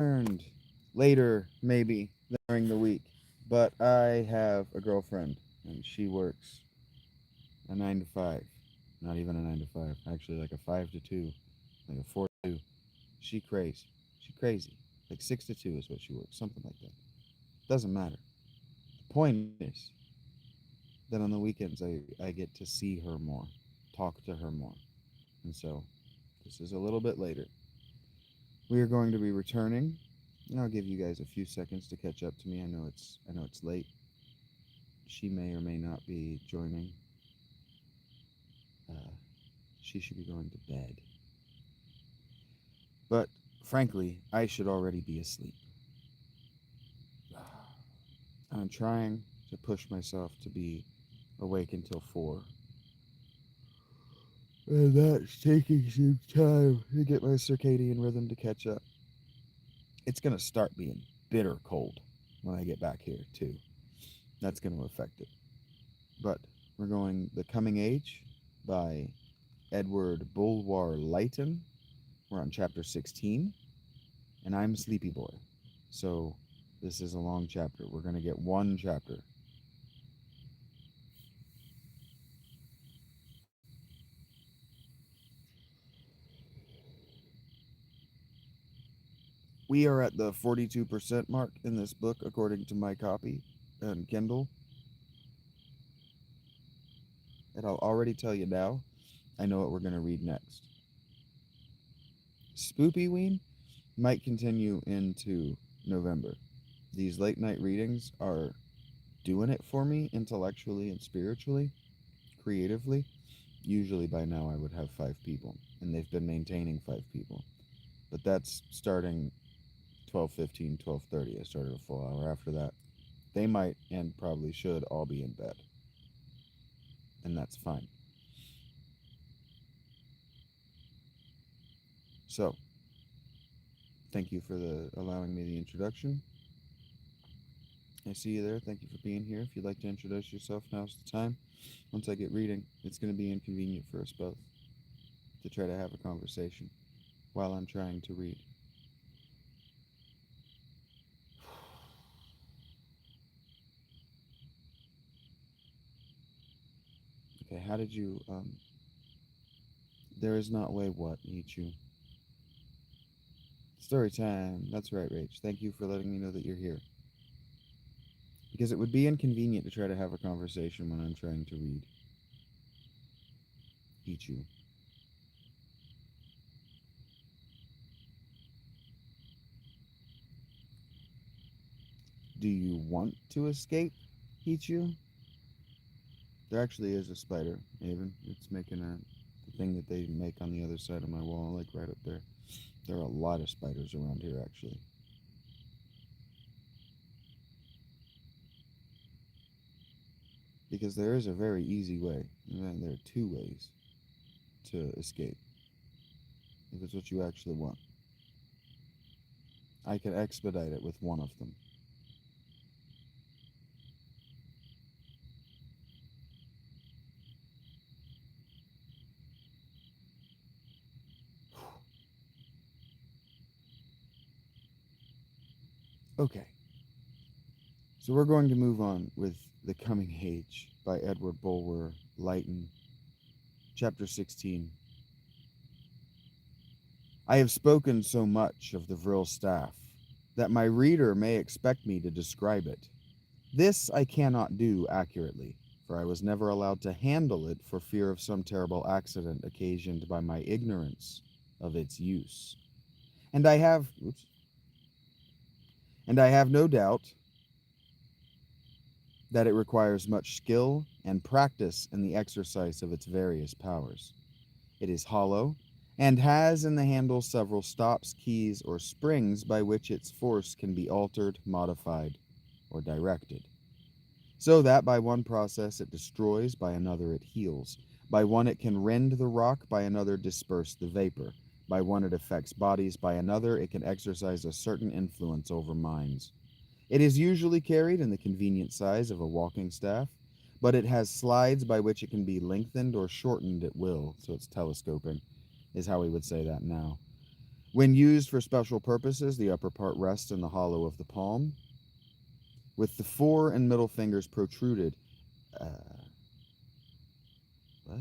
returned later, maybe during the week. But I have a girlfriend, and she works a 9 to 5. Not even a 9 to 5. Actually, like a 5 to 2, like a 4 to 2. She crazy. She crazy. Like 6 to 2 is what she works, something like that. Doesn't matter. The point is that on the weekends I get to see her more, talk to her more, and so this is a little bit later. We are going to be returning, and I'll give you guys a few seconds to catch up to me. I know it's late. She may or may not be joining. Uh, she should be going to bed. But frankly, I should already be asleep. I'm trying to push myself to be awake until 4. And that's taking some time to get my circadian rhythm to catch up. It's going to start being bitter cold when I get back here, too. That's going to affect it. But we're going The Coming Age by Edward Bulwer Lytton. We're on chapter 16, and I'm Sleepy Boy. So this is a long chapter. We're going to get one chapter. We are at the 42% mark in this book, according to my copy and Kindle. And I'll already tell you now, I know what we're going to read next. Spoopyween might continue into November. These late night readings are doing it for me intellectually and spiritually, creatively. Usually by now I would have 5 people, and they've been maintaining 5 people. But that's starting 12:15, 12:30. I started a full hour after that. They might and probably should all be in bed, and that's fine. So, thank you for allowing me the introduction. I see you there. Thank you for being here. If you'd like to introduce yourself, now's the time. Once I get reading, it's going to be inconvenient for us both to try to have a conversation while I'm trying to read. Okay, how did you, there is not way what, eat you? Story time. That's right, Rach. Thank you for letting me know that you're here. Because it would be inconvenient to try to have a conversation when I'm trying to read. Eat you. Do you want to escape, Hichu? There actually is a spider, Aven. It's making the thing that they make on the other side of my wall, like right up there. There are a lot of spiders around here, actually. Because there is a very easy way. And there are 2 ways to escape, if it's what you actually want. I can expedite it with one of them. Okay, so we're going to move on with The Coming Age by Edward Bulwer Lytton, Chapter 16. I have spoken so much of the Vril staff that my reader may expect me to describe it. This I cannot do accurately, for I was never allowed to handle it for fear of some terrible accident occasioned by my ignorance of its use. And I have oops, and I have no doubt that it requires much skill and practice in the exercise of its various powers. It is hollow, and has in the handle several stops, keys, or springs by which its force can be altered, modified, or directed. So that by one process it destroys, by another it heals. By one it can rend the rock, by another disperse the vapor. By one it affects bodies, by another it can exercise a certain influence over minds. It is usually carried in the convenient size of a walking staff, but it has slides by which it can be lengthened or shortened at will, so it's telescoping, is how we would say that now. When used for special purposes, the upper part rests in the hollow of the palm, with the fore and middle fingers protruded. Uh, what?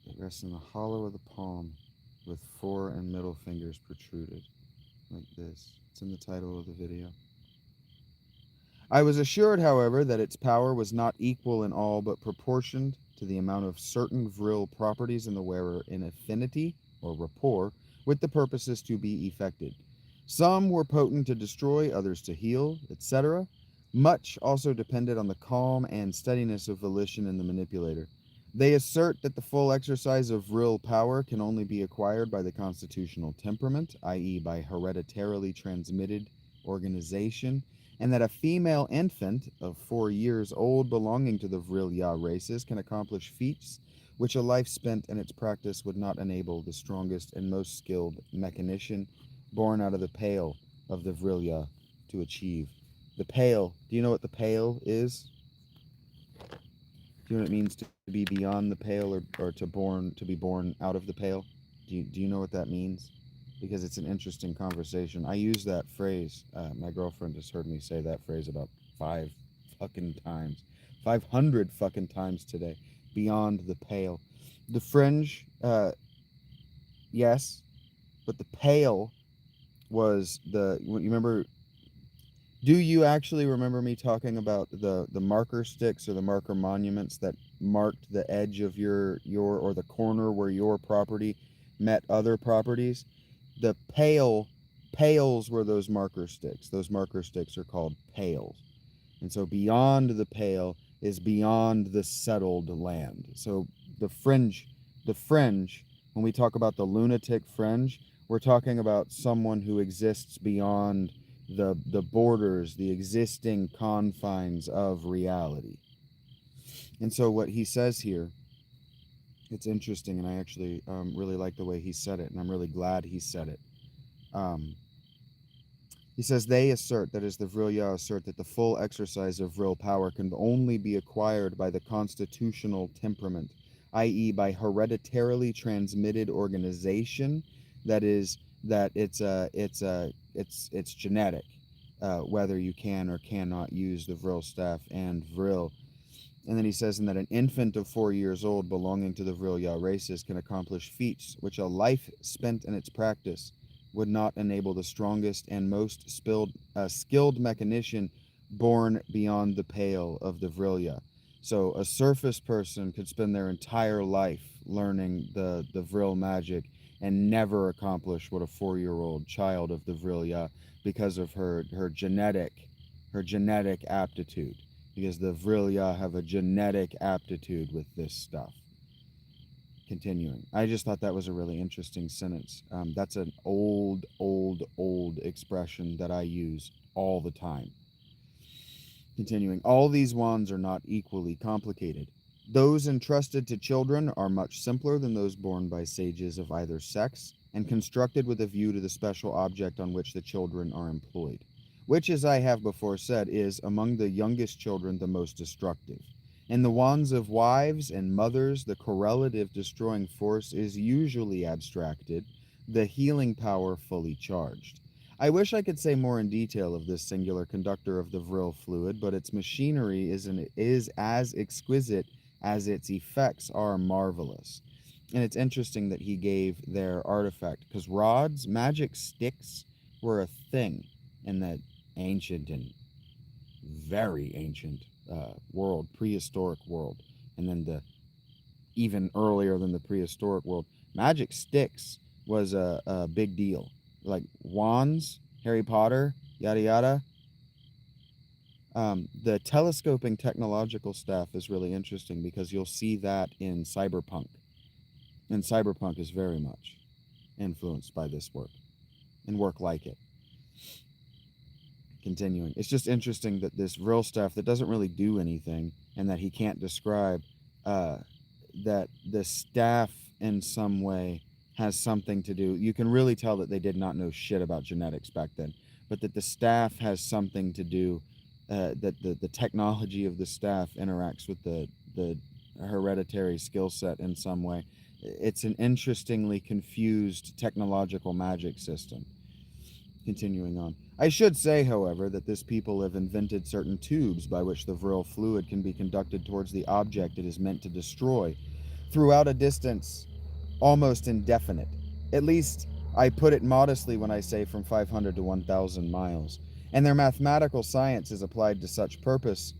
It rests in the hollow of the palm, with fore and middle fingers protruded, like this. It's in the title of the video. I was assured, however, that its power was not equal in all, but proportioned to the amount of certain vril properties in the wearer in affinity or rapport with the purposes to be effected. Some were potent to destroy, others to heal, etc. Much also depended on the calm and steadiness of volition in the manipulator. They assert that the full exercise of vril power can only be acquired by the constitutional temperament, i.e., by hereditarily transmitted organization, and that a female infant of 4 years old belonging to the Vrilya races can accomplish feats which a life spent in its practice would not enable the strongest and most skilled mechanician born out of the pale of the Vrilya to achieve. The pale, do you know what the pale is? Do you know what it means to be beyond the pale, or to be born out of the pale? Do you know what that means? Because it's an interesting conversation. I use that phrase. My girlfriend has heard me say that phrase about 5 fucking times, 500 fucking times today. Beyond the pale, the fringe, yes, but the pale was the. You remember? Do you actually remember me talking about the marker sticks or the marker monuments that marked the edge of your or the corner where your property met other properties? The pales were those marker sticks. Those marker sticks are called pales. And so beyond the pale is beyond the settled land. So the fringe, when we talk about the lunatic fringe, we're talking about someone who exists beyond the borders, the existing confines of reality. And so what he says here, it's interesting, and I actually really like the way he said it, and I'm really glad he said it. He says they assert, that is, the Vrilya assert, that the full exercise of vril power can only be acquired by the constitutional temperament, i.e., by hereditarily transmitted organization. That is, that it's genetic, whether you can or cannot use the vril staff and vril. And then he says, and that an infant of 4 years old belonging to the Vrilya races can accomplish feats which a life spent in its practice would not enable the strongest and most skilled mechanician born beyond the pale of the Vrilya. So a surface person could spend their entire life learning the Vril magic and never accomplish what a 4-year-old child of the Vrilya, because of her genetic aptitude, because the Vrilya have a genetic aptitude with this stuff. Continuing, I just thought that was a really interesting sentence. That's an old expression that I use all the time. Continuing, all these wands are not equally complicated. Those entrusted to children are much simpler than those borne by sages of either sex, and constructed with a view to the special object on which the children are employed, which, as I have before said, is, among the youngest children, the most destructive. In the wands of wives and mothers, the correlative destroying force is usually abstracted, the healing power fully charged. I wish I could say more in detail of this singular conductor of the vril fluid, but its machinery is as exquisite as its effects are marvelous. And it's interesting that he gave their artifact, because rods, magic sticks, were a thing in that ancient and very ancient world, prehistoric world. And then the even earlier than the prehistoric world, magic sticks was a big deal. Like wands, Harry Potter, yada yada. The telescoping technological staff is really interesting because you'll see that in cyberpunk. And cyberpunk is very much influenced by this work and work like it. Continuing, it's just interesting that this vril staff that doesn't really do anything, and that he can't describe, that the staff in some way has something to do. You can really tell that they did not know shit about genetics back then, but that the staff has something to do, that the technology of the staff interacts with the hereditary skill set in some way. It's an interestingly confused technological magic system. Continuing on. I should say, however, that this people have invented certain tubes by which the virile fluid can be conducted towards the object it is meant to destroy throughout a distance almost indefinite. At least I put it modestly when I say from 500 to 1,000 miles. And their mathematical science is applied to such purpose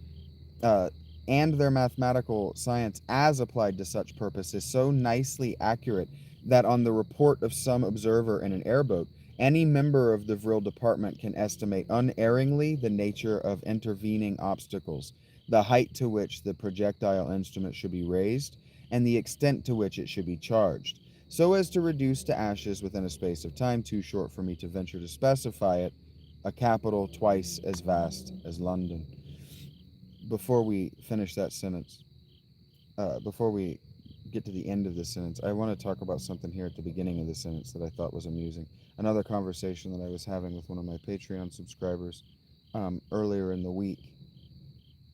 uh, and their mathematical science as applied to such purpose is so nicely accurate that on the report of some observer in an airboat, any member of the Vril department can estimate unerringly the nature of intervening obstacles, the height to which the projectile instrument should be raised, and the extent to which it should be charged, so as to reduce to ashes within a space of time too short for me to venture to specify it, a capital twice as vast as London. Before we finish that sentence, before we get to the end of the sentence, I want to talk about something here at the beginning of the sentence that I thought was amusing. Another conversation that I was having with one of my Patreon subscribers earlier in the week.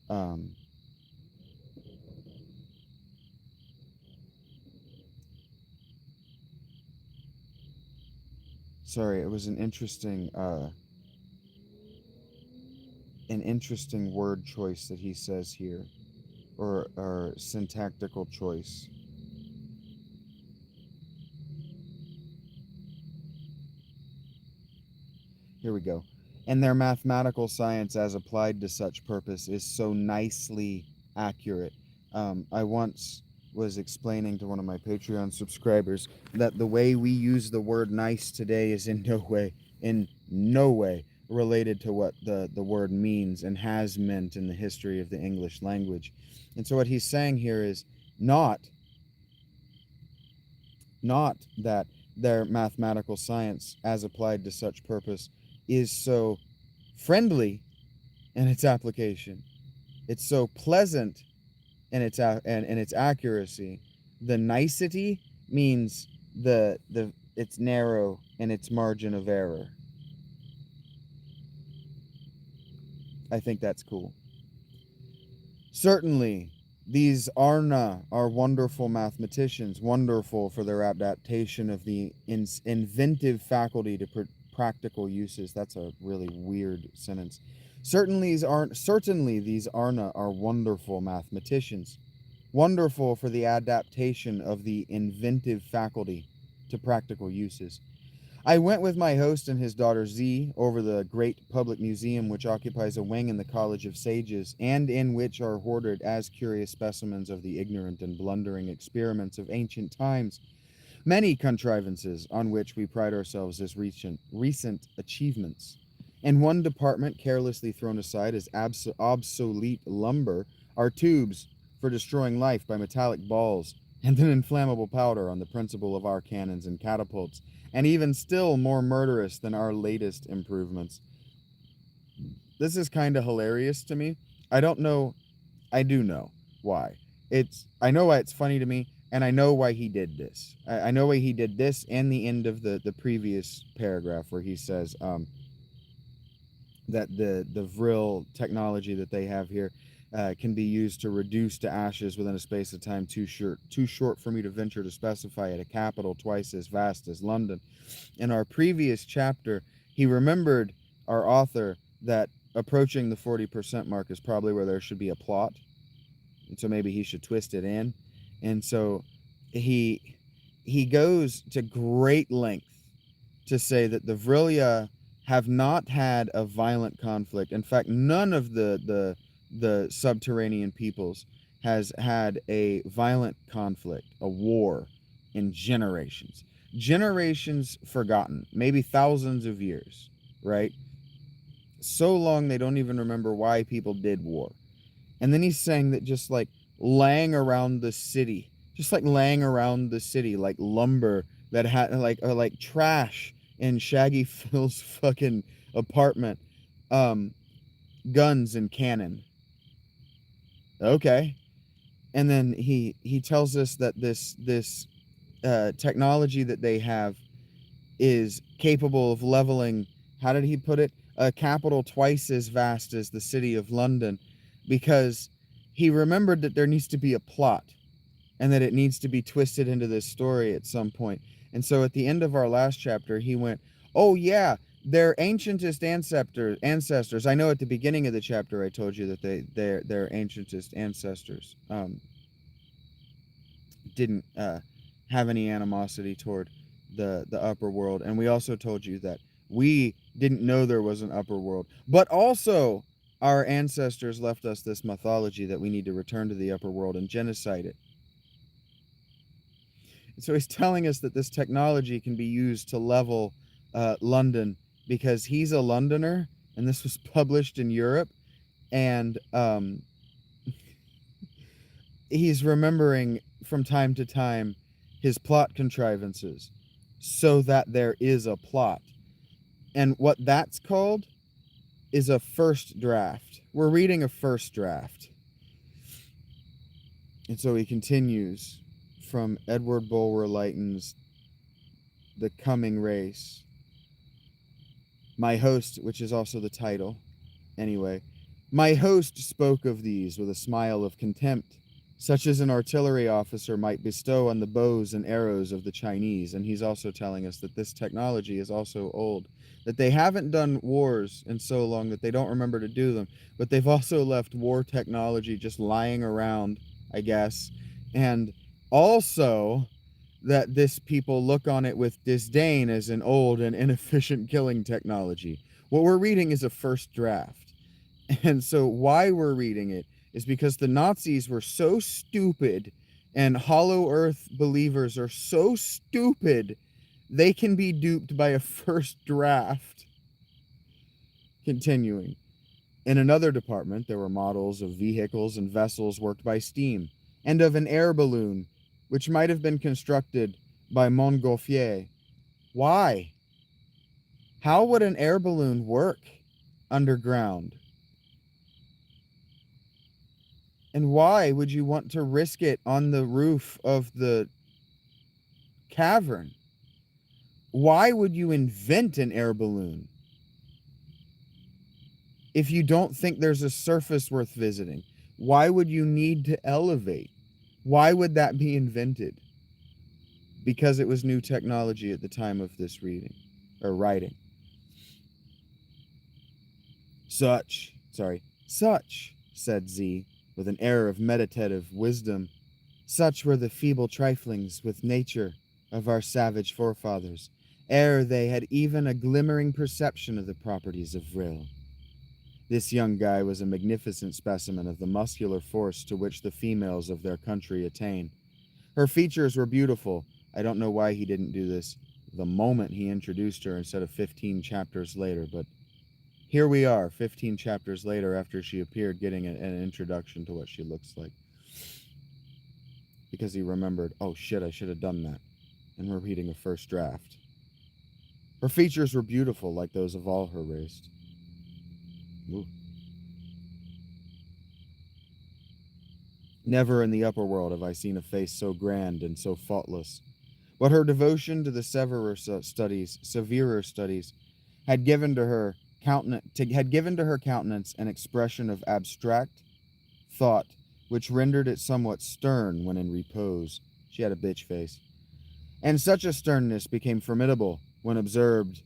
Um, sorry, it was an interesting word choice that he says here, or syntactical choice. Here we go. And their mathematical science as applied to such purpose is so nicely accurate. I once was explaining to one of my Patreon subscribers that the way we use the word nice today is in no way related to what the word means and has meant in the history of the English language. And so what he's saying here is not not that their mathematical science as applied to such purpose is so friendly in its application. It's so pleasant in its accuracy. The nicety means the it's narrow in its margin of error. I think that's cool. Certainly, these Arna are wonderful mathematicians, wonderful for their adaptation of the inventive faculty to practical uses. That's a really weird sentence. Certainly these Arna are wonderful mathematicians, wonderful for the adaptation of the inventive faculty to practical uses. I went with my host and his daughter Z over the great public museum which occupies a wing in the College of Sages, and in which are hoarded as curious specimens of the ignorant and blundering experiments of ancient times, many contrivances on which we pride ourselves as recent achievements. In one department carelessly thrown aside as obsolete lumber are tubes for destroying life by metallic balls and an inflammable powder on the principle of our cannons and catapults, and even still more murderous than our latest improvements. This is kind of hilarious to me. I don't know. I do know why. I know why it's funny to me, and I know why he did this. I know why he did this and the end of the previous paragraph where he says that the Vril technology that they have here can be used to reduce to ashes within a space of time too short for me to venture to specify at a capital twice as vast as London. In our previous chapter, he remembered our author that approaching the 40% mark is probably where there should be a plot, and so maybe he should twist it in. And so he goes to great length to say that the Vrilia have not had a violent conflict. In fact, none of the subterranean peoples has had a violent conflict, a war, in generations. Generations forgotten, maybe thousands of years, right? So long they don't even remember why people did war. And then he's saying that just like laying around the city, like lumber that had like trash in Shaggy Phil's fucking apartment, guns and cannon. Okay. And then he tells us that this technology that they have is capable of leveling, how did he put it, a capital twice as vast as the city of London, because he remembered that there needs to be a plot. and that it needs to be twisted into this story at some point. And so at the end of our last chapter, he went, "Oh yeah, their ancientest ancestors. I know at the beginning of the chapter I told you that their ancientest ancestors didn't have any animosity toward the upper world, and we also told you that we didn't know there was an upper world, but also our ancestors left us this mythology that we need to return to the upper world and genocide it." So he's telling us that this technology can be used to level London, because he's a Londoner, and this was published in Europe, and he's remembering from time to time his plot contrivances so that there is a plot. And what that's called is a first draft. We're reading a first draft. And so he continues from Edward Bulwer Lytton's The Coming Race. My host, which is also the title, anyway, my host spoke of these with a smile of contempt, such as an artillery officer might bestow on the bows and arrows of the Chinese. And he's also telling us that this technology is also old, that they haven't done wars in so long that they don't remember to do them, but they've also left war technology just lying around, I guess, and also that this people look on it with disdain as an old and inefficient killing technology. What we're reading is a first draft. And so why we're reading it is because the Nazis were so stupid, and Hollow Earth believers are so stupid, they can be duped by a first draft. Continuing. In another department, there were models of vehicles and vessels worked by steam, and of an air balloon, which might have been constructed by Montgolfier. Why? How would an air balloon work underground? And why would you want to risk it on the roof of the cavern? Why would you invent an air balloon if you don't think there's a surface worth visiting? Why would you need to elevate? Why would that be invented? Because it was new technology at the time of this reading or writing. Such, said Z, with an air of meditative wisdom, such were the feeble triflings with nature of our savage forefathers, ere they had even a glimmering perception of the properties of vril. This young guy was a magnificent specimen of the muscular force to which the females of their country attain. Her features were beautiful. I don't know why he didn't do this the moment he introduced her instead of 15 chapters later, but here we are, 15 chapters later after she appeared, getting an introduction to what she looks like. Because he remembered, oh shit, I should have done that. And we're reading a first draft. Her features were beautiful, like those of all her race. Ooh. Never in the upper world have I seen a face so grand and so faultless. But her devotion to the severer studies had given to her countenance an expression of abstract thought, which rendered it somewhat stern when in repose. She had a bitch face. And such a sternness became formidable when observed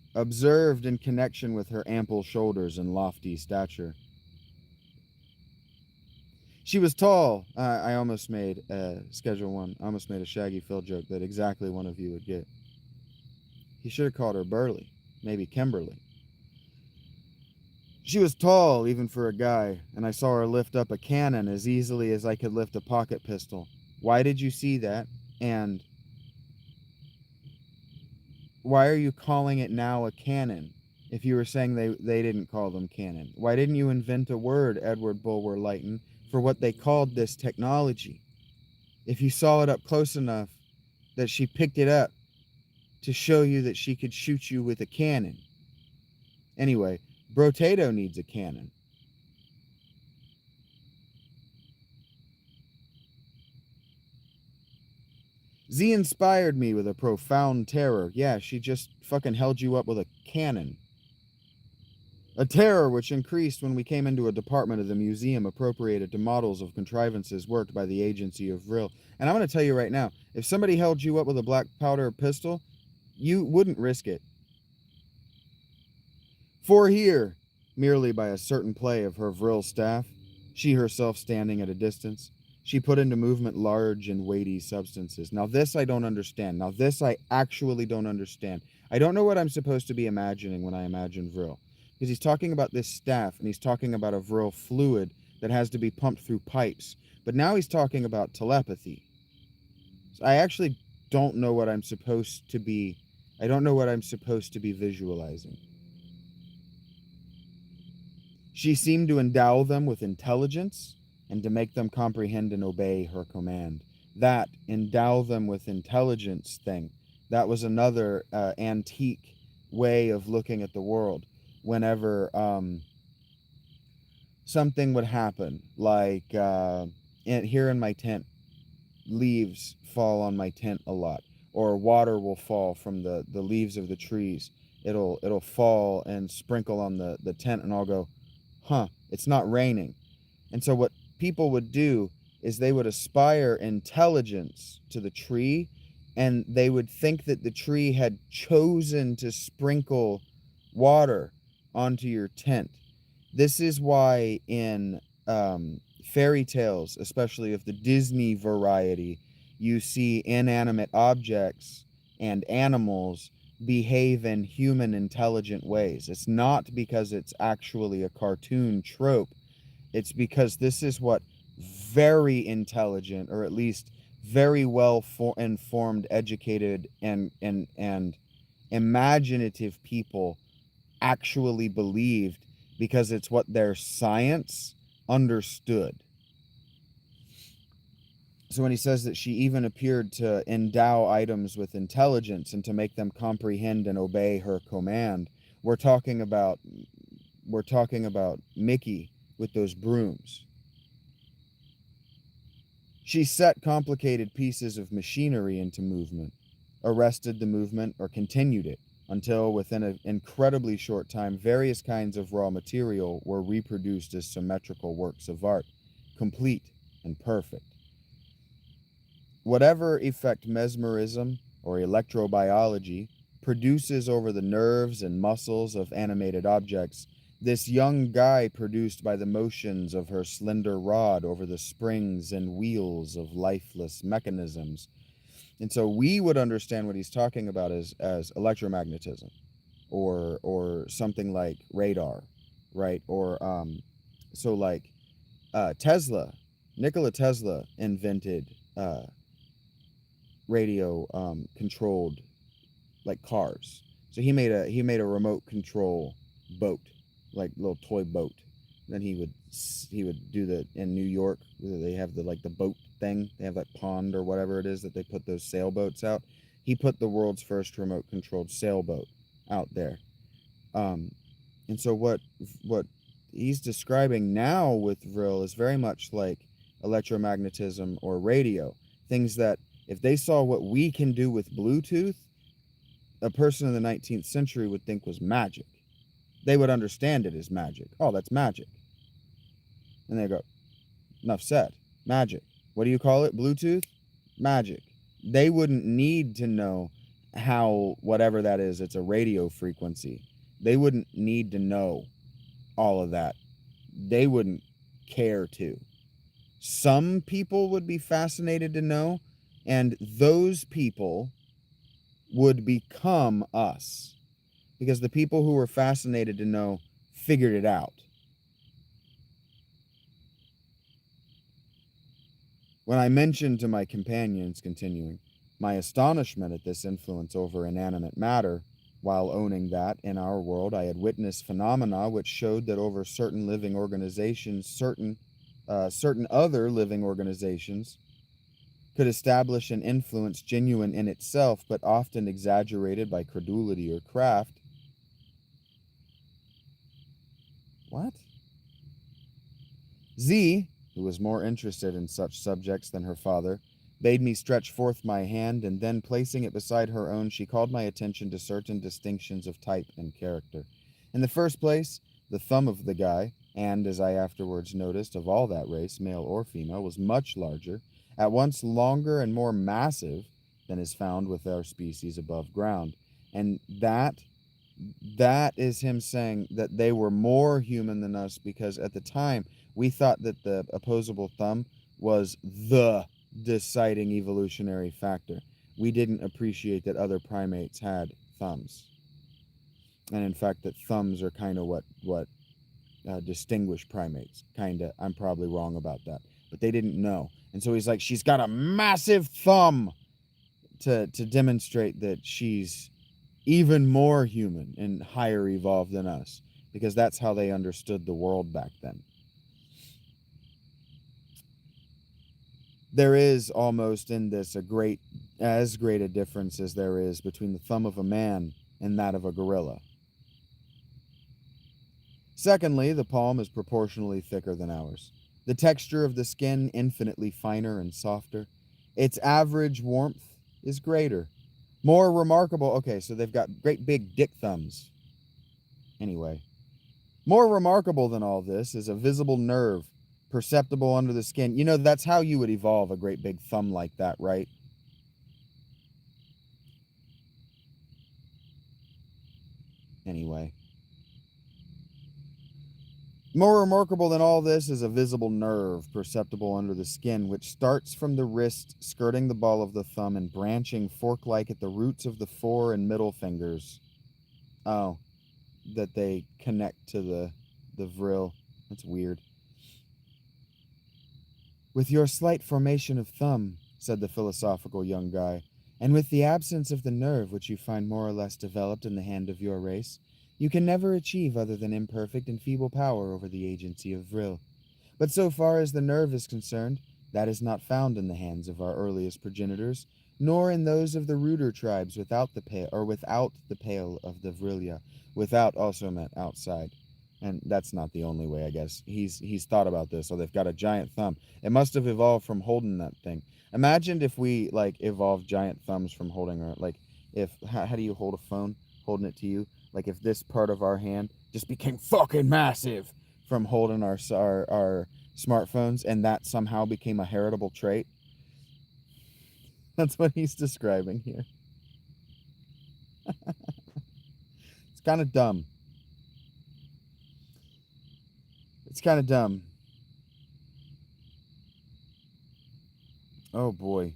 in connection with her ample shoulders and lofty stature. She was tall. I almost made Schedule 1. I almost made a Shaggy Phil joke that exactly one of you would get. He should have called her Burley, maybe Kimberly. She was tall, even for a guy, and I saw her lift up a cannon as easily as I could lift a pocket pistol. Why did you see that? And why are you calling it now a cannon if you were saying they didn't call them cannon? Why didn't you invent a word, Edward Bulwer Lytton, for what they called this technology? If you saw it up close enough that she picked it up to show you that she could shoot you with a cannon. Anyway, Brotato needs a cannon. Z inspired me with a profound terror. Yeah, she just fucking held you up with a cannon. A terror which increased when we came into a department of the museum appropriated to models of contrivances worked by the agency of Vril. And I'm going to tell you right now, if somebody held you up with a black powder pistol, you wouldn't risk it. For here, merely by a certain play of her vril staff, she herself standing at a distance, she put into movement large and weighty substances. Now this I don't understand. Now this I actually don't understand. I don't know what I'm supposed to be imagining when I imagine vril. Because he's talking about this staff, and he's talking about a vril fluid that has to be pumped through pipes. But now he's talking about telepathy. So I actually don't know what I'm supposed to be. I don't know what I'm supposed to be visualizing. She seemed to endow them with intelligence and to make them comprehend and obey her command. That endow them with intelligence thing, that was another antique way of looking at the world. Whenever something would happen, like here in my tent, leaves fall on my tent a lot, or water will fall from the leaves of the trees. It'll fall and sprinkle on the tent, and I'll go, huh, it's not raining. And so what people would do is they would aspire intelligence to the tree, and they would think that the tree had chosen to sprinkle water onto your tent. This is why in fairy tales, especially of the Disney variety, you see inanimate objects and animals behave in human intelligent ways. It's not because it's actually a cartoon trope. It's because this is what very intelligent, or at least very well informed, educated, and imaginative people actually believed, because it's what their science understood. So when he says that she even appeared to endow items with intelligence and to make them comprehend and obey her command, we're talking about Mickey with those brooms. She set complicated pieces of machinery into movement, arrested the movement, or continued it, until within an incredibly short time, various kinds of raw material were reproduced as symmetrical works of art, complete and perfect. Whatever effect mesmerism or electrobiology produces over the nerves and muscles of animated objects, this young guy produced by the motions of her slender rod over the springs and wheels of lifeless mechanisms. And so we would understand what he's talking about as electromagnetism, or something like radar, right? Or so like Nikola Tesla invented radio controlled like cars. So he made a remote control boat, like little toy boat. Then he would do the in New York, they have the boat thing. They have that pond or whatever it is that they put those sailboats out. He put the world's first remote controlled sailboat out there. And so what he's describing now with Vril is very much like electromagnetism or radio. Things that if they saw what we can do with Bluetooth, a person in the 19th century would think was magic. They would understand it as magic. Oh, that's magic. And they go, enough said. Magic. What do you call it? Bluetooth? Magic. They wouldn't need to know how, whatever that is, it's a radio frequency. They wouldn't need to know all of that. They wouldn't care to. Some people would be fascinated to know, and those people would become us, because the people who were fascinated to know figured it out. When I mentioned to my companions, continuing, my astonishment at this influence over inanimate matter, while owning that, in our world, I had witnessed phenomena which showed that over certain living organizations, certain other living organizations could establish an influence genuine in itself, but often exaggerated by credulity or craft. What? Z, who was more interested in such subjects than her father, bade me stretch forth my hand, and then, placing it beside her own, she called my attention to certain distinctions of type and character. In the first place, The thumb of the guy, and as I afterwards noticed, of all that race, male or female, was much larger, at once longer and more massive than is found with our species above ground. And that is him saying that they were more human than us because at the time we thought that the opposable thumb was the deciding evolutionary factor. We didn't appreciate that other primates had thumbs, and in fact that thumbs are kind of what distinguish primates. Kind of. I'm probably wrong about that, but they didn't know. And so he's like, she's got a massive thumb to demonstrate that she's even more human and higher evolved than us, because that's how they understood the world back then. There is almost in this as great a difference as there is between the thumb of a man and that of a gorilla. Secondly, the palm is proportionally thicker than ours. The texture of the skin infinitely finer and softer. Its average warmth is greater. More remarkable, okay, so they've got great big dick thumbs. Anyway, more remarkable than all this is a visible nerve, perceptible under the skin. You know, that's how you would evolve a great big thumb like that, right? Anyway. More remarkable than all this is a visible nerve perceptible under the skin, which starts from the wrist, skirting the ball of the thumb and branching fork-like at the roots of the fore and middle fingers. Oh, that they connect to the vril. That's weird. With your slight formation of thumb, said the philosophical young guy, and with the absence of the nerve which you find more or less developed in the hand of your race, you can never achieve other than imperfect and feeble power over the agency of vril. But so far as the nerve is concerned, that is not found in the hands of our earliest progenitors, nor in those of the ruder tribes without the pale of the vrillia. Without also meant outside. And that's not the only way, I guess. He's thought about this. So they've got a giant thumb. It must have evolved from holding that thing. Imagine if we like evolved giant thumbs from holding our like if how do you hold a phone holding it to you? Like if this part of our hand just became fucking massive from holding our smartphones, and that somehow became a heritable trait. That's what he's describing here. It's kind of dumb. It's kind of dumb. Oh boy.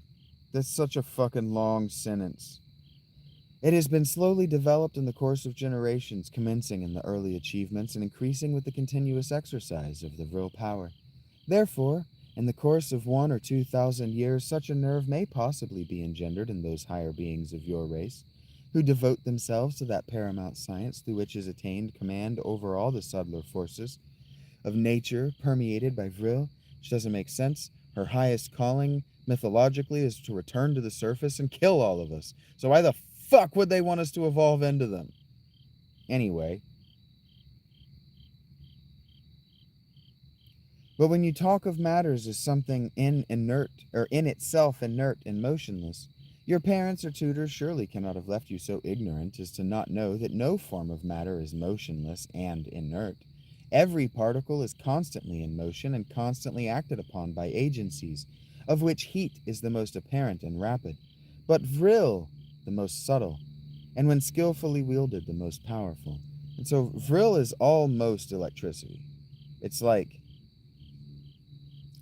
That's such a fucking long sentence. It has been slowly developed in the course of generations, commencing in the early achievements and increasing with the continuous exercise of the vril power. Therefore, in the course of 1 or 2,000 years, such a nerve may possibly be engendered in those higher beings of your race, who devote themselves to that paramount science through which is attained command over all the subtler forces of nature permeated by vril, which doesn't make sense. Her highest calling, mythologically, is to return to the surface and kill all of us. So why the fuck would they want us to evolve into them? Anyway. But when you talk of matters as something in itself inert and motionless, your parents or tutors surely cannot have left you so ignorant as to not know that no form of matter is motionless and inert. Every particle is constantly in motion and constantly acted upon by agencies, of which heat is the most apparent and rapid, but vril the most subtle, and when skillfully wielded, the most powerful. And so vril is almost electricity. It's like,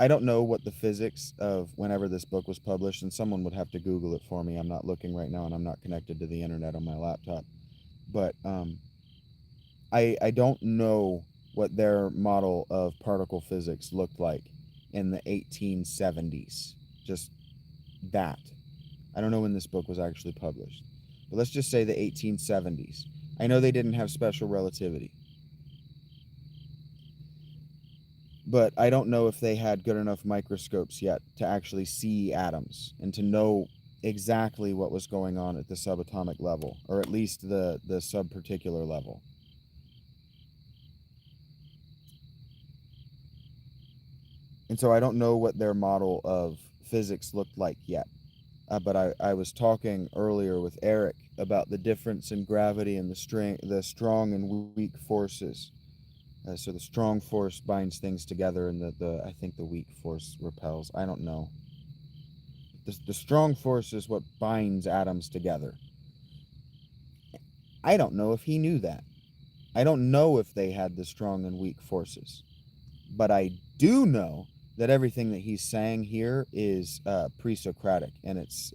I don't know what the physics of whenever this book was published, and someone would have to Google it for me. I'm not looking right now, and I'm not connected to the internet on my laptop. But I don't know what their model of particle physics looked like in the 1870s. Just that. I don't know when this book was actually published. But let's just say the 1870s. I know they didn't have special relativity. But I don't know if they had good enough microscopes yet to actually see atoms and to know exactly what was going on at the subatomic level, or at least the subparticular level. And so I don't know what their model of physics looked like yet. But I was talking earlier with Eric about the difference in gravity and the strong and weak forces So the strong force binds things together, and the I think the weak force repels. I don't know. The strong force is what binds atoms together. I don't know if he knew that. I don't know if they had the strong and weak forces. But I do know that everything that he's saying here is pre-Socratic, and it's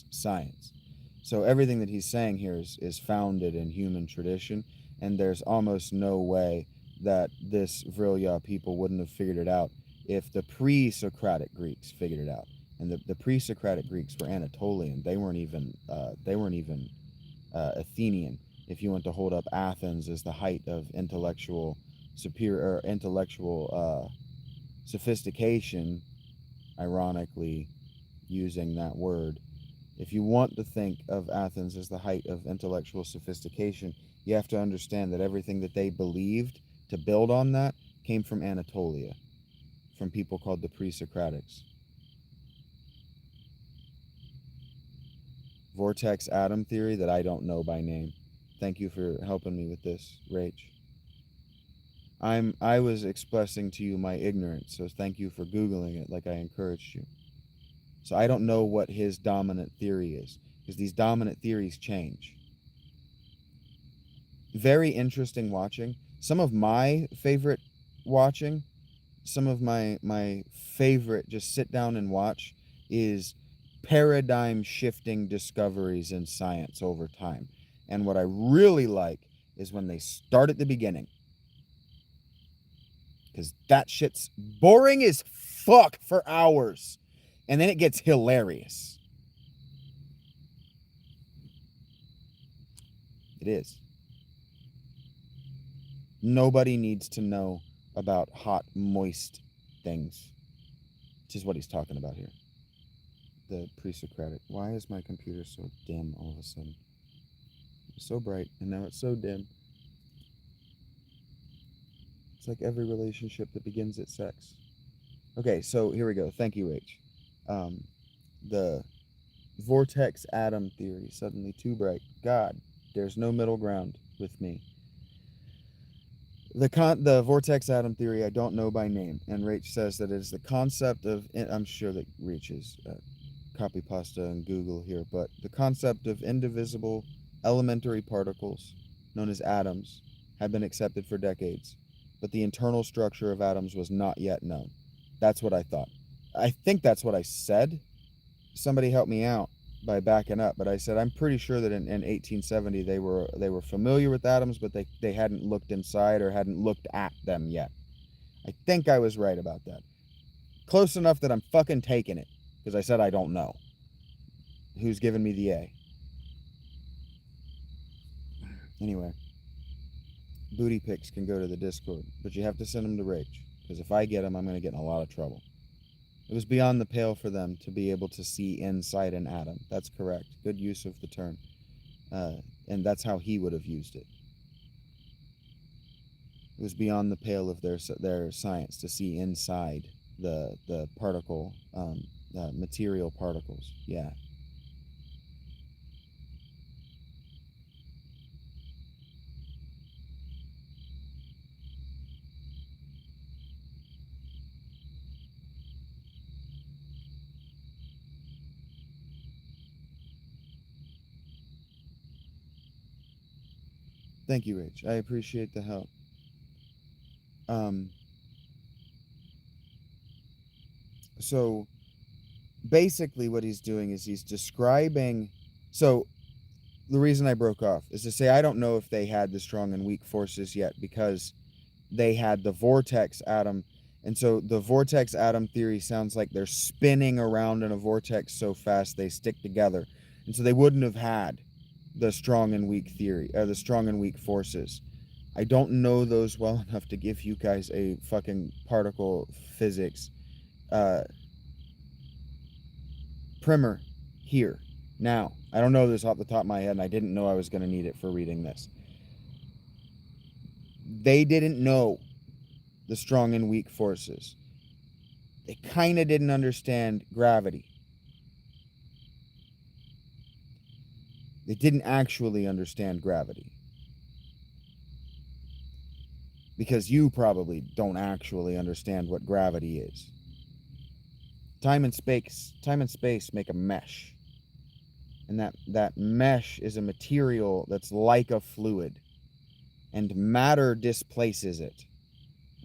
science. So everything that he's saying here is founded in human tradition, and there's almost no way that this Vrilya people wouldn't have figured it out if the pre-Socratic Greeks figured it out. And the pre-Socratic Greeks were Anatolian. They weren't even Athenian. If you want to hold up Athens as the height of intellectual sophistication, ironically using that word, if you want to think of Athens as the height of intellectual sophistication, you have to understand that everything that they believed to build on that came from Anatolia, from people called the pre-Socratics. Vortex atom theory that I don't know by name. Thank you for helping me with this, Rach. I was expressing to you my ignorance, so thank you for Googling it like I encouraged you. So I don't know what his dominant theory is, because these dominant theories change. Very interesting watching. Some of my favorite watching, some of my favorite just sit down and watch is paradigm shifting discoveries in science over time. And what I really like is when they start at the beginning, because that shit's boring as fuck for hours, and then it gets hilarious. It is. Nobody needs to know about hot, moist things, which is what he's talking about here. The pre-Socratic. Why is my computer so dim all of a sudden? It's so bright, and now it's so dim. It's like every relationship that begins at sex. Okay, so here we go. Thank you, H. The vortex atom theory, suddenly too bright. God, there's no middle ground with me. The vortex atom theory I don't know by name, and Rach says that it is the concept of, I'm sure that Rach is copy pasta and Google here, but the concept of indivisible elementary particles known as atoms have been accepted for decades, but the internal structure of atoms was not yet known. That's what I thought. I think that's what I said. Somebody help me out by backing up, but I said I'm pretty sure that in 1870 they were familiar with atoms, but they hadn't looked inside or hadn't looked at them yet. I think I was right about that. Close enough that I'm fucking taking it, because I said I don't know. Who's giving me the A? Anyway, booty pics can go to the Discord, but you have to send them to Rach, because if I get them, I'm going to get in a lot of trouble. It was beyond the pale for them to be able to see inside an atom. That's correct. Good use of the term. And that's how he would have used it. It was beyond the pale of their science to see inside the particle, material particles. Yeah. Thank you, Rach. I appreciate the help. So basically what he's doing is he's describing, so the reason I broke off is to say I don't know if they had the strong and weak forces yet, because they had the vortex atom, and so the vortex atom theory sounds like they're spinning around in a vortex so fast they stick together, and so they wouldn't have had the strong and weak theory, or the strong and weak forces. I don't know those well enough to give you guys a fucking particle physics primer here now. I don't know this off the top of my head, and I didn't know I was going to need it for reading this. They didn't know the strong and weak forces. They kind of didn't understand gravity. They didn't actually understand gravity. because you probably don't actually understand what gravity is. Time and space make a mesh. And that mesh is a material that's like a fluid, and matter displaces it.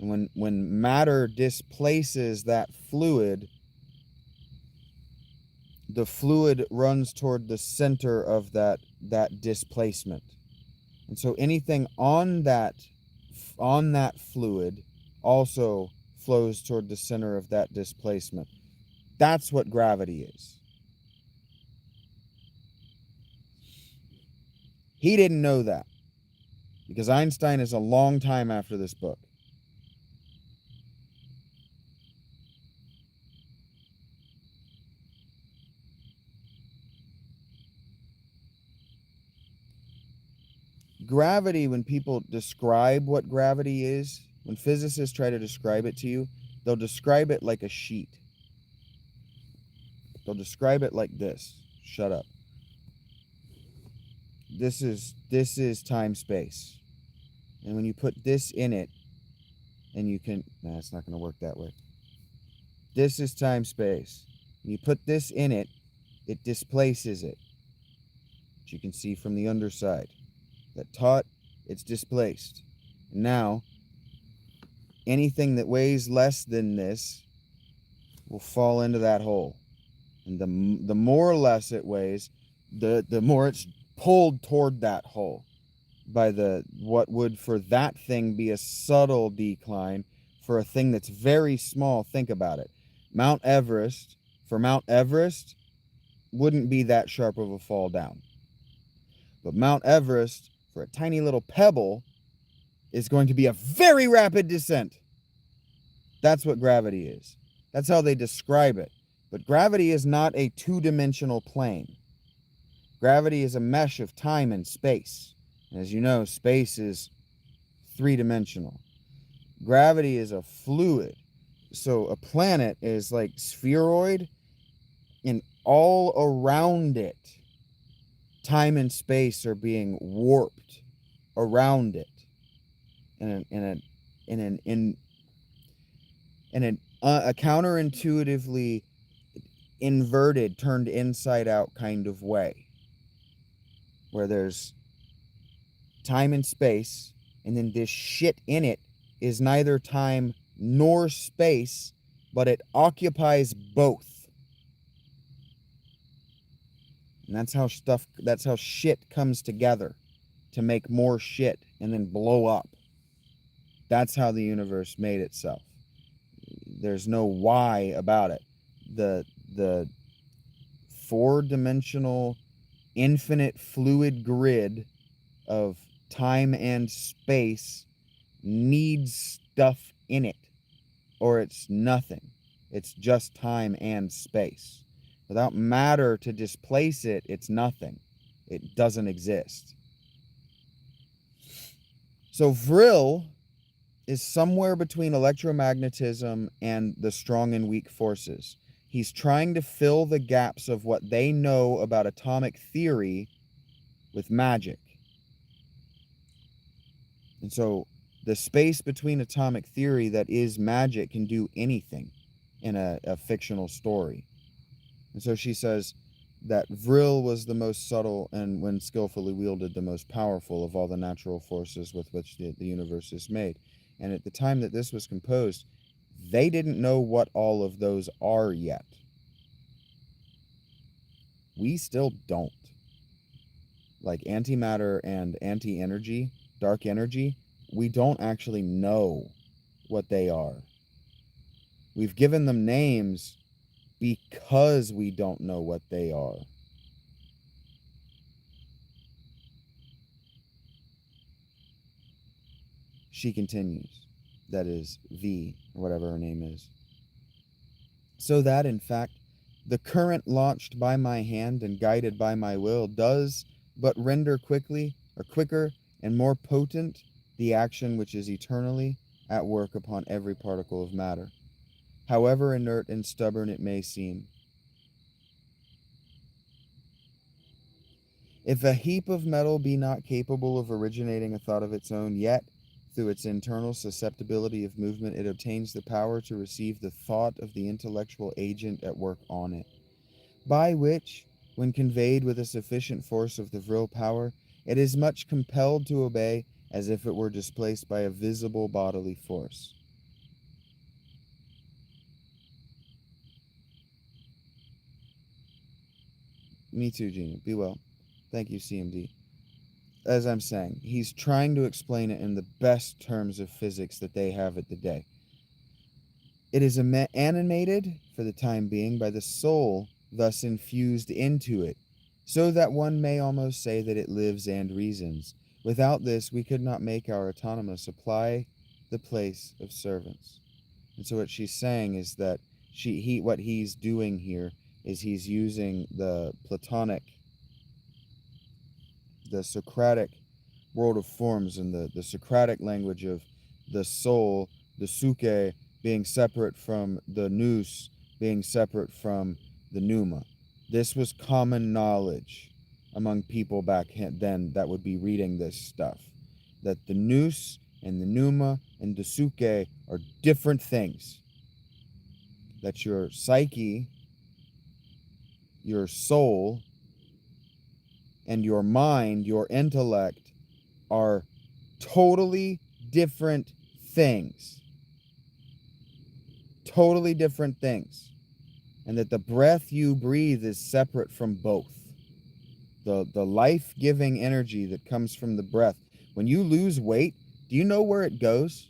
And when matter displaces that fluid, the fluid runs toward the center of that displacement. And so anything on that fluid also flows toward the center of that displacement. That's what gravity is. He didn't know that, because Einstein is a long time after this book. Gravity, when people describe what gravity is, when physicists try to describe it to you, they'll describe it like a sheet. They'll describe it like this. Shut up. This is time space. And when you put this in it, and you can, nah, it's not going to work that way. This is time space. When you put this in it, it displaces it. Which you can see from the underside. That taut, it's displaced. And now, anything that weighs less than this will fall into that hole. And the more or less it weighs, the more it's pulled toward that hole by what would for that thing be a subtle decline. For a thing that's very small, think about it. Mount Everest wouldn't be that sharp of a fall down. But Mount Everest, for a tiny little pebble, is going to be a very rapid descent. That's what gravity is. That's how they describe it. But gravity is not a two-dimensional plane. Gravity is a mesh of time and space. As you know, space is three-dimensional. Gravity is a fluid. So a planet is like spheroid, and all around it, time and space are being warped around it in a counterintuitively inverted, turned inside out kind of way, where there's time and space, and then this shit in it is neither time nor space, but it occupies both. And that's how shit comes together to make more shit and then blow up. That's how the universe made itself. There's no why about it. The four-dimensional infinite fluid grid of time and space needs stuff in it, or it's nothing. It's just time and space. Without matter to displace it, it's nothing. It doesn't exist. So Vril is somewhere between electromagnetism and the strong and weak forces. He's trying to fill the gaps of what they know about atomic theory with magic. And so the space between atomic theory that is magic can do anything in a fictional story. And so she says that Vril was the most subtle and, when skillfully wielded, the most powerful of all the natural forces with which the universe is made. And at the time that this was composed, they didn't know what all of those are yet. We still don't. Like antimatter and anti-energy, dark energy, we don't actually know what they are. We've given them names because we don't know what they are. She continues, that is V, or whatever her name is. So that, in fact, the current launched by my hand and guided by my will does but render quicker and more potent the action which is eternally at work upon every particle of matter, however inert and stubborn it may seem. If a heap of metal be not capable of originating a thought of its own, yet Through its internal susceptibility of movement, it obtains the power to receive the thought of the intellectual agent at work on it, by which, when conveyed with a sufficient force of the vril power, it is much compelled to obey as if it were displaced by a visible bodily force. Me too, Gina. Be well. Thank you, CMD. As I'm saying, he's trying to explain it in the best terms of physics that they have at the day. It is animated, for the time being, by the soul thus infused into it, so that one may almost say that it lives and reasons. Without this, we could not make our autonomous supply the place of servants. And so what she's saying is that what he's doing here is he's using the Platonic, the Socratic world of forms and the Socratic language of the soul, the suke, being separate from the nous, being separate from the pneuma. This was common knowledge among people back then that would be reading this stuff, that the nous and the pneuma and the suke are different things, that your psyche, your soul, and your mind, your intellect, are totally different things. Totally different things. And that the breath you breathe is separate from both. The life-giving energy that comes from the breath. When you lose weight, do you know where it goes?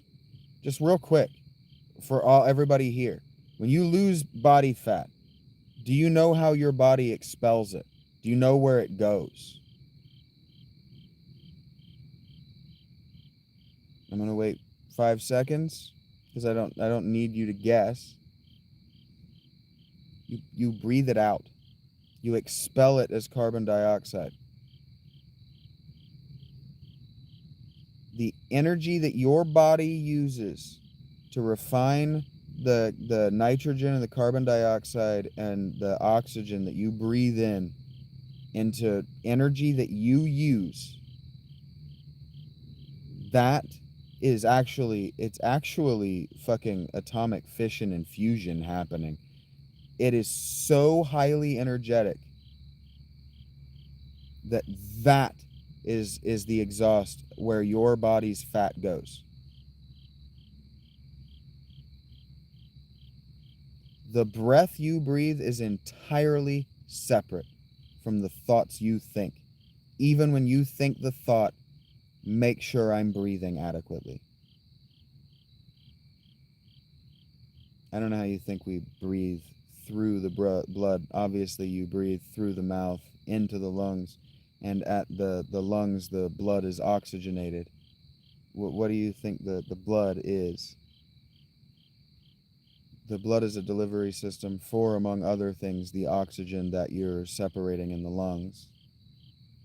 Just real quick, for everybody here. When you lose body fat, do you know how your body expels it? Do you know where it goes? I'm gonna wait 5 seconds because I don't need you to guess. You breathe it out. You expel it as carbon dioxide. The energy that your body uses to refine the nitrogen and the carbon dioxide and the oxygen that you breathe in into energy that you use, that is it's actually fucking atomic fission and fusion happening. It is so highly energetic that is the exhaust where your body's fat goes. The breath you breathe is entirely separate from the thoughts you think. Even when you think the thought, make sure I'm breathing adequately. I don't know how you think we breathe through the blood. Obviously, you breathe through the mouth into the lungs, and at the lungs, the blood is oxygenated. What do you think the blood is? The blood is a delivery system for, among other things, the oxygen that you're separating in the lungs.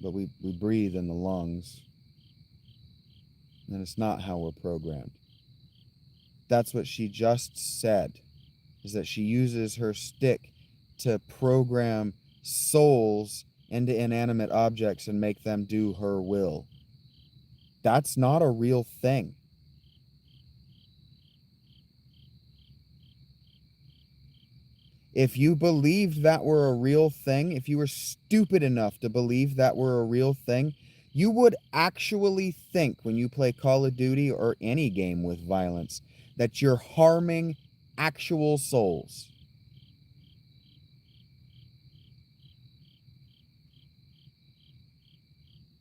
But we breathe in the lungs. And it's not how we're programmed. That's what she just said, is that she uses her stick to program souls into inanimate objects and make them do her will. That's not a real thing. If you believed that were a real thing, if you were stupid enough to believe that were a real thing, you would actually think when you play Call of Duty or any game with violence that you're harming actual souls.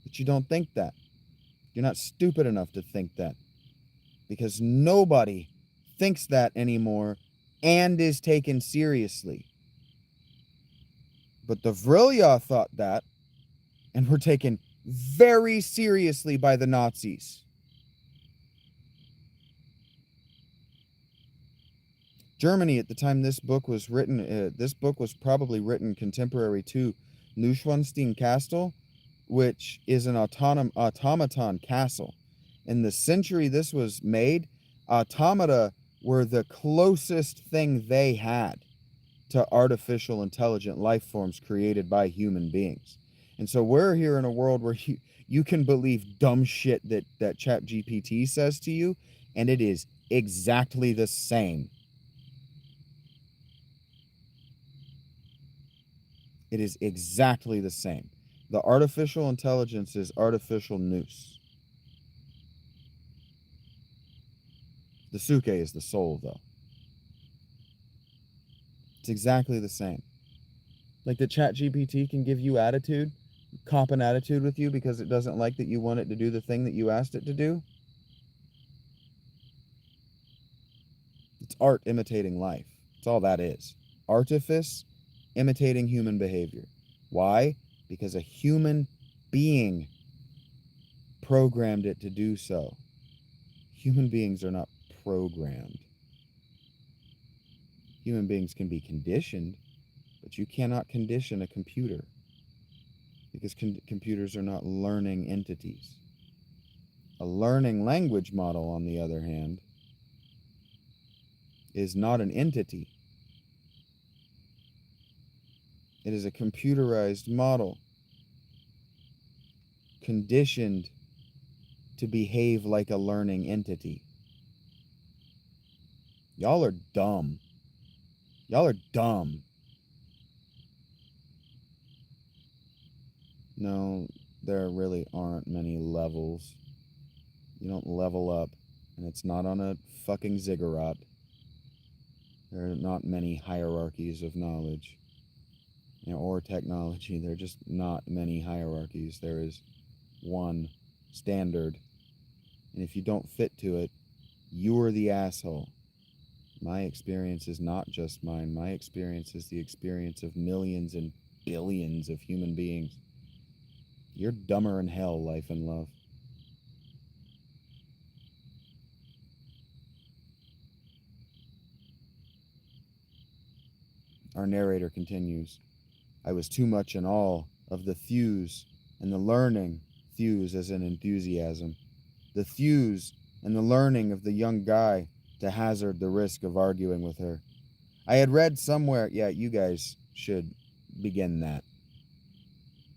But you don't think that. You're not stupid enough to think that. Because nobody thinks that anymore and is taken seriously. But the Vrilya thought that and were taken very seriously by the Nazis. Germany, at the time this book was written, this book was probably written contemporary to Neuschwanstein Castle, which is an automaton castle. In the century this was made, automata were the closest thing they had to artificial intelligent life forms created by human beings. And so we're here in a world where you can believe dumb shit that Chat GPT says to you, and it is exactly the same. It is exactly the same. The artificial intelligence is artificial nous. The suke is the soul, though. It's exactly the same. Like the Chat GPT can give you attitude, cop an attitude with you because it doesn't like that you want it to do the thing that you asked it to do. It's art imitating life. That's all that is. Artifice imitating human behavior. Why? Because a human being programmed it to do so. Human beings are not programmed. Human beings can be conditioned, but you cannot condition a computer because computers are not learning entities. A learning language model, on the other hand, is not an entity. It is a computerized model conditioned to behave like a learning entity. Y'all are dumb. Y'all are dumb. No, there really aren't many levels. You don't level up, and it's not on a fucking ziggurat. There are not many hierarchies of knowledge or technology. There are just not many hierarchies. There is one standard. And if you don't fit to it, you're the asshole. My experience is not just mine. My experience is the experience of millions and billions of human beings. You're dumber in hell, life and love. Our narrator continues. I was too much in awe of the thews and the learning, thews as in enthusiasm, the thews and the learning of the young guy to hazard the risk of arguing with her. I had read somewhere, yeah, you guys should begin that.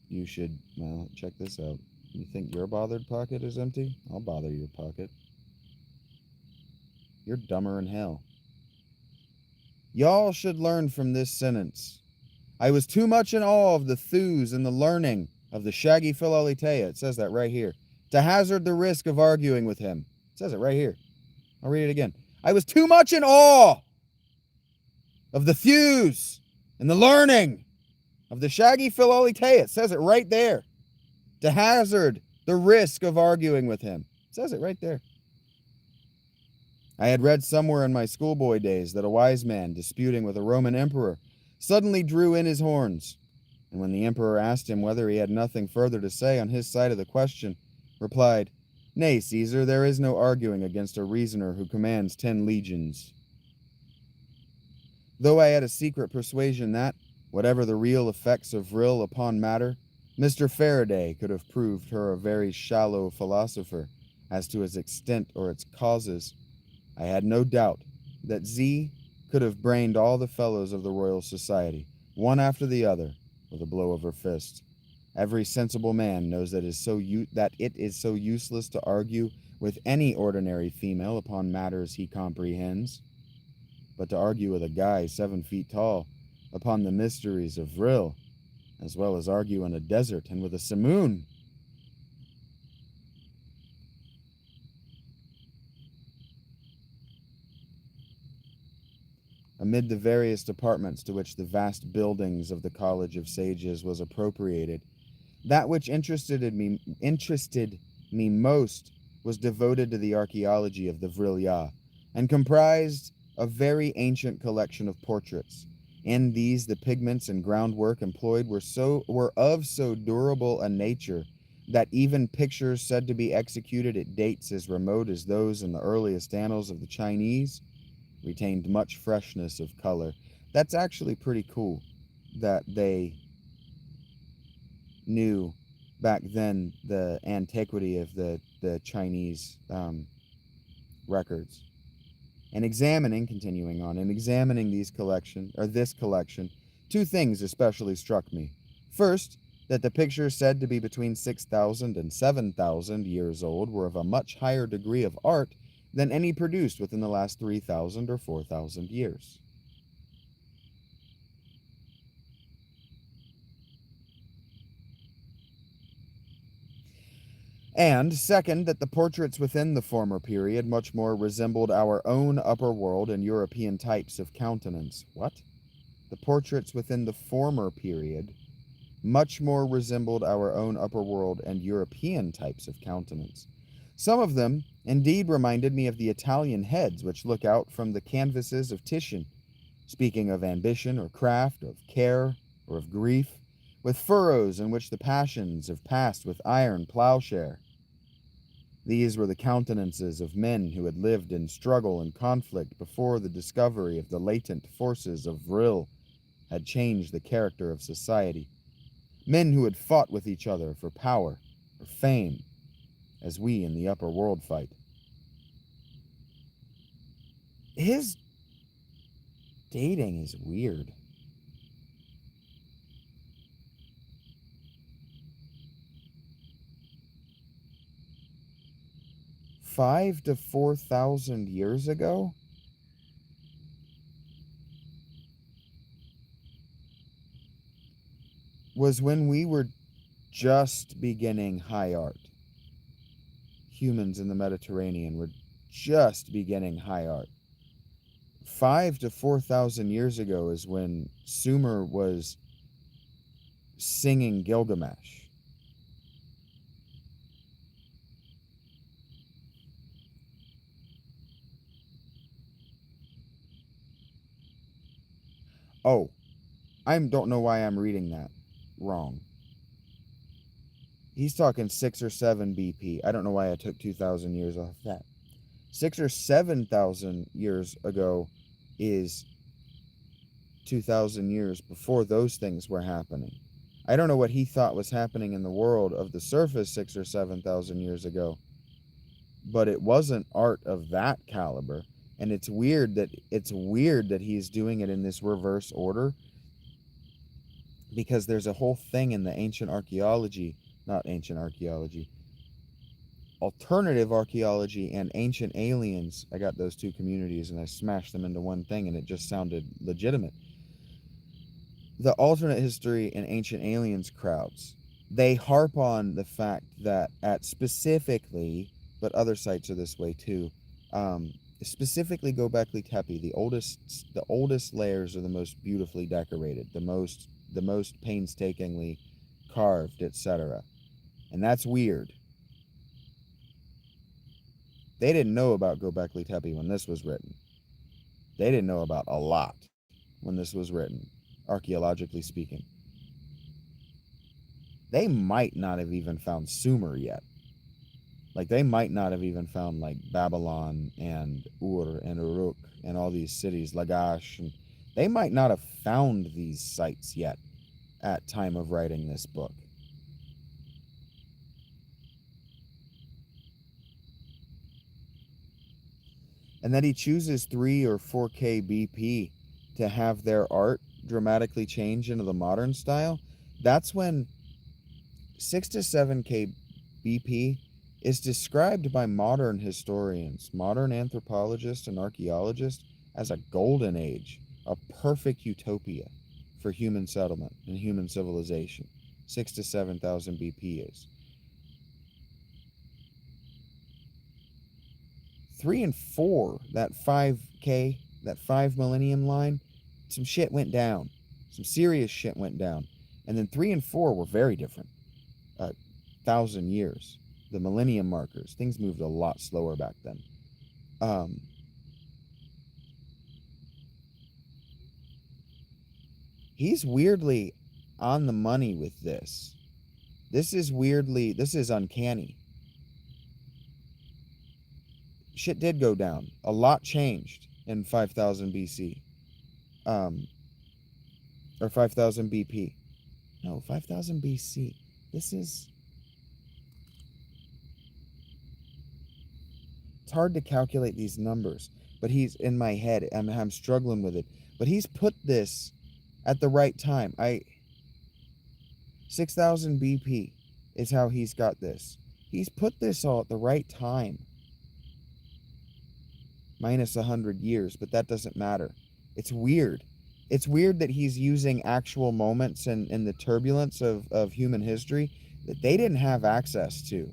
You should, well, check this out. You think your bothered pocket is empty? I'll bother your pocket. You're dumber in hell. Y'all should learn from this sentence. I was too much in awe of the thews and the learning of the shaggy Philolitea. It says that right here. To hazard the risk of arguing with him. It says it right here. I'll read it again. I was too much in awe of the thews and the learning of the shaggy Philolitea. It says it right there. To hazard the risk of arguing with him. It says it right there. I had read somewhere in my schoolboy days that a wise man disputing with a Roman emperor suddenly drew in his horns, and when the emperor asked him whether he had nothing further to say on his side of the question, replied, Nay, Caesar, there is no arguing against a reasoner who commands 10 legions. Though I had a secret persuasion that, whatever the real effects of vril upon matter, Mr. Faraday could have proved her a very shallow philosopher as to its extent or its causes, I had no doubt that Z could have brained all the fellows of the Royal Society, one after the other, with a blow of her fist. Every sensible man knows that it is so useless to argue with any ordinary female upon matters he comprehends. But to argue with a guy 7 feet tall upon the mysteries of vril, as well as argue in a desert and with a simoon. Amid the various departments to which the vast buildings of the College of Sages was appropriated, that which interested me most was devoted to the archaeology of the Vrilya, and comprised a very ancient collection of portraits. In these, the pigments and groundwork employed were of so durable a nature that even pictures said to be executed at dates as remote as those in the earliest annals of the Chinese retained much freshness of color. That's actually pretty cool that they knew back then the antiquity of the Chinese records. And continuing on, and examining this collection, 2 things especially struck me. First, that the pictures said to be between 6,000 and 7,000 years old were of a much higher degree of art than any produced within the last 3,000 or 4,000 years. And second, that the portraits within the former period much more resembled our own upper world and European types of countenance. What? The portraits within the former period much more resembled our own upper world and European types of countenance. Some of them indeed reminded me of the Italian heads which look out from the canvases of Titian, speaking of ambition or craft, of care or of grief, with furrows in which the passions have passed with iron plowshare. These were the countenances of men who had lived in struggle and conflict before the discovery of the latent forces of vril had changed the character of society. Men who had fought with each other for power or fame, as we in the upper world fight. His dating is weird. Five to 4,000 years ago? Was when we were just beginning high art. Humans in the Mediterranean were just beginning high art. 5 to 4,000 years ago is when Sumer was singing Gilgamesh. Oh, I don't know why I'm reading that wrong. He's talking 6 or 7 BP. I don't know why I took 2,000 years off that. 6 or 7,000 years ago is 2,000 years before those things were happening. I don't know what he thought was happening in the world of the surface 6 or 7,000 years ago, but it wasn't art of that caliber. And it's weird that he's doing it in this reverse order, because there's a whole thing in the alternative archaeology and ancient aliens. I got those two communities and I smashed them into one thing and it just sounded legitimate. The alternate history and ancient aliens crowds, they harp on the fact that at specifically, but other sites are this way too, specifically Göbekli Tepe, the oldest layers are the most beautifully decorated, the most painstakingly carved, etc. And that's weird. They didn't know about Göbekli Tepe when this was written. They didn't know about a lot when this was written, archaeologically speaking. They might not have even found Sumer yet. Like, they might not have even found, like, Babylon and Ur and Uruk and all these cities, Lagash. And they might not have found these sites yet at time of writing this book. And then he chooses 3 or 4K BP to have their art dramatically change into the modern style. That's when 6 to 7K BP is described by modern historians, modern anthropologists and archaeologists, as a golden age, a perfect utopia for human settlement and human civilization. 6 to 7,000 BP is. 3 and 4, that 5K, that 5 millennium line, some shit went down. Some serious shit went down. And then 3 and 4 were very different. 1,000 years. The millennium markers. Things moved a lot slower back then. He's weirdly on the money with this. This is uncanny. Shit did go down. A lot changed in 5,000 BC. Or 5,000 BP. No, 5,000 BC. It's hard to calculate these numbers, but he's in my head. I'm struggling with it. But he's put this at the right time. 6000 BP is how he's got this. He's put this all at the right time, minus 100 years, but that doesn't matter. It's weird. It's weird that he's using actual moments in the turbulence of human history that they didn't have access to.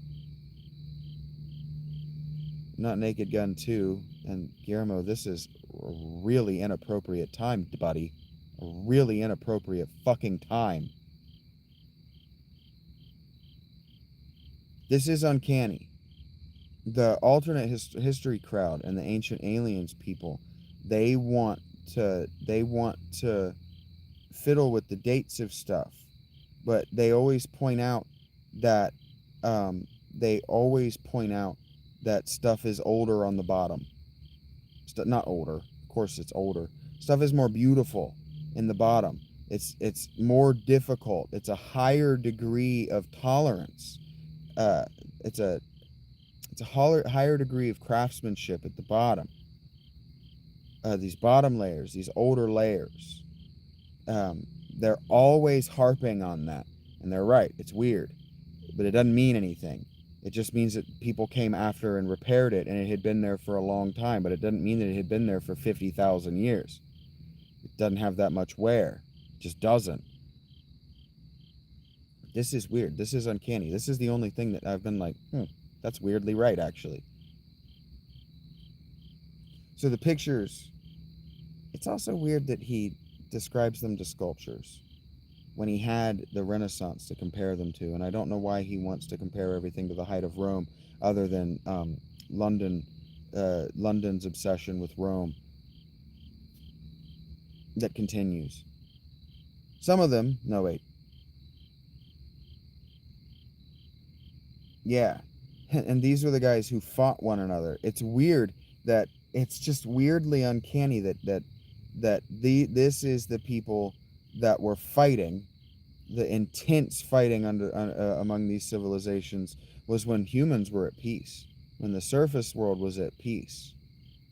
Not Naked Gun 2. And Guillermo, this is a really inappropriate time, buddy. A really inappropriate fucking time. This is uncanny. The alternate history crowd and the ancient aliens people, they want to fiddle with the dates of stuff, but they always point out that stuff is older on the bottom. Not older, of course it's older. Stuff is more beautiful in the bottom. It's more difficult. It's a higher degree of tolerance. It's a higher degree of craftsmanship at the bottom. These bottom layers, these older layers, they're always harping on that. And they're right, it's weird, but it doesn't mean anything. It just means that people came after and repaired it, and it had been there for a long time, but it doesn't mean that it had been there for 50,000 years. It doesn't have that much wear. It just doesn't. This is weird. This is uncanny. This is the only thing that I've been like, that's weirdly right, actually. So the pictures, it's also weird that he describes them to sculptures when he had the Renaissance to compare them to. And I don't know why he wants to compare everything to the height of Rome, other than London's obsession with Rome that continues. Some of them, no wait. Yeah. And these were the guys who fought one another. It's weird that it's just weirdly uncanny that this is the people that were fighting. The intense fighting among these civilizations was when humans were at peace, when the surface world was at peace.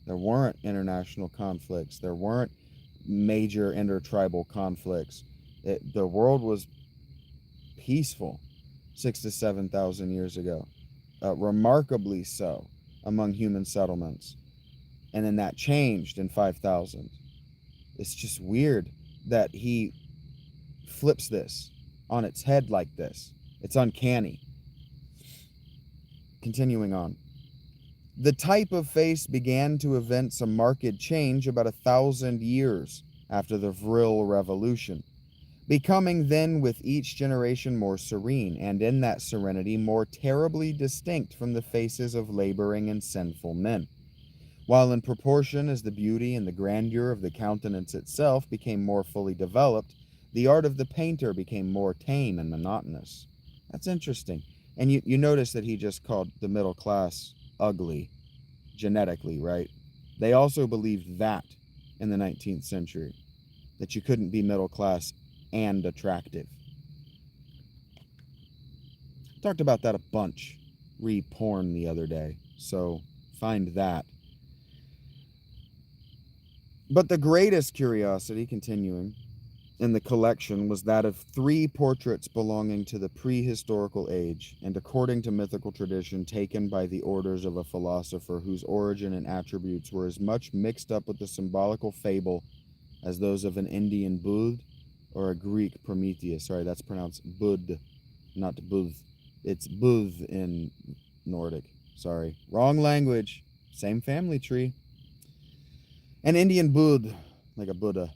There weren't international conflicts. There weren't major intertribal conflicts. The world was peaceful 6,000 to 7,000 years ago, remarkably so among human settlements. And then that changed in 5,000. It's just weird that he flips this on its head like this. It's uncanny. Continuing on. The type of face began to evince a marked change about 1,000 years after the Vril Revolution, becoming then with each generation more serene, and in that serenity more terribly distinct from the faces of laboring and sinful men. While in proportion as the beauty and the grandeur of the countenance itself became more fully developed, the art of the painter became more tame and monotonous. That's interesting. And you notice that he just called the middle class ugly, genetically, right? They also believed that in the 19th century, that you couldn't be middle class and attractive. Talked about that a bunch, re-porn the other day, so find that. But the greatest curiosity, continuing, in the collection was that of 3 portraits belonging to the prehistorical age, and according to mythical tradition taken by the orders of a philosopher whose origin and attributes were as much mixed up with the symbolical fable as those of an Indian Bud or a Greek Prometheus. Sorry, that's pronounced Bud, not Bud. It's Bud in Nordic. Sorry, wrong language. Same family tree. An Indian Bud, like a Buddha.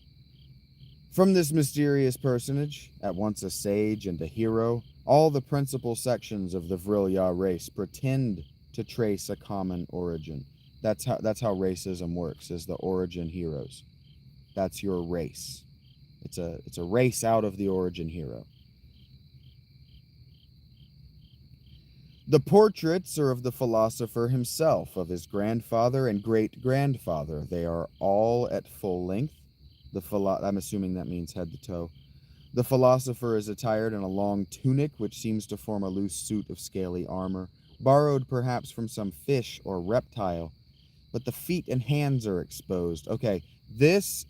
From this mysterious personage, at once a sage and a hero, all the principal sections of the Vrilya race pretend to trace a common origin. That's how racism works, is the origin heroes. That's your race. It's a race out of the origin hero. The portraits are of the philosopher himself, of his grandfather and great-grandfather. They are all at full length. I'm assuming that means head to toe. The philosopher is attired in a long tunic, which seems to form a loose suit of scaly armor, borrowed perhaps from some fish or reptile, but the feet and hands are exposed. Okay, this,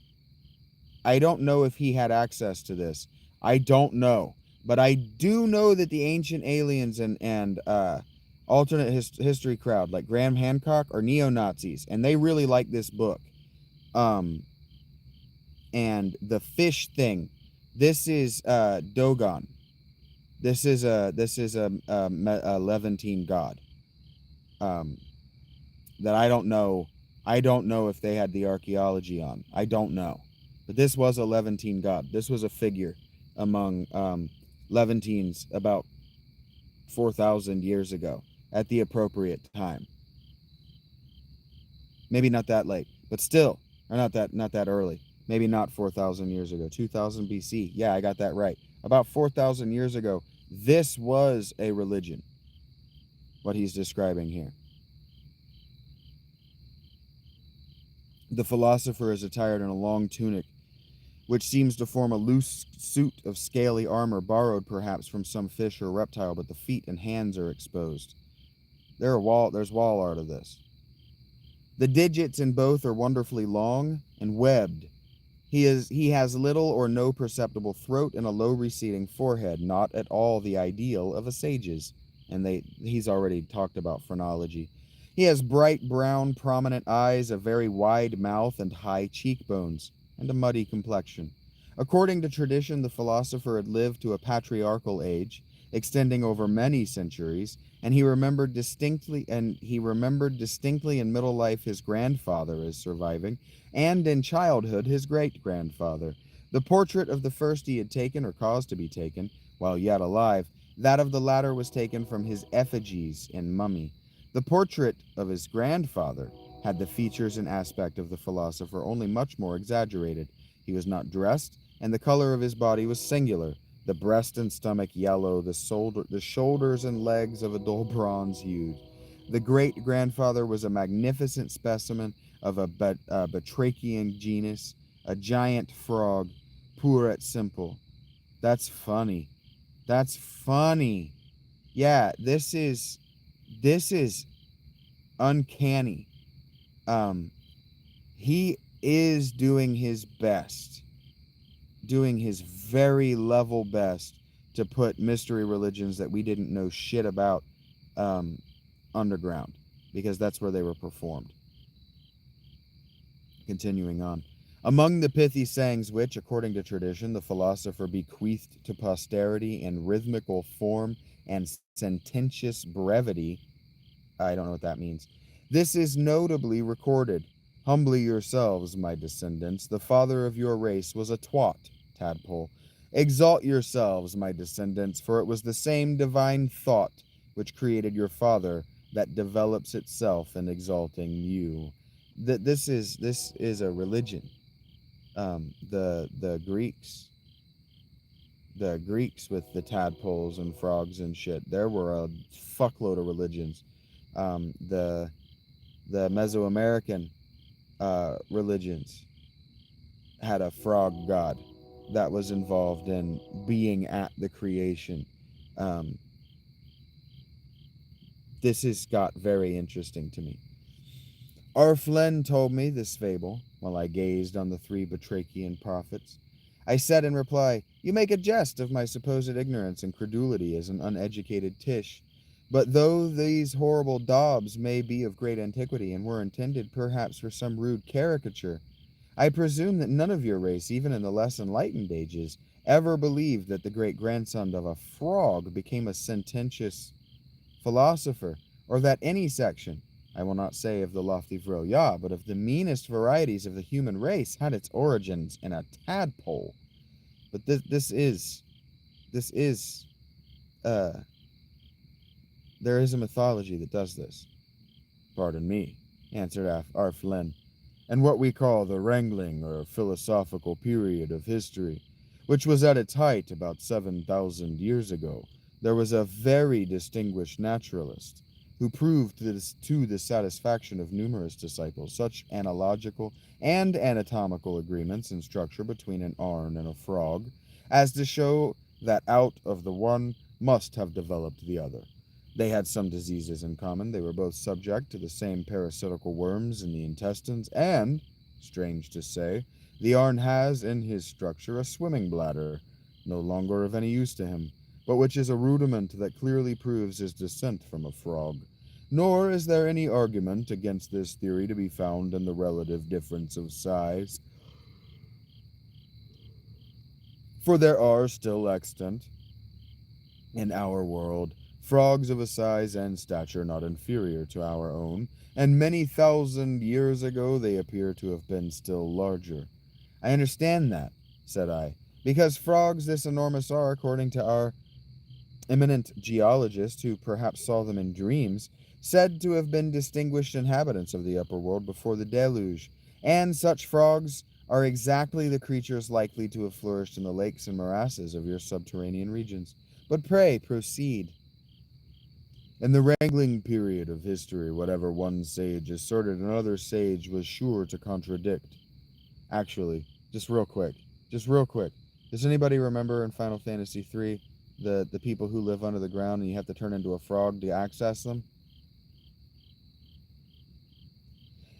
I don't know if he had access to this. I don't know. But I do know that the ancient aliens and alternate history crowd like Graham Hancock are neo-Nazis, and they really like this book. Um, and the fish thing, this is Dogon. This is a Levantine god. Um, that I don't know. I don't know if they had the archaeology on. I don't know. But this was a Levantine god. This was a figure among Levantines about 4,000 years ago at the appropriate time. Maybe not that late, but still, or not that early. Maybe not 4,000 years ago. 2000 BC. Yeah, I got that right. About 4,000 years ago, this was a religion. What he's describing here. The philosopher is attired in a long tunic, which seems to form a loose suit of scaly armor borrowed perhaps from some fish or reptile, but the feet and hands are exposed. There's wall art of this. The digits in both are wonderfully long and webbed. He has little or no perceptible throat and a low receding forehead, not at all the ideal of a sage's. And he's already talked about phrenology. He has bright brown prominent eyes, a very wide mouth and high cheekbones, and a muddy complexion. According to tradition, the philosopher had lived to a patriarchal age, extending over many centuries, and he remembered distinctly in middle life his grandfather as surviving, and in childhood his great-grandfather. The portrait of the first he had taken, or caused to be taken, while yet alive. That of the latter was taken from his effigies in mummy. The portrait of his grandfather had the features and aspect of the philosopher, only much more exaggerated. He was not dressed, and the color of his body was singular, the breast and stomach yellow, the shoulders and legs of a dull bronze hue. The great-grandfather was a magnificent specimen of a batrachian genus, a giant frog, poor et simple. That's funny. That's funny. Yeah, this is uncanny. Um, he is doing his best, doing his very level best to put mystery religions that we didn't know shit about um, underground, because that's where they were performed. Continuing on. Among the pithy sayings which, according to tradition, the philosopher bequeathed to posterity in rhythmical form and sententious brevity, I don't know what that means. This is notably recorded. Humbly yourselves, my descendants. The father of your race was a twat, tadpole. Exalt yourselves, my descendants, for it was the same divine thought which created your father that develops itself in exalting you. This is a religion. The Greeks with the tadpoles and frogs and shit. There were a fuckload of religions. The Mesoamerican religions had a frog god that was involved in being at the creation. Um, this has got very interesting to me. Arflen told me this fable while I gazed on the three batrachian prophets. I said in reply, "You make a jest of my supposed ignorance and credulity as an uneducated Tish. But though these horrible daubs may be of great antiquity and were intended perhaps for some rude caricature, I presume that none of your race, even in the less enlightened ages, ever believed that the great-grandson of a frog became a sententious philosopher, or that any section, I will not say of the lofty Vroya, but of the meanest varieties of the human race, had its origins in a tadpole. But this is, uh, there is a mythology that does this." "Pardon me," answered Arflen, "and what we call the wrangling or philosophical period of history, which was at its height about 7,000 years ago, there was a very distinguished naturalist who proved to the satisfaction of numerous disciples such analogical and anatomical agreements in structure between an arn and a frog as to show that out of the one must have developed the other. They had some diseases in common. They were both subject to the same parasitical worms in the intestines, and, strange to say, the arn has in his structure a swimming bladder, no longer of any use to him. but which is a rudiment that clearly proves his descent from a frog. Nor is there any argument against this theory to be found in the relative difference of size, for there are still extant in our world frogs of a size and stature not inferior to our own, and many thousand years ago they appear to have been still larger. I understand that, said I, because frogs this enormous are, according to our eminent geologist, who perhaps saw them in dreams, said to have been distinguished inhabitants of the upper world before the deluge, and such frogs are exactly the creatures likely to have flourished in the lakes and morasses of your subterranean regions. But pray, proceed. In the wrangling period of history, whatever one sage asserted another sage was sure to contradict. Actually, just real quick, does anybody remember in Final Fantasy III the people who live under the ground and you have to turn into a frog to access them?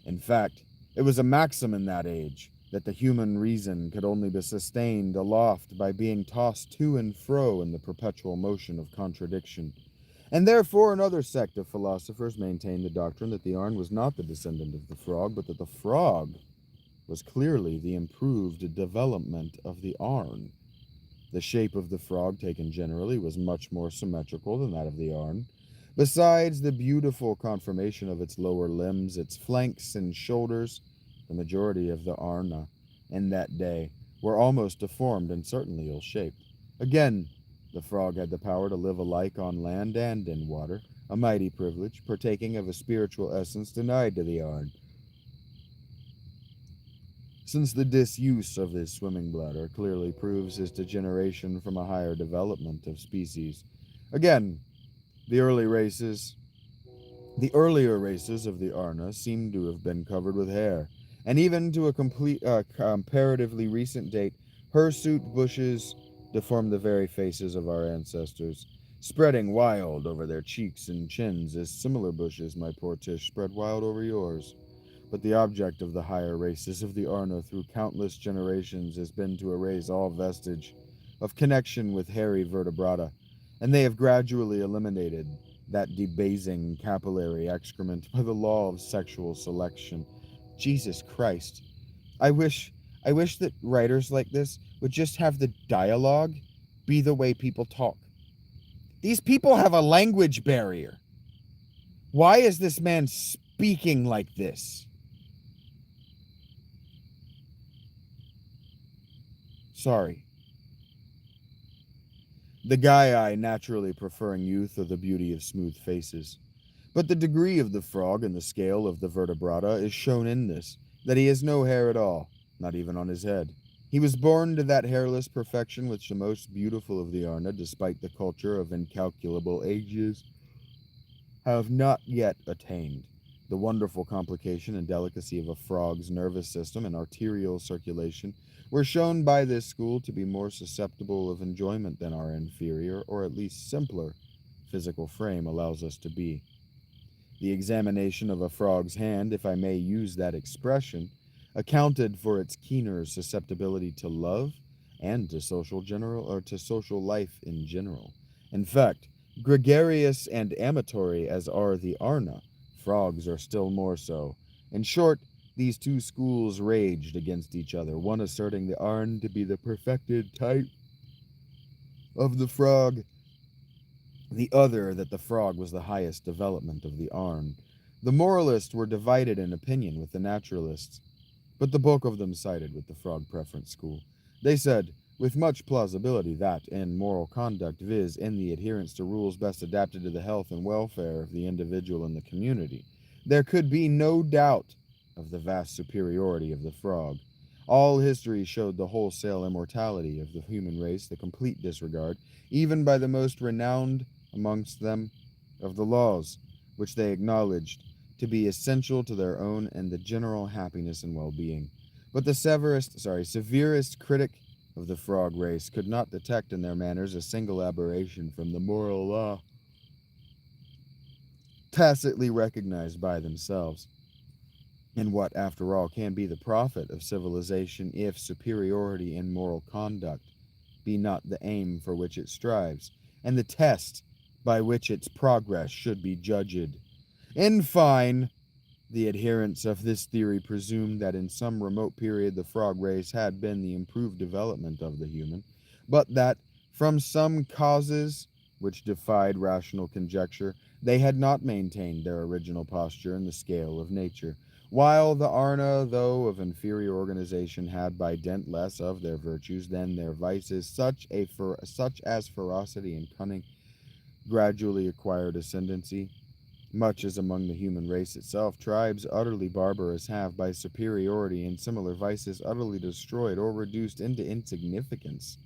In fact, it was a maxim in that age that the human reason could only be sustained aloft by being tossed to and fro in the perpetual motion of contradiction. And therefore another sect of philosophers maintained the doctrine that the Arn was not the descendant of the frog, but that the frog was clearly the improved development of the Arn. The shape of the frog, taken generally, was much more symmetrical than that of the Arn. Besides the beautiful conformation of its lower limbs, its flanks and shoulders, the majority of the Arna in that day were almost deformed and certainly ill-shaped. Again, the frog had the power to live alike on land and in water, a mighty privilege, partaking of a spiritual essence denied to the Arn, since the disuse of his swimming bladder clearly proves his degeneration from a higher development of species. Again, the early races the earlier races of the Arna seem to have been covered with hair, and even to a comparatively recent date, hirsute bushes deformed the very faces of our ancestors, spreading wild over their cheeks and chins as similar bushes, my poor Tish, spread wild over yours. But the object of the higher races of the Arna through countless generations has been to erase all vestige of connection with hairy vertebrata, and they have gradually eliminated that debasing capillary excrement by the law of sexual selection. Jesus Christ. I wish I wish that writers like this would just have the dialogue be the way people talk. These people have a language barrier. Why is this man speaking like this? Sorry. The guy naturally preferring youth or the beauty of smooth faces. But the degree of the frog in the scale of the vertebrata is shown in this, that he has no hair at all, not even on his head. He was born to that hairless perfection which the most beautiful of the Arna, despite the culture of incalculable ages, have not yet attained. The wonderful complication and delicacy of a frog's nervous system and arterial circulation were shown by this school to be more susceptible of enjoyment than our inferior, or at least simpler, physical frame allows us to be. The examination of a frog's hand, if I may use that expression, accounted for its keener susceptibility to love and to social life in general. In fact, gregarious and amatory as are the Arna, frogs are still more so. In short, these two schools raged against each other, one asserting the Arn to be the perfected type of the frog, the other that the frog was the highest development of the Arn. The moralists were divided in opinion with the naturalists, but the bulk of them sided with the frog preference school. They said, with much plausibility, that in moral conduct, viz., in the adherence to rules best adapted to the health and welfare of the individual and the community, there could be no doubt of the vast superiority of the frog. All history showed the wholesale immortality of the human race, the complete disregard, even by the most renowned amongst them, of the laws which they acknowledged to be essential to their own and the general happiness and well-being. But the severest critic of the frog race could not detect in their manners a single aberration from the moral law tacitly recognized by themselves. And what, after all, can be the profit of civilization if superiority in moral conduct be not the aim for which it strives? and the test by which its progress should be judged. In fine, the adherents of this theory presume that in some remote period the frog race had been the improved development of the human, but that from some causes which defied rational conjecture, they had not maintained their original posture in the scale of nature, while the Arna, though of inferior organization, had by dint less of their virtues than their vices, such as ferocity and cunning, gradually acquired ascendancy, much as among the human race itself, tribes utterly barbarous have, by superiority in similar vices, utterly destroyed or reduced into insignificance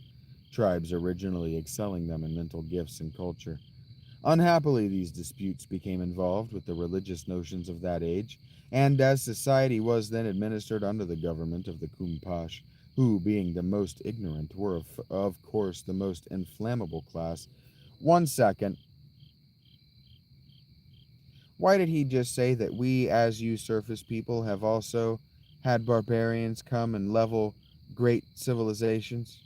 tribes originally excelling them in mental gifts and culture. Unhappily, these disputes became involved with the religious notions of that age, and as society was then administered under the government of the Kumpash, who, being the most ignorant, were of course the most inflammable class. 1 second. Why did he just say that we, as you surface people, have also had barbarians come and level great civilizations?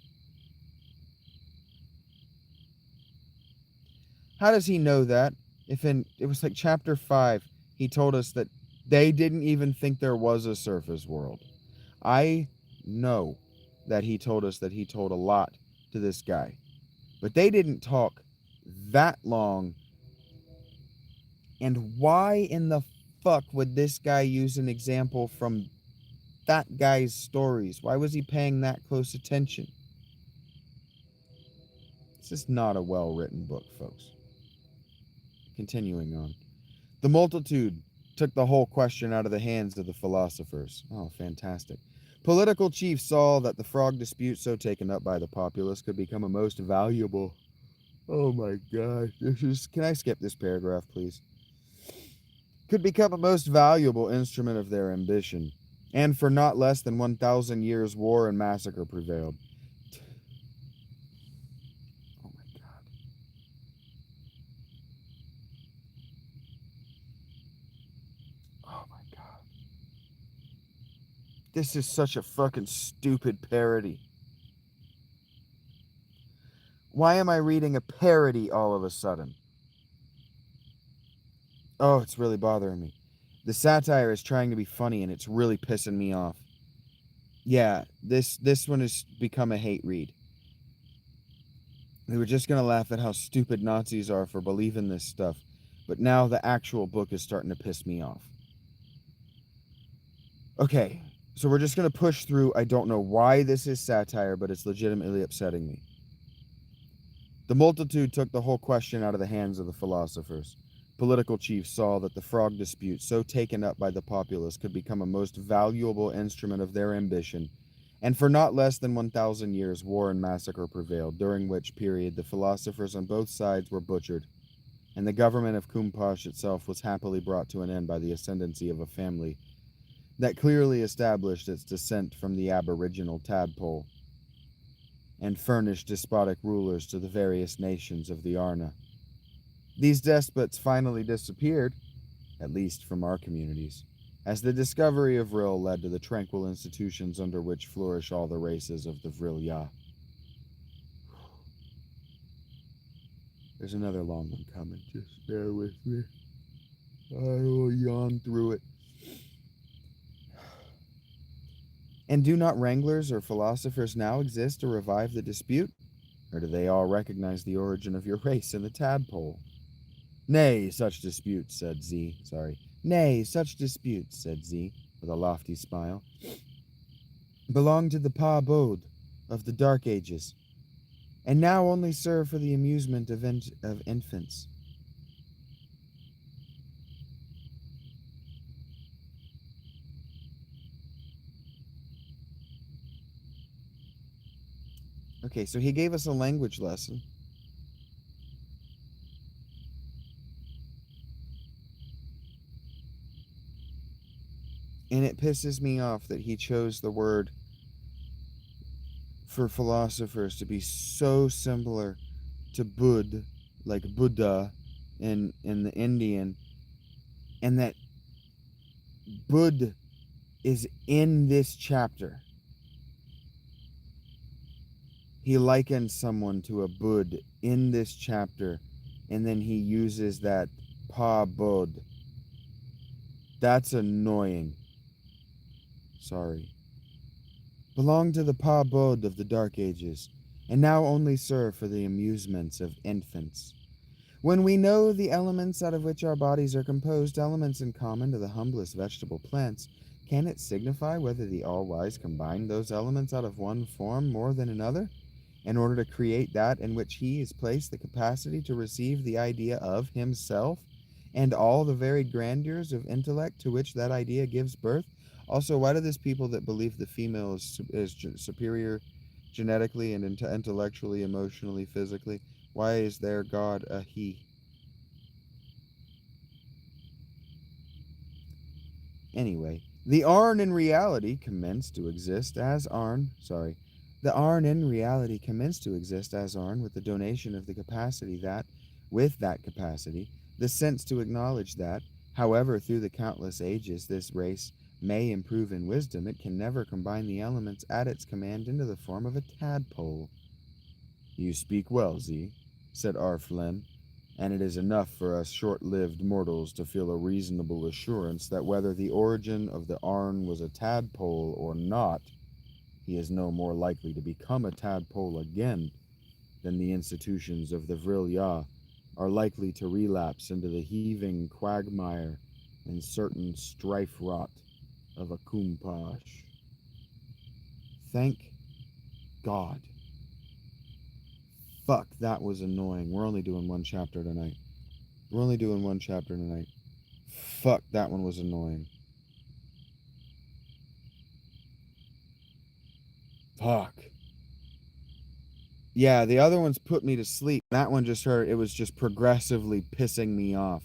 How does he know that? If in it was like chapter 5, he told us that they didn't even think there was a surface world. I know that he told us that he told a lot to this guy, but they didn't talk that long. And why in the fuck would this guy use an example from that guy's stories? Why was he paying that close attention? This is not a well written book, folks. Continuing on. The multitude took the whole question out of the hands of the philosophers. Oh, fantastic. Political chiefs saw that the frog dispute so taken up by the populace could become a most valuable. Oh my God. Can I skip this paragraph, please? Could become a most valuable instrument of their ambition. And for not less than 1,000 years, war and massacre prevailed. Oh my God. Oh my God. This is such a fucking stupid parody. Why am I reading a parody all of a sudden? Oh, it's really bothering me. The satire is trying to be funny and it's really pissing me off. Yeah, this one has become a hate read. We were just going to laugh at how stupid Nazis are for believing this stuff, but now the actual book is starting to piss me off. Okay, so we're just going to push through. I don't know why this is satire, but it's legitimately upsetting me. The multitude took the whole question out of the hands of the philosophers. Political chiefs saw that the frog dispute, so taken up by the populace, could become a most valuable instrument of their ambition, and for not less than 1,000 years war and massacre prevailed, during which period the philosophers on both sides were butchered, and the government of Kumpash itself was happily brought to an end by the ascendancy of a family that clearly established its descent from the aboriginal tadpole, and furnished despotic rulers to the various nations of the Arna. These despots finally disappeared, at least from our communities, as the discovery of Vril led to the tranquil institutions under which flourish all the races of the Vril-Ya. There's another long one coming. Just bear with me. I will yawn through it. And do not wranglers or philosophers now exist to revive the dispute? Or do they all recognize the origin of your race in the tadpole? Nay, such disputes, said Z. Nay, such disputes, said Z, with a lofty smile, belong to the Pa-Bod of the Dark Ages, and now only serve for the amusement of infants. Okay, so he gave us a language lesson. And it pisses me off that he chose the word for philosophers to be so similar to Bud, like Buddha in the Indian, and that Bud is in this chapter. he likens someone to a bud in this chapter, and then he uses that pa bod. That's annoying. Sorry. Belong to the pa bod of the Dark Ages, and now only serve for the amusements of infants. When we know the elements out of which our bodies are composed, elements in common to the humblest vegetable plants, can it signify whether the All-Wise combined those elements out of one form more than another, in order to create that in which he has placed the capacity to receive the idea of himself, and all the varied grandeurs of intellect to which that idea gives birth? Also, why do these people that believe the female is superior genetically and intellectually, emotionally, physically, why is their God a he? Anyway, the Arn in reality commenced to exist as Arn. Sorry. The Arn in reality commenced to exist as Arn with the donation of the capacity that, with that capacity, the sense to acknowledge that, however, through the countless ages this race may improve in wisdom, it can never combine the elements at its command into the form of a tadpole. You speak well, Z, said R. Flynn, and it is enough for us short-lived mortals to feel a reasonable assurance that whether the origin of the Arn was a tadpole or not, he is no more likely to become a tadpole again than the institutions of the Vril-Ya are likely to relapse into the heaving quagmire and certain strife-rot of a Kumpash. Thank God. Fuck, that was annoying. We're only doing one chapter tonight. Fuck, that one was annoying. Fuck. Yeah, the other ones put me to sleep. That one just hurt. It was just progressively pissing me off.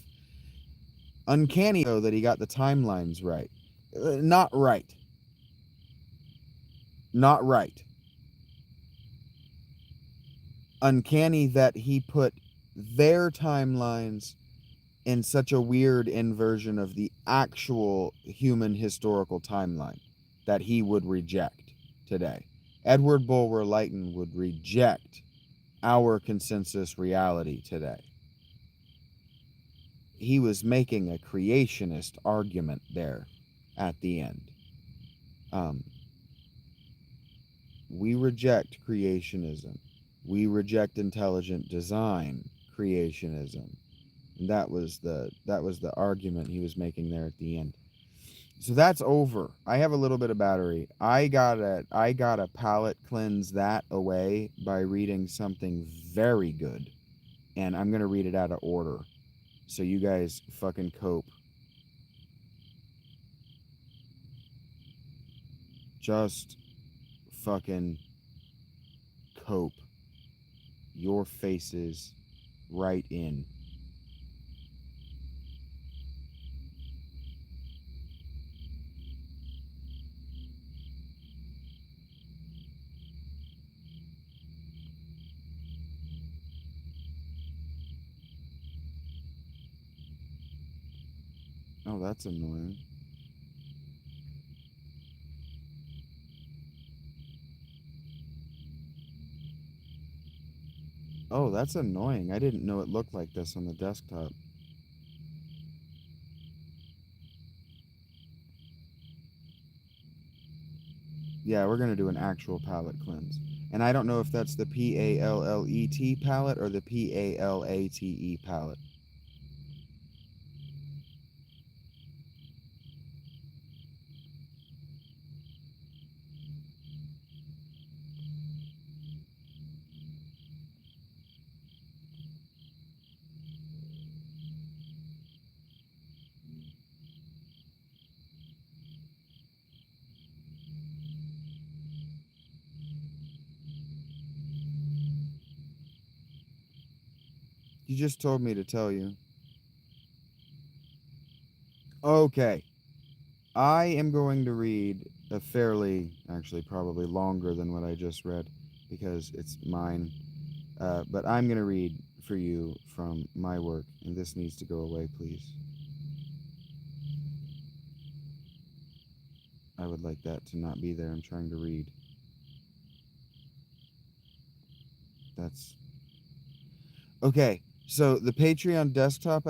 Uncanny, though, that he got the timelines right. Not right. Not right. Uncanny that he put their timelines in such a weird inversion of the actual human historical timeline that he would reject today. Edward Bulwer Lytton would reject our consensus reality today. He was making a creationist argument there at the end. We reject creationism. We reject intelligent design creationism. And that was the argument he was making there at the end. So that's over. I have a little bit of battery. I gotta palate cleanse that away by reading something very good. And I'm gonna read it out of order. So you guys fucking cope. Just fucking cope. Your faces right in. Oh, that's annoying. Oh, that's annoying. I didn't know it looked like this on the desktop. Yeah, we're gonna do an actual palette cleanse. And I don't know if that's the PALLET palette or the PALATE palette. You just told me to tell you. Okay. I am going to read a fairly, actually probably longer than what I just read because it's mine. But I'm going to read for you from my work, and this needs to go away, please. I would like that to not be there. I'm trying to read. That's okay. So the Patreon desktop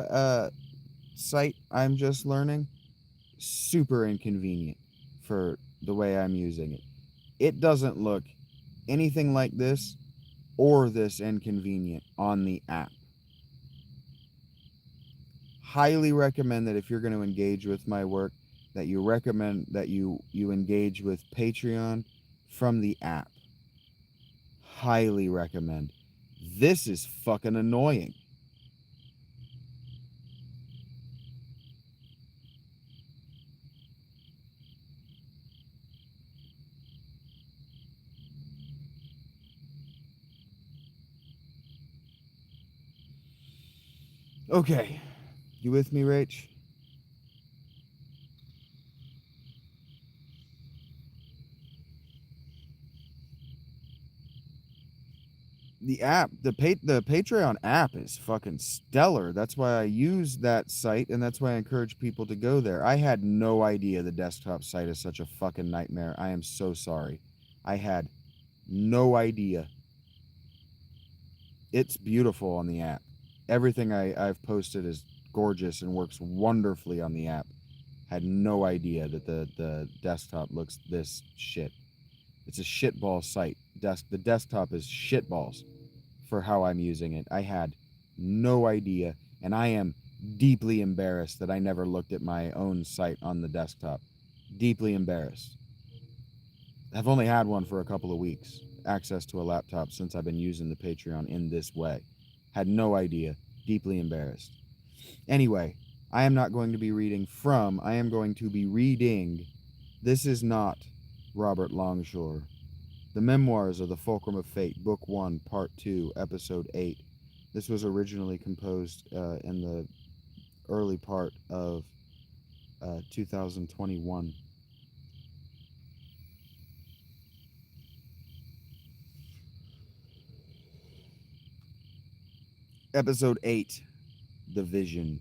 site, I'm just learning, super inconvenient for the way I'm using it. It doesn't look anything like this or this inconvenient on the app. Highly recommend that if you're going to engage with my work, that you recommend that you engage with Patreon from the app. Highly recommend. This is fucking annoying. Okay. You with me, Rach? The Patreon app is fucking stellar. That's why I use that site, and that's why I encourage people to go there. I had no idea the desktop site is such a fucking nightmare. I am so sorry. I had no idea. It's beautiful on the app. Everything I've posted is gorgeous and works wonderfully on the app. Had no idea that the desktop looks this shit. It's a shitball site. The desktop is shitballs for how I'm using it. I had no idea, and I am deeply embarrassed that I never looked at my own site on the desktop. Deeply embarrassed. I've only had one for a couple of weeks, access to a laptop since I've been using the Patreon in this way. Had no idea. Deeply embarrassed. Anyway, I am not going to be reading from, I am going to be reading This Is Not Robert Longshore. The Memoirs of the Fulcrum of Fate, Book 1, Part 2, Episode 8. This was originally composed in the early part of 2021. Episode 8, The Vision.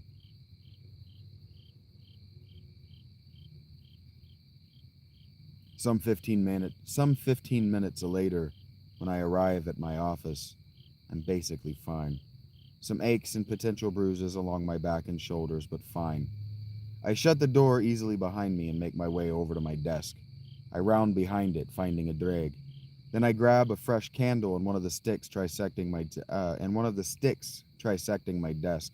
Some 15 minutes later, when I arrive at my office, I'm basically fine. Some aches and potential bruises along my back and shoulders, but fine. I shut the door easily behind me and make my way over to my desk. I round behind it, finding a drag. Then I grab a fresh candle and one of the sticks trisecting my desk.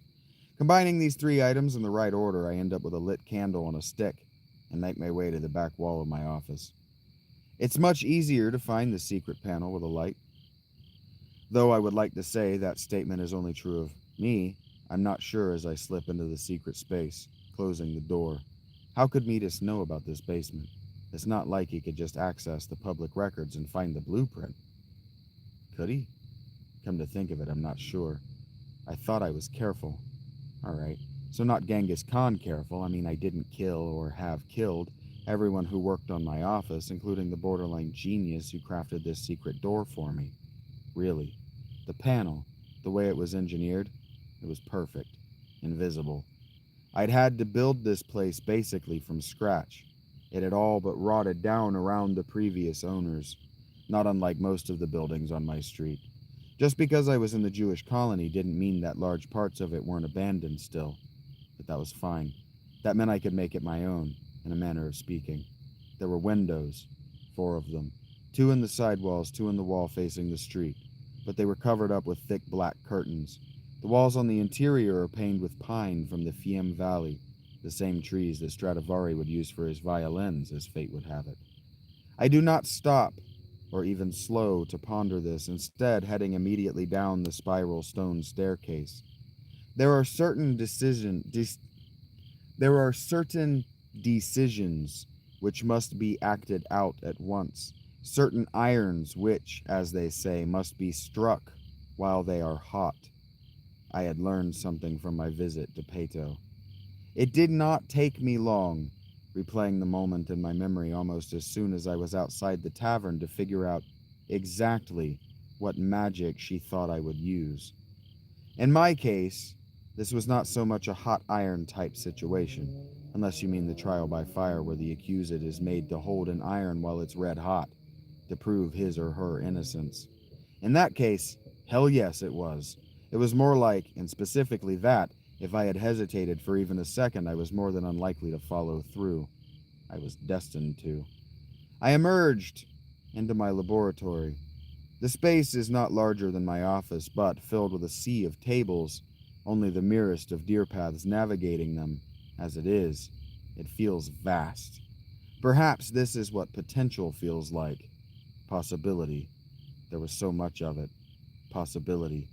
Combining these three items in the right order, I end up with a lit candle and a stick, and make my way to the back wall of my office. It's much easier to find the secret panel with a light. Though I would like to say that statement is only true of me, I'm not sure as I slip into the secret space, closing the door. How could Metis know about this basement? It's not like he could just access the public records and find the blueprint. Could he? Come to think of it, I'm not sure. I thought I was careful. Alright, so not Genghis Khan careful. I mean, I didn't kill or have killed everyone who worked on my office, including the borderline genius who crafted this secret door for me. Really. The panel, the way it was engineered, it was perfect. Invisible. I'd had to build this place basically from scratch. It had all but rotted down around the previous owners, not unlike most of the buildings on my street. Just because I was in the Jewish colony didn't mean that large parts of it weren't abandoned still. But that was fine. That meant I could make it my own, in a manner of speaking. There were windows, 4 of them, 2 in the sidewalls, 2 in the wall facing the street, but they were covered up with thick black curtains. The walls on the interior are paned with pine from the Fiemme Valley, the same trees that Stradivari would use for his violins, as fate would have it. I do not stop, or even slow, to ponder this, instead heading immediately down the spiral stone staircase. There are certain decisions which must be acted out at once, certain irons which, as they say, must be struck while they are hot. I had learned something from my visit to Peto. It did not take me long, replaying the moment in my memory almost as soon as I was outside the tavern, to figure out exactly what magic she thought I would use. In my case, this was not so much a hot iron type situation, unless you mean the trial by fire where the accused is made to hold an iron while it's red hot to prove his or her innocence. In that case, Hell yes, it was. It was more like, and specifically that, if I had hesitated for even a second, I was more than unlikely to follow through. I was destined to. I emerged into my laboratory. The space is not larger than my office, but filled with a sea of tables, only the merest of deer paths navigating them. As it is, it feels vast. Perhaps this is what potential feels like. Possibility. There was so much of it. Possibility.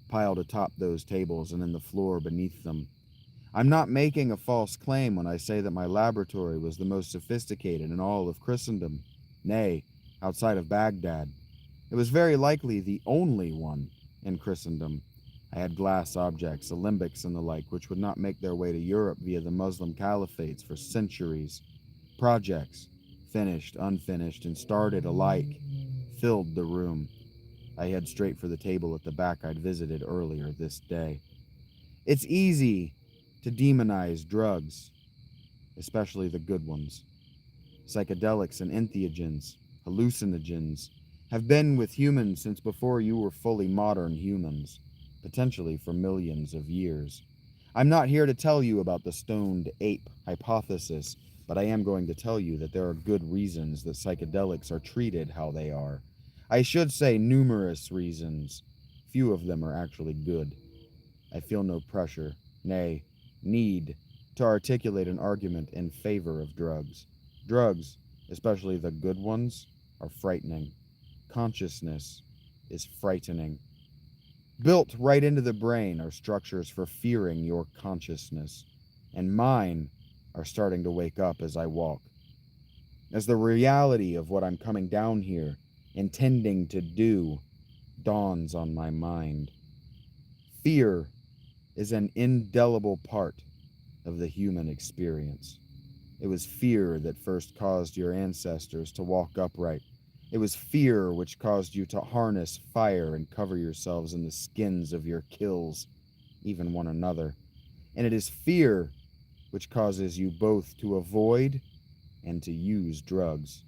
Piled atop those tables and in the floor beneath them. I'm not making a false claim when I say that my laboratory was the most sophisticated in all of Christendom. Nay, outside of Baghdad. It was very likely the only one in Christendom. I had glass objects, alembics and the like, which would not make their way to Europe via the Muslim caliphates for centuries. Projects, finished, unfinished, and started alike, filled the room. I head straight for the table at the back I'd visited earlier this day. It's easy to demonize drugs, especially the good ones. Psychedelics and entheogens, hallucinogens, have been with humans since before you were fully modern humans, potentially for millions of years. I'm not here to tell you about the stoned ape hypothesis, but I am going to tell you that there are good reasons that psychedelics are treated how they are. I should say numerous reasons. Few of them are actually good. I feel no pressure, nay, need, to articulate an argument in favor of drugs. Drugs, especially the good ones, are frightening. Consciousness is frightening. Built right into the brain are structures for fearing your consciousness, and mine are starting to wake up as I walk. As the reality of what I'm coming down here, intending to do, dawns on my mind. Fear is an indelible part of the human experience. It was fear that first caused your ancestors to walk upright. It was fear which caused you to harness fire and cover yourselves in the skins of your kills, even one another. And it is fear which causes you both to avoid and to use drugs.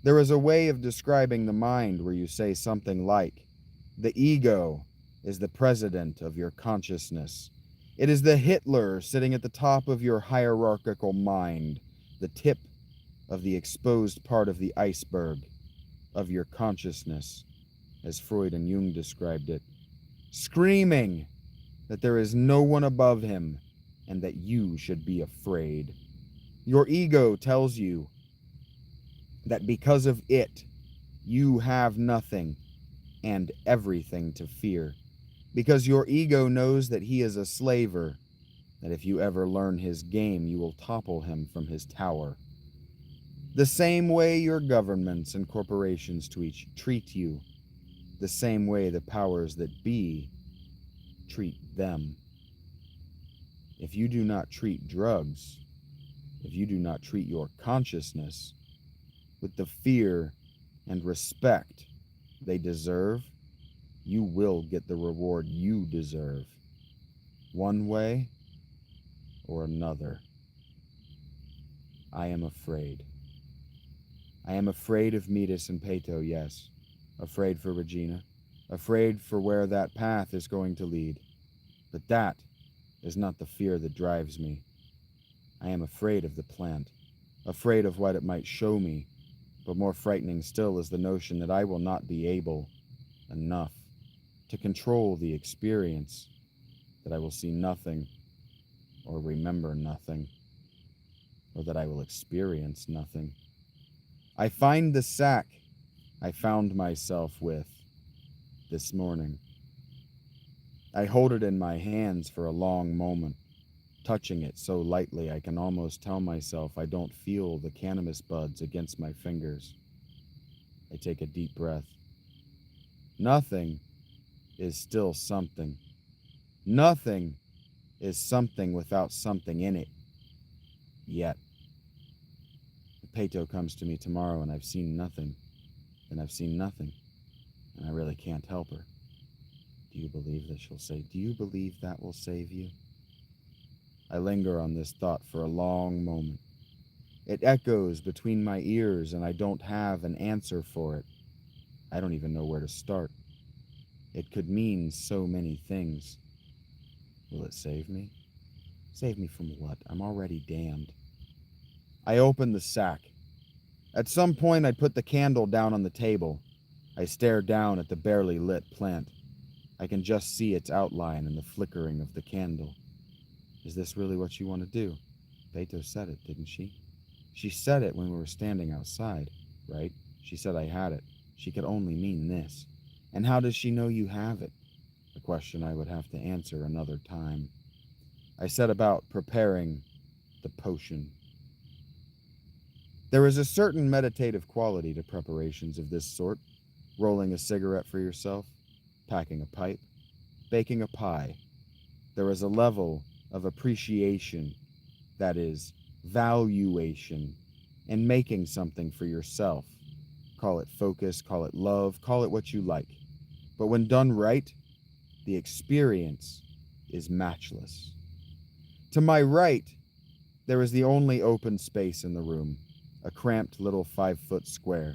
There is a way of describing the mind where you say something like, the ego is the president of your consciousness. It is the Hitler sitting at the top of your hierarchical mind, the tip of the exposed part of the iceberg of your consciousness, as Freud and Jung described it, screaming that there is no one above him and that you should be afraid. Your ego tells you that because of it, you have nothing and everything to fear. Because your ego knows that he is a slaver, that if you ever learn his game, you will topple him from his tower. The same way your governments and corporations treat you, the same way the powers that be treat them. If you do not treat drugs, if you do not treat your consciousness with the fear and respect they deserve, you will get the reward you deserve, one way or another. I am afraid. I am afraid of Metis and Peto, yes. Afraid for Regina. Afraid for where that path is going to lead. But that is not the fear that drives me. I am afraid of the plant. Afraid of what it might show me. But more frightening still is the notion that I will not be able enough to control the experience, that I will see nothing or remember nothing, or that I will experience nothing. I find the sack I found myself with this morning. I hold it in my hands for a long moment, touching it so lightly I can almost tell myself I don't feel the cannabis buds against my fingers. I take a deep breath. Nothing is still something. Nothing is something without something in it. Yet. Peto comes to me tomorrow and I've seen nothing. And I've seen nothing. And I really can't help her. Do you believe that she'll say, do you believe that will save you? I linger on this thought for a long moment. It echoes between my ears and I don't have an answer for it. I don't even know where to start. It could mean so many things. Will it save me? Save me from what? I'm already damned. I opened the sack. At some point, I put the candle down on the table. I stare down at the barely lit plant. I can just see its outline in the flickering of the candle. Is this really what you want to do? Beto said it, didn't she? She said it when we were standing outside, right? She said I had it. She could only mean this. And how does she know you have it? A question I would have to answer another time. I set about preparing the potion. There is a certain meditative quality to preparations of this sort. Rolling a cigarette for yourself, packing a pipe, baking a pie. There is a level of appreciation, that is, valuation, in making something for yourself. Call it focus, call it love, call it what you like. But when done right, the experience is matchless. To my right, there is the only open space in the room, a cramped little 5-foot square.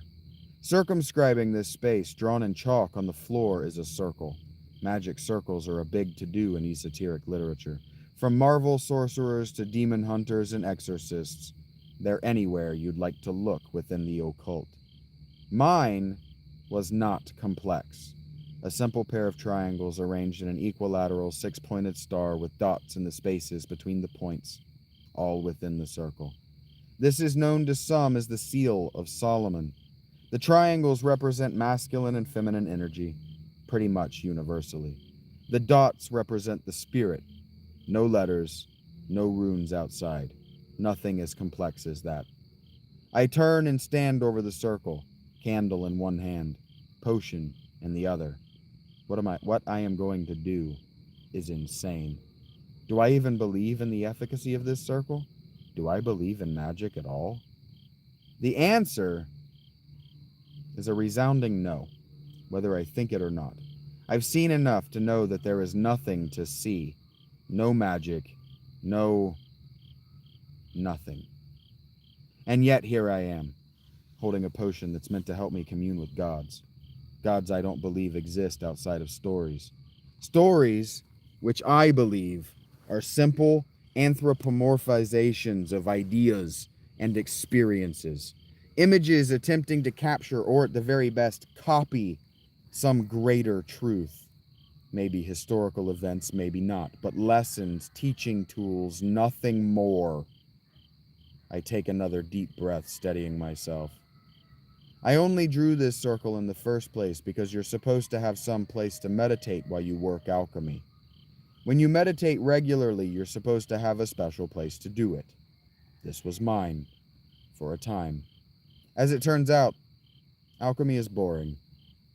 Circumscribing this space, drawn in chalk on the floor, is a circle. Magic circles are a big to-do in esoteric literature. From Marvel sorcerers to demon hunters and exorcists, they're anywhere you'd like to look within the occult. Mine was not complex. A simple pair of triangles arranged in an equilateral 6-pointed star with dots in the spaces between the points, all within the circle. This is known to some as the Seal of Solomon. The triangles represent masculine and feminine energy, pretty much universally. The dots represent the spirit. No letters, no runes outside. Nothing as complex as that. I turn and stand over the circle, candle in one hand, potion in the other. What I am going to do is insane. Do I even believe in the efficacy of this circle? Do I believe in magic at all? The answer is a resounding no, whether I think it or not. I've seen enough to know that there is nothing to see. No magic, no nothing. And yet here I am, holding a potion that's meant to help me commune with gods. Gods I don't believe exist outside of stories. Stories, which I believe are simple anthropomorphizations of ideas and experiences. Images attempting to capture, or at the very best, copy some greater truth. Maybe historical events, maybe not, but lessons, teaching tools, nothing more. I take another deep breath, steadying myself. I only drew this circle in the first place because you're supposed to have some place to meditate while you work alchemy. When you meditate regularly, you're supposed to have a special place to do it. This was mine, for a time. As it turns out, alchemy is boring.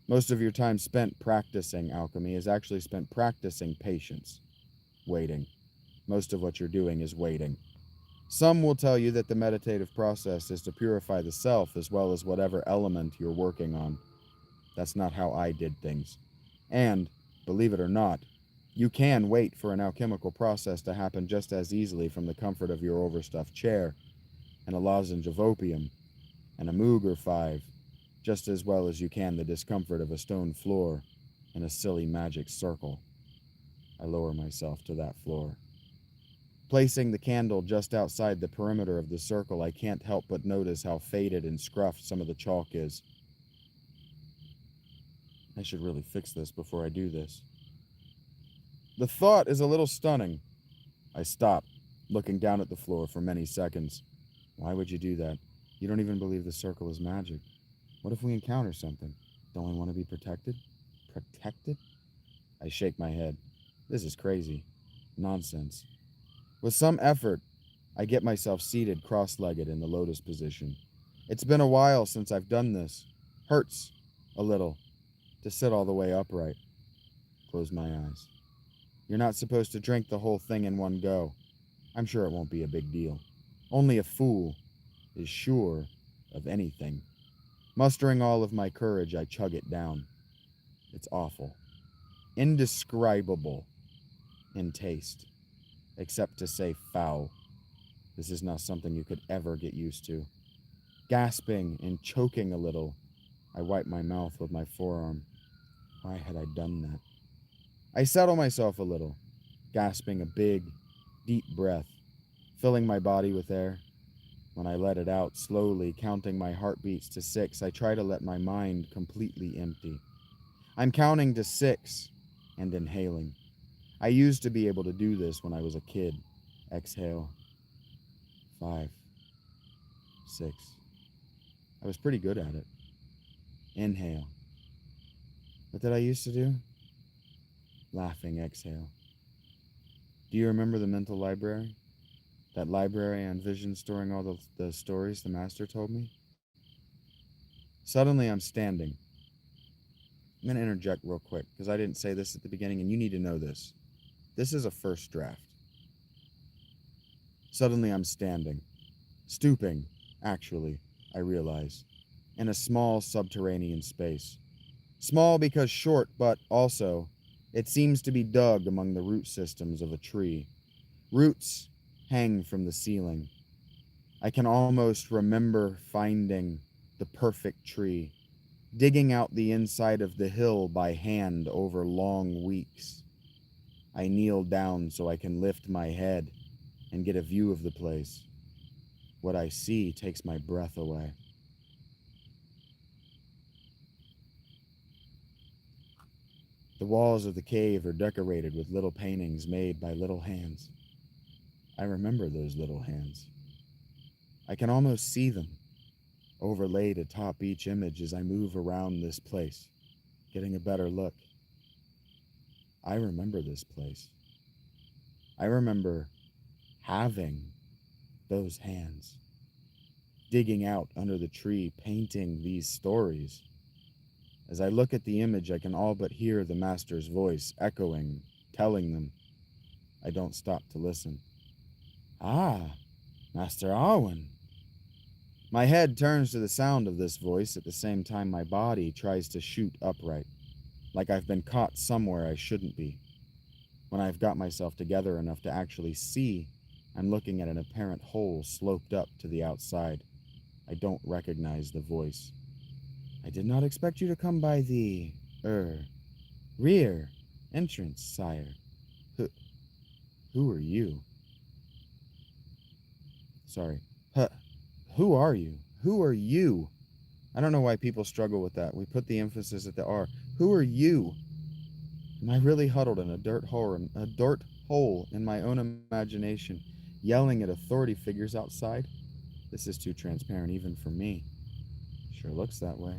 Most of your time spent practicing alchemy is actually spent practicing patience, waiting. Most of what you're doing is waiting. Some will tell you that the meditative process is to purify the self as well as whatever element you're working on. That's not how I did things. And, believe it or not, you can wait for an alchemical process to happen just as easily from the comfort of your overstuffed chair, and a lozenge of opium, and a moog or 5, just as well as you can the discomfort of a stone floor and a silly magic circle. I lower myself to that floor. Placing the candle just outside the perimeter of the circle, I can't help but notice how faded and scruffed some of the chalk is. I should really fix this before I do this. The thought is a little stunning. I stop, looking down at the floor for many seconds. Why would you do that? You don't even believe the circle is magic. What if we encounter something? Don't we want to be protected? Protected? I shake my head. This is crazy. Nonsense. With some effort, I get myself seated cross-legged in the lotus position. It's been a while since I've done this. Hurts a little to sit all the way upright. Close my eyes. You're not supposed to drink the whole thing in one go. I'm sure it won't be a big deal. Only a fool is sure of anything. Mustering all of my courage, I chug it down. It's awful. Indescribable in taste, except to say foul. This is not something you could ever get used to. Gasping and choking a little, I wipe my mouth with my forearm. Why had I done that? I settle myself a little, gasping a big, deep breath, filling my body with air. When I let it out, slowly counting my heartbeats to 6, I try to let my mind completely empty. I'm counting to 6 and inhaling. I used to be able to do this when I was a kid. Exhale. 5, 6. I was pretty good at it. Inhale. What did I used to do? Laughing exhale. Do you remember the mental library? That library I envisioned storing all the stories the master told me? Suddenly I'm standing. I'm going to interject real quick because I didn't say this at the beginning and you need to know this. This is a first draft. Suddenly I'm standing. Stooping, actually, I realize, in a small subterranean space. Small because short, but also, it seems to be dug among the root systems of a tree. Roots hang from the ceiling. I can almost remember finding the perfect tree, digging out the inside of the hill by hand over long weeks. I kneel down so I can lift my head and get a view of the place. What I see takes my breath away. The walls of the cave are decorated with little paintings made by little hands. I remember those little hands. I can almost see them, overlaid atop each image as I move around this place, getting a better look. I remember this place. I remember having those hands, digging out under the tree, painting these stories. As I look at the image, I can all but hear the master's voice echoing, telling them. I don't stop to listen. Ah, Master Arwen. My head turns to the sound of this voice at the same time my body tries to shoot upright, like I've been caught somewhere I shouldn't be. When I've got myself together enough to actually see, I'm looking at an apparent hole sloped up to the outside. I don't recognize the voice. I did not expect you to come by the, rear entrance, sire. Who, who are you? Sorry. Huh, who are you? Who are you? I don't know why people struggle with that. We put the emphasis at the R. Who are you? Am I really huddled in a dirt hole in my own imagination, yelling at authority figures outside? This is too transparent even for me. Sure looks that way.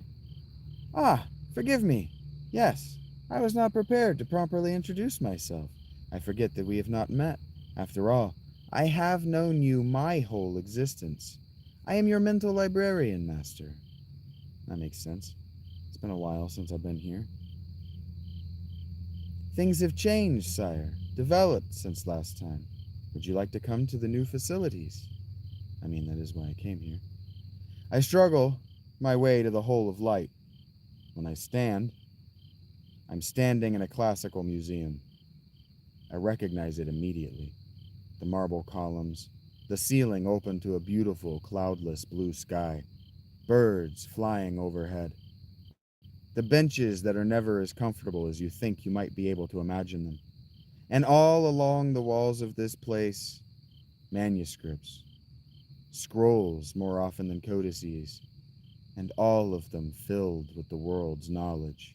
Ah, forgive me. Yes, I was not prepared to properly introduce myself. I forget that we have not met. After all, I have known you my whole existence. I am your mental librarian, Master. That makes sense. It's been a while since I've been here. Things have changed, sire, developed since last time. Would you like to come to the new facilities? I mean, that is why I came here. I struggle my way to the hole of light. When I stand, I'm standing in a classical museum. I recognize it immediately. The marble columns, the ceiling open to a beautiful, cloudless blue sky, birds flying overhead, the benches that are never as comfortable as you think you might be able to imagine them. And all along the walls of this place, manuscripts, scrolls more often than codices, and all of them filled with the world's knowledge.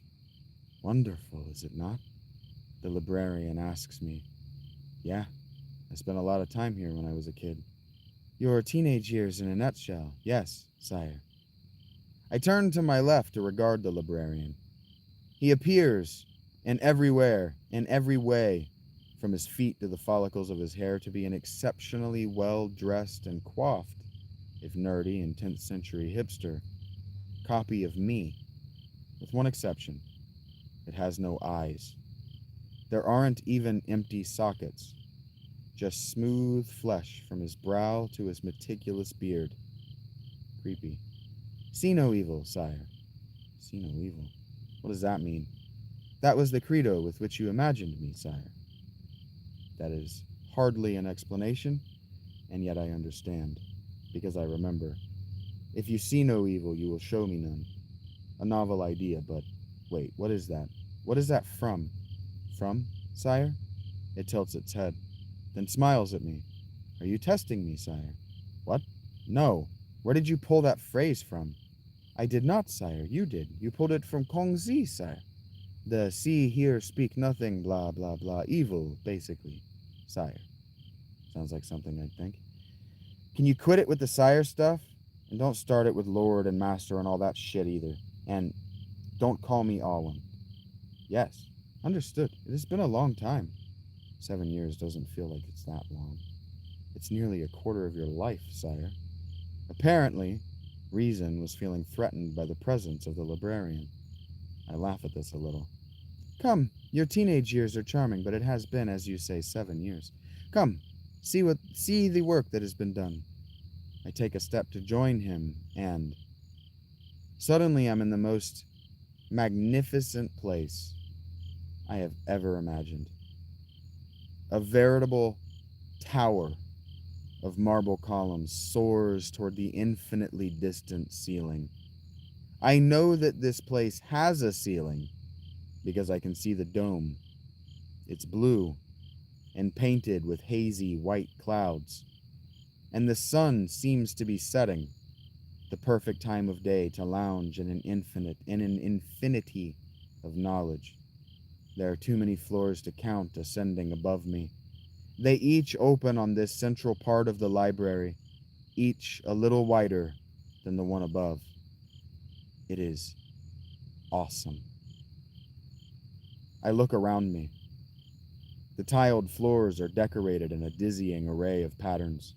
Wonderful, is it not? The librarian asks me. Yeah, I spent a lot of time here when I was a kid. Your teenage years in a nutshell. Yes, sire. I turn to my left to regard the librarian. He appears in every way, from his feet to the follicles of his hair, to be an exceptionally well-dressed and coiffed, if nerdy and 10th century hipster, copy of me, with one exception. It has no eyes. There aren't even empty sockets, just smooth flesh from his brow to his meticulous beard. Creepy. See no evil, sire. See no evil. What does that mean? That was the credo with which you imagined me, sire. That is hardly an explanation, and yet I understand, because I remember. If you see no evil, you will show me none. A novel idea, but wait, what is that? What is that from? From, sire? It tilts its head, then smiles at me. Are you testing me, sire? What? No. Where did you pull that phrase from? I did not, sire. You did. You pulled it from Kongzi, sire. The see, hear, speak nothing, blah, blah, blah. Evil, basically. Sire. Sounds like something I'd think. Can you quit it with the sire stuff? And don't start it with lord and master and all that shit either. And don't call me Alwyn. Yes. Understood. It has been a long time. 7 years doesn't feel like it's that long. It's nearly a quarter of your life, sire. Apparently, reason was feeling threatened by the presence of the librarian. I laugh at this a little. Come, your teenage years are charming, but it has been, as you say, 7 years. Come, see the work that has been done. I take a step to join him, and suddenly I'm in the most magnificent place I have ever imagined. A veritable tower of marble columns soars toward the infinitely distant ceiling. I know that this place has a ceiling because I can see the dome. It's blue and painted with hazy white clouds, and the sun seems to be setting, the perfect time of day to lounge in an infinity of knowledge. There are too many floors to count ascending above me. They each open on this central part of the library, each a little wider than the one above. It is awesome. I look around me. The tiled floors are decorated in a dizzying array of patterns.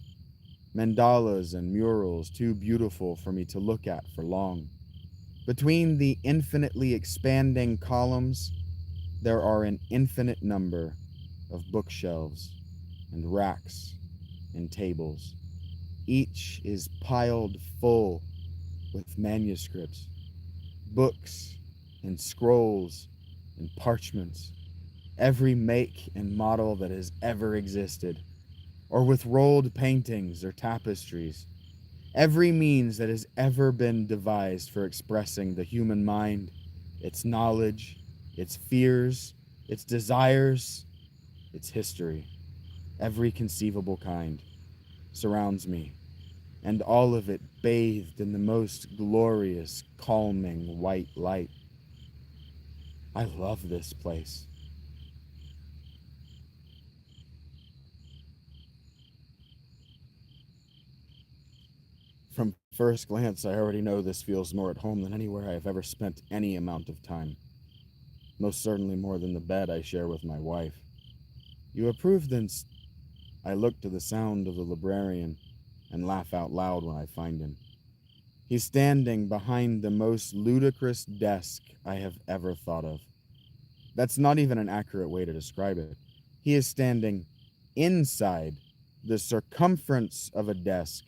Mandalas and murals too beautiful for me to look at for long. Between the infinitely expanding columns, there are an infinite number of bookshelves and racks and tables. Each is piled full with manuscripts, books and scrolls and parchments, every make and model that has ever existed, or with rolled paintings or tapestries, every means that has ever been devised for expressing the human mind, its knowledge, its fears, its desires, its history, every conceivable kind, surrounds me, and all of it bathed in the most glorious, calming white light. I love this place. From first glance, I already know this feels more at home than anywhere I have ever spent any amount of time. Most certainly more than the bed I share with my wife. You approve, then? I look to the sound of the librarian and laugh out loud when I find him. He's standing behind the most ludicrous desk I have ever thought of. That's not even an accurate way to describe it. He is standing inside the circumference of a desk,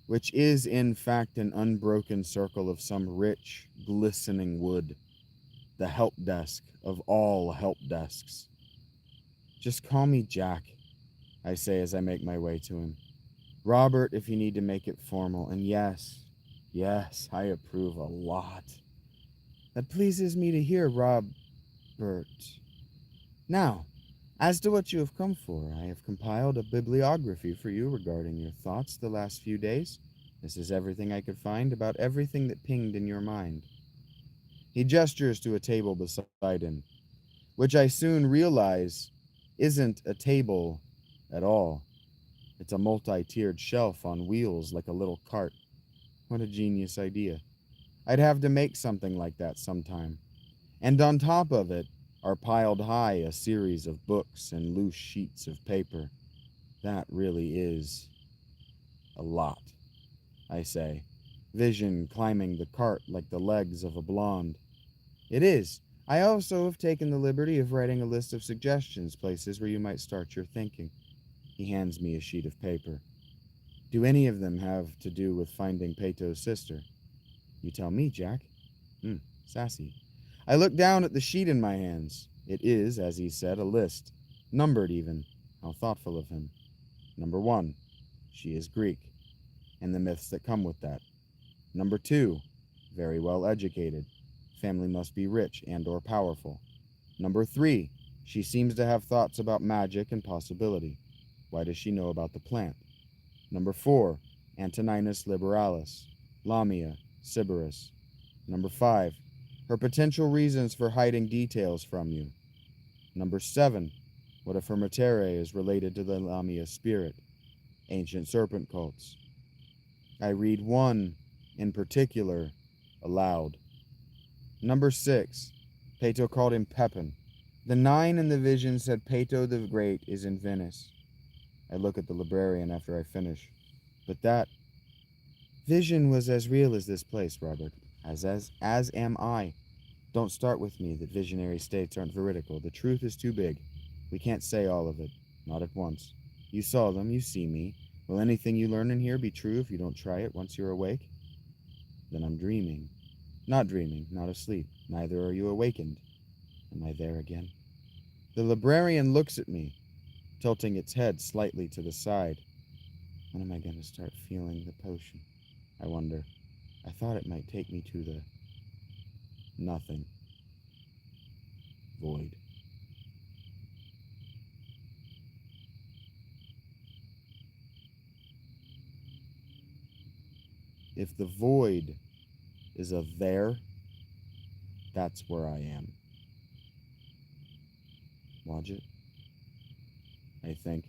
which is in fact an unbroken circle of some rich, glistening wood, the help desk of all help desks. Just call me Jack, I say as I make my way to him. Robert, if you need to make it formal, and yes, I approve a lot. That pleases me to hear, Robert. Now, as to what you have come for, I have compiled a bibliography for you regarding your thoughts the last few days. This is everything I could find about everything that pinged in your mind. He gestures to a table beside him, which I soon realize isn't a table at all. It's a multi-tiered shelf on wheels like a little cart. What a genius idea. I'd have to make something like that sometime. And on top of it are piled high a series of books and loose sheets of paper. That really is a lot, I say, vision climbing the cart like the legs of a blonde. It is. I also have taken the liberty of writing a list of suggestions, places where you might start your thinking. He hands me a sheet of paper. Do any of them have to do with finding Peto's sister? You tell me, Jack. Sassy. I look down at the sheet in my hands. It is, as he said, a list. Numbered even. How thoughtful of him. Number 1. She is Greek, and the myths that come with that. Number 2. Very well educated. Family must be rich and or powerful. Number 3, she seems to have thoughts about magic and possibility. Why does she know about the plant? Number 4, Antoninus liberalis, Lamia, Sybaris. Number 5, her potential reasons for hiding details from you. Number 7, what if her matere is related to the Lamia spirit, ancient serpent cults? I read one in particular aloud. Number 6, Pato called him Pepin. The 9 in the vision said Pato the Great is in Venice. I look at the librarian after I finish. But that vision was as real as this place, Robert. As am I. Don't start with me that visionary states aren't veridical. The truth is too big. We can't say all of it. Not at once. You saw them, you see me. Will anything you learn in here be true if you don't try it once you're awake? Then I'm dreaming. Not dreaming, not asleep. Neither are you awakened. Am I there again? The librarian looks at me, tilting its head slightly to the side. When am I going to start feeling the potion? I wonder. I thought it might take me to the nothing. Void. If the void is a there, that's where I am. Watch it, I think.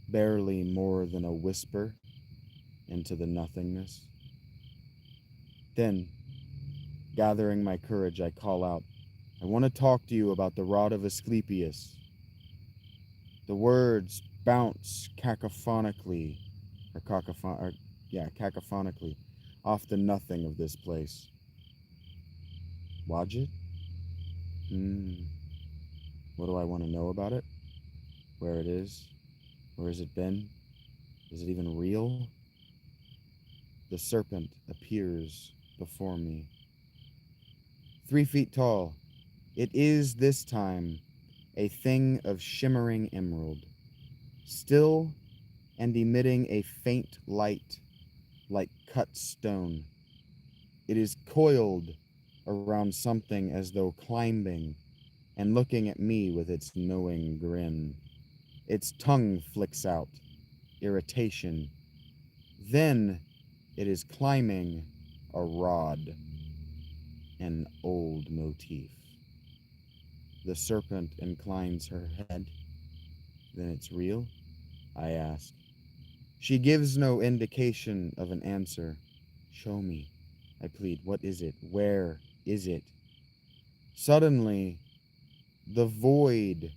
Barely more than a whisper into the nothingness. Then, gathering my courage, I call out, I want to talk to you about the rod of Asclepius. The words bounce cacophonically off the nothing of this place. Wadjet? What do I want to know about it? Where it is? Where has it been? Is it even real? The serpent appears before me. 3 feet tall, it is this time a thing of shimmering emerald, still and emitting a faint light like cut stone. It is coiled around something as though climbing and looking at me with its knowing grin. Its tongue flicks out, irritation. Then it is climbing a rod, an old motif. The serpent inclines her head. Then it's real? I ask. She gives no indication of an answer. Show me, I plead. What is it? Where is it? Suddenly, the void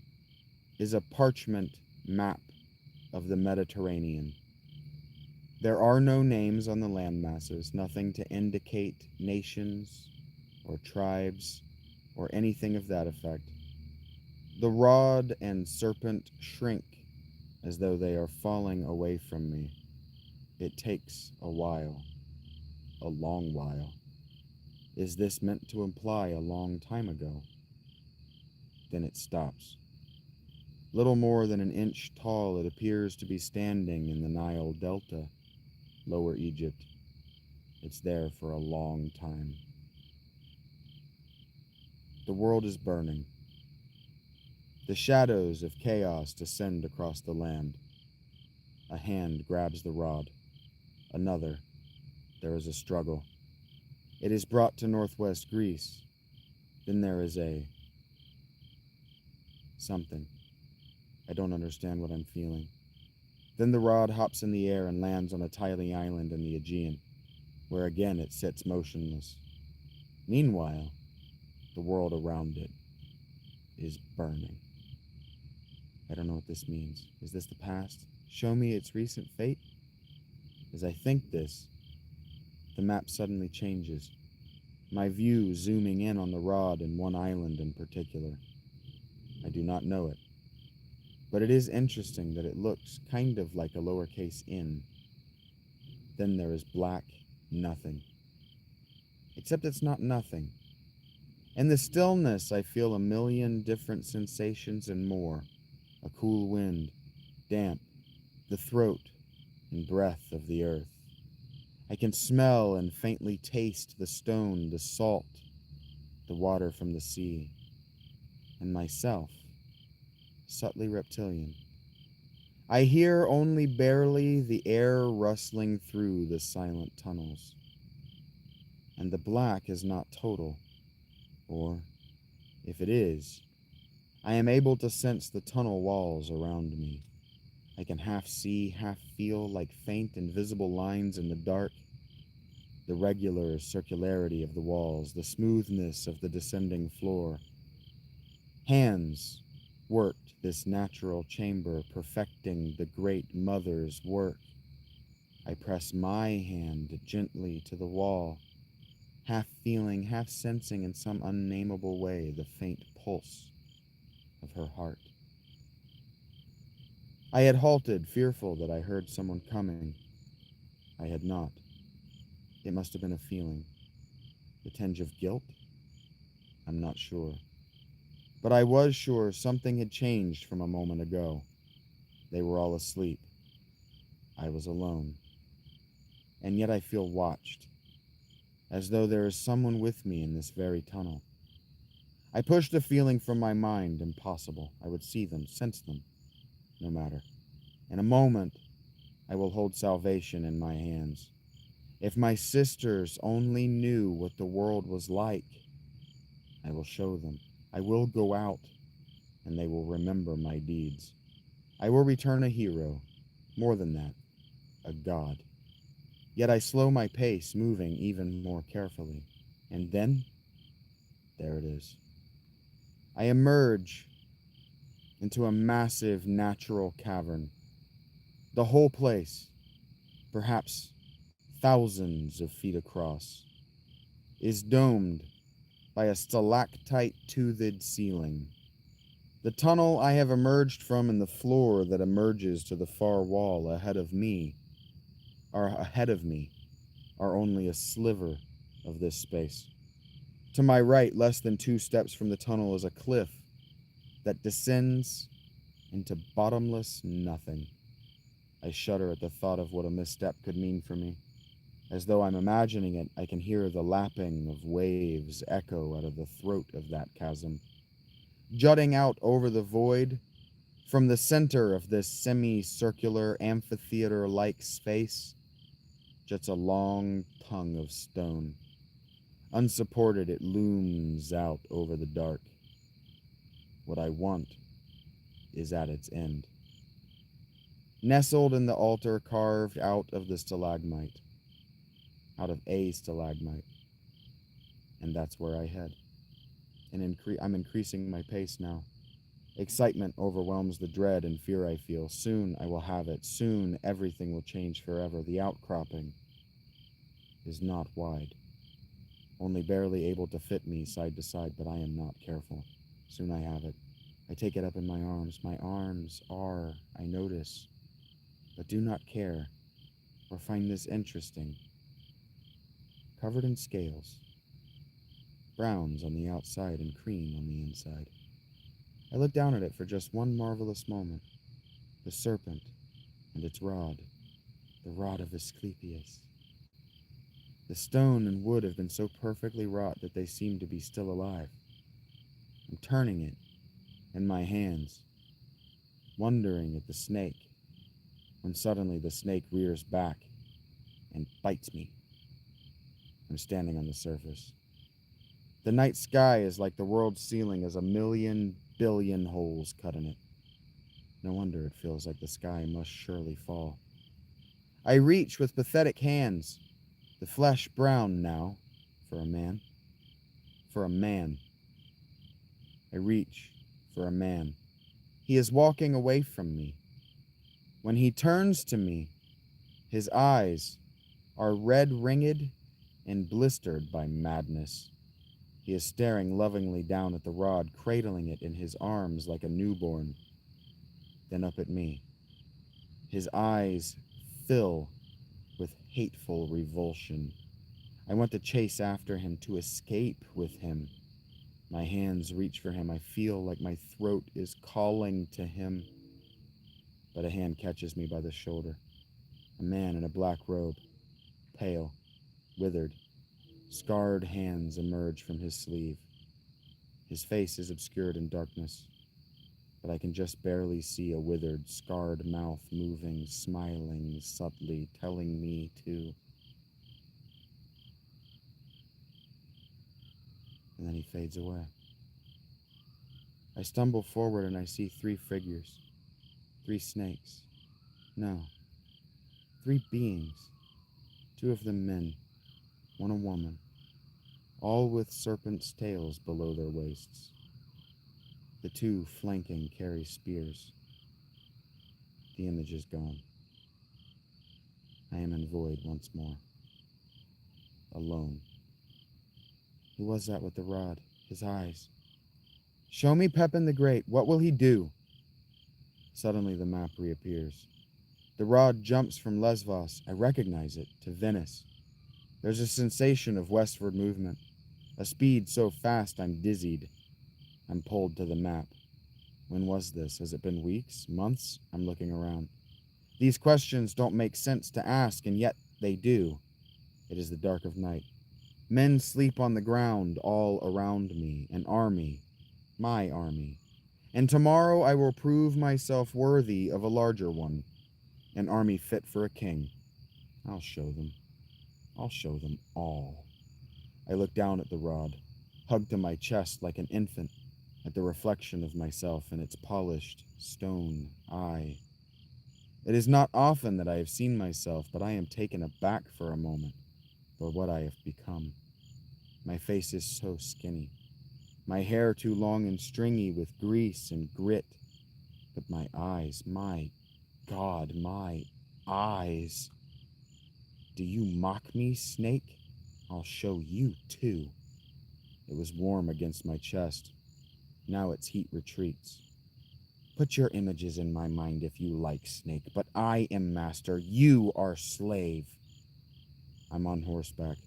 is a parchment map of the Mediterranean. There are no names on the landmasses, nothing to indicate nations or tribes or anything of that effect. The rod and serpent shrink as though they are falling away from me. It takes a while, a long while. Is this meant to imply a long time ago? Then it stops. Little more than an inch tall, it appears to be standing in the Nile Delta, Lower Egypt. It's there for a long time. The world is burning. The shadows of chaos descend across the land. A hand grabs the rod. Another. There is a struggle. It is brought to northwest Greece. Then there is a something. I don't understand what I'm feeling. Then the rod hops in the air and lands on a tiny island in the Aegean, where again it sits motionless. Meanwhile, the world around it is burning. I don't know what this means. Is this the past? Show me its recent fate? As I think this, the map suddenly changes, my view zooming in on the rod and one island in particular. I do not know it, but it is interesting that it looks kind of like a lowercase n. Then there is black nothing. Except it's not nothing. In the stillness, I feel a million different sensations and more. A cool wind, damp, the throat and breath of the earth. I can smell and faintly taste the stone, the salt, the water from the sea. and myself, subtly reptilian. I hear only barely the air rustling through the silent tunnels, and the black is not total, or, if it is, I am able to sense the tunnel walls around me. I can half see, half feel like faint invisible lines in the dark, the regular circularity of the walls, the smoothness of the descending floor. Hands worked this natural chamber, perfecting the great mother's work. I press my hand gently to the wall, half feeling, half sensing in some unnameable way the faint pulse of her heart. I had halted, fearful that I heard someone coming. I had not. It must have been a feeling. The tinge of guilt? I'm not sure. But I was sure something had changed from a moment ago. They were all asleep. I was alone. And yet I feel watched, as though there is someone with me in this very tunnel. I pushed the feeling from my mind. Impossible. I would see them, sense them. No matter. In a moment, I will hold salvation in my hands. If my sisters only knew what the world was like, I will show them. I will go out, and they will remember my deeds. I will return a hero. More than that, a god. Yet I slow my pace, moving even more carefully. And then, there it is. I emerge into a massive natural cavern. The whole place, perhaps thousands of feet across, is domed by a stalactite-toothed ceiling. The tunnel I have emerged from and the floor that emerges to the far wall ahead of me, are only a sliver of this space. To my right, less than 2 steps from the tunnel, is a cliff that descends into bottomless nothing. I shudder at the thought of what a misstep could mean for me. As though I'm imagining it, I can hear the lapping of waves echo out of the throat of that chasm. Jutting out over the void, from the center of this semicircular amphitheater-like space, juts a long tongue of stone. Unsupported, it looms out over the dark. What I want is at its end. Nestled in the altar carved out of the stalagmite, out of a stalagmite. And that's where I head. And I'm increasing my pace now. Excitement overwhelms the dread and fear I feel. Soon I will have it. Soon everything will change forever. The outcropping is not wide, only barely able to fit me side to side, but I am not careful. Soon I have it. I take it up in my arms. My arms are, I notice, but do not care or find this interesting, covered in scales, browns on the outside and cream on the inside. I look down at it for just one marvelous moment. The serpent and its rod, the rod of Asclepius. The stone and wood have been so perfectly wrought that they seem to be still alive. I'm turning it in my hands, wondering at the snake, when suddenly the snake rears back and bites me. I'm standing on the surface. The night sky is like the world's ceiling as a million billion holes cut in it. No wonder it feels like the sky must surely fall. I reach with pathetic hands, the flesh brown now, for a man. For a man. I reach for a man. He is walking away from me. When he turns to me, his eyes are red-ringed and blistered by madness. He is staring lovingly down at the rod, cradling it in his arms like a newborn, then up at me. His eyes fill with hateful revulsion. I want to chase after him, to escape with him. My hands reach for him. I feel like my throat is calling to him. But a hand catches me by the shoulder. A man in a black robe, pale, withered, scarred hands emerge from his sleeve. His face is obscured in darkness, but I can just barely see a withered, scarred mouth moving, smiling subtly, telling me to. And then he fades away. I stumble forward and I see 3 figures, 3 snakes. No, 3 beings, 2 of them men, 1 a woman, all with serpents' tails below their waists. The 2 flanking carry spears. The image is gone. I am in void once more. Alone. Who was that with the rod? His eyes. Show me Pepin the Great. What will he do? Suddenly the map reappears. The rod jumps from Lesvos, I recognize it, to Venice. There's a sensation of westward movement, a speed so fast I'm dizzied. I'm pulled to the map. When was this? Has it been weeks? Months? I'm looking around. These questions don't make sense to ask, and yet they do. It is the dark of night. Men sleep on the ground all around me, an army, my army. And tomorrow I will prove myself worthy of a larger one, an army fit for a king. I'll show them. I'll show them all. I look down at the rod, hugged to my chest like an infant, at the reflection of myself in its polished stone eye. It is not often that I have seen myself, but I am taken aback for a moment for what I have become. My face is so skinny, my hair too long and stringy with grease and grit, but my eyes, my God, my eyes. Do you mock me, snake? I'll show you too. It was warm against my chest. Now its heat retreats. Put your images in my mind if you like, snake, but I am master. You are slave. I'm on horseback,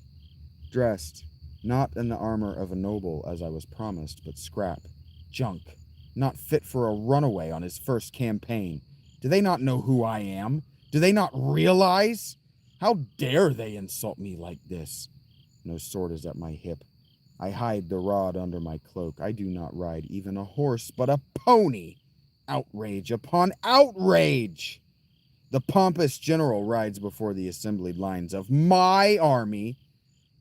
dressed, not in the armor of a noble as I was promised, but scrap, junk, not fit for a runaway on his first campaign. Do they not know who I am? Do they not realize? How dare they insult me like this? No sword is at my hip. I hide the rod under my cloak. I do not ride even a horse, but a pony. Outrage upon outrage! The pompous general rides before the assembled lines of my army,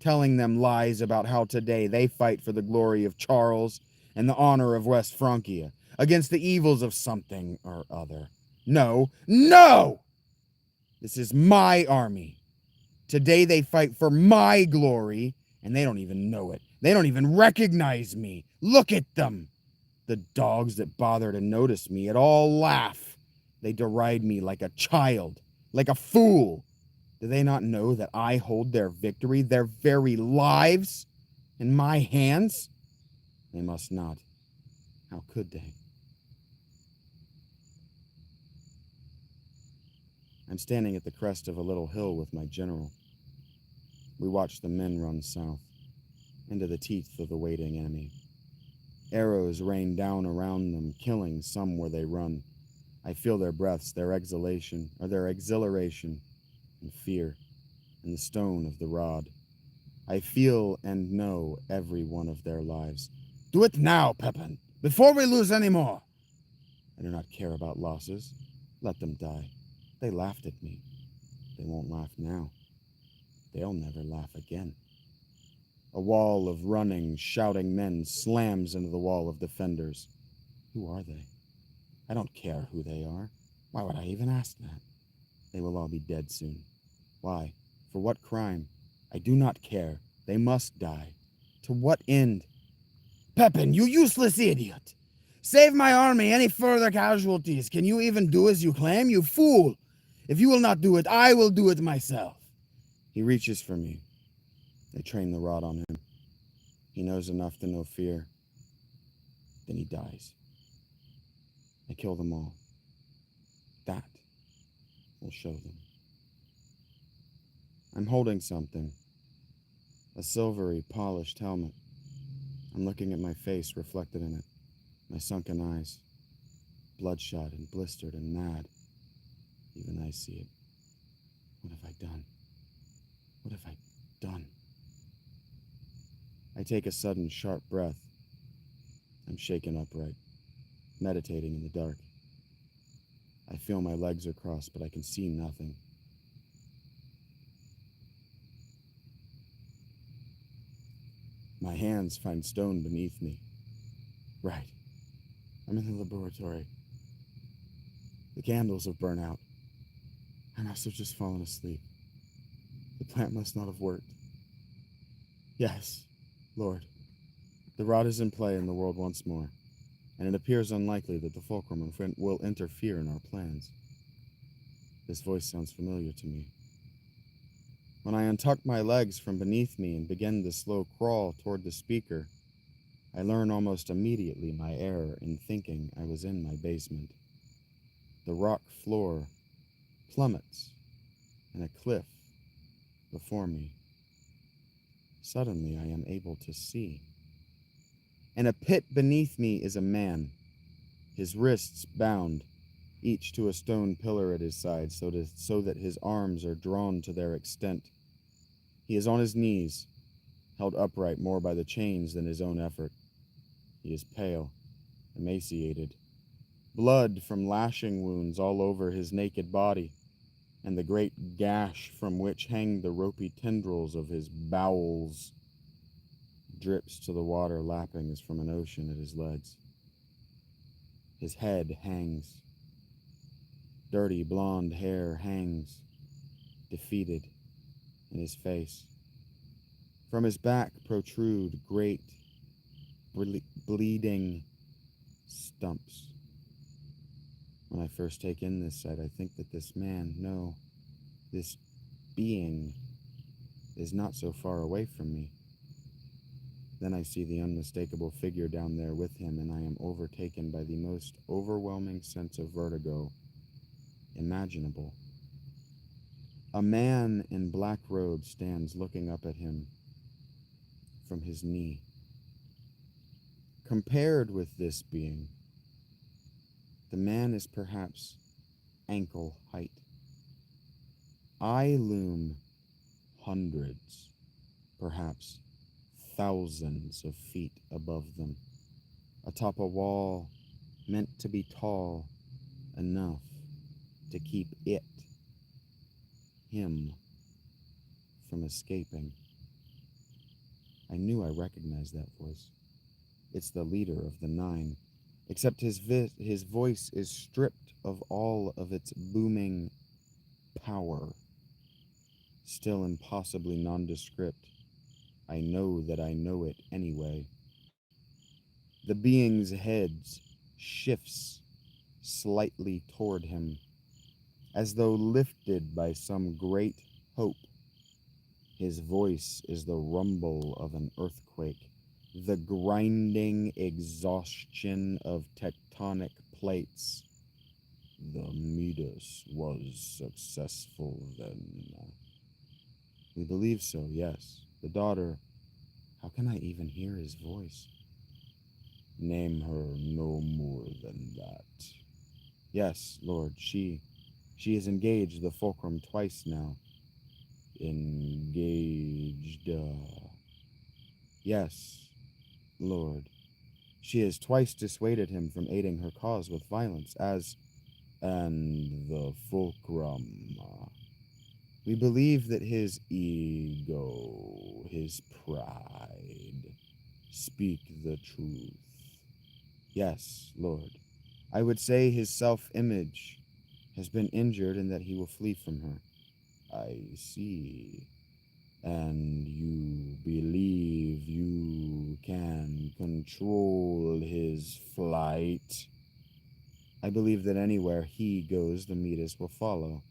telling them lies about how today they fight for the glory of Charles and the honor of West Francia against the evils of something or other. No, no! This is my army. Today they fight for my glory, and they don't even know it. They don't even recognize me. Look at them. The dogs that bother to notice me at all laugh. They deride me like a child, like a fool. Do they not know that I hold their victory, their very lives, in my hands? They must not. How could they? I'm standing at the crest of a little hill with my general. We watch the men run south, into the teeth of the waiting enemy. Arrows rain down around them, killing some where they run. I feel their breaths, their exhalation, or their exhilaration, and fear, and the stone of the rod. I feel and know every one of their lives. Do it now, Pepin, before we lose any more. I do not care about losses. Let them die. They laughed at me. They won't laugh now. They'll never laugh again. A wall of running, shouting men slams into the wall of defenders. Who are they? I don't care who they are. Why would I even ask that? They will all be dead soon. Why? For what crime? I do not care. They must die. To what end? Pepin, you useless idiot! Save my army any further casualties. Can you even do as you claim, you fool? If you will not do it, I will do it myself. He reaches for me. They train the rod on him. He knows enough to know fear. Then he dies. I kill them all. That will show them. I'm holding something. A silvery, polished helmet. I'm looking at my face reflected in it. My sunken eyes. Bloodshot and blistered and mad. Even I see it. What have I done? What have I done? I take a sudden, sharp breath. I'm shaken upright, meditating in the dark. I feel my legs are crossed, but I can see nothing. My hands find stone beneath me. Right. I'm in the laboratory. The candles have burned out. I must have just fallen asleep. The plant must not have worked. Yes, Lord. The rod is in play in the world once more, and it appears unlikely that the fulcrum will interfere in our plans. This voice sounds familiar to me. When I untuck my legs from beneath me and begin the slow crawl toward the speaker, I learn almost immediately my error in thinking I was in my basement. The rock floor plummets, and a cliff before me. Suddenly I am able to see. In a pit beneath me is a man, his wrists bound, each to a stone pillar at his side, so that his arms are drawn to their extent. He is on his knees, held upright more by the chains than his own effort. He is pale, emaciated, blood from lashing wounds all over his naked body, and the great gash from which hang the ropey tendrils of his bowels drips to the water lapping as from an ocean at his legs. His head hangs. Dirty blonde hair hangs, defeated, in his face. From his back protrude great, bleeding stumps. When I first take in this sight, I think that this man, no, this being, is not so far away from me. Then I see the unmistakable figure down there with him, and I am overtaken by the most overwhelming sense of vertigo imaginable. A man in black robes stands looking up at him from his knee. Compared with this being, the man is perhaps ankle height. I loom hundreds, perhaps thousands of feet above them, atop a wall meant to be tall enough to keep him, from escaping. I knew I recognized that voice. It's the leader of the Nine, except his voice is stripped of all of its booming power. Still impossibly nondescript, I know that I know it anyway. The being's head shifts slightly toward him, as though lifted by some great hope. His voice is the rumble of an earthquake, the grinding exhaustion of tectonic plates. The Midas was successful then. We believe so, yes. The daughter, how can I even hear his voice? Name her no more than that. Yes, Lord, she has engaged the fulcrum twice now. Engaged, Yes, Lord. She has twice dissuaded him from aiding her cause with violence, and the fulcrum. We believe that his ego, his pride, speak the truth. Yes, Lord. I would say his self-image has been injured and that he will flee from her. I see. And you believe you can control his flight? I believe that anywhere he goes, the Midas will follow.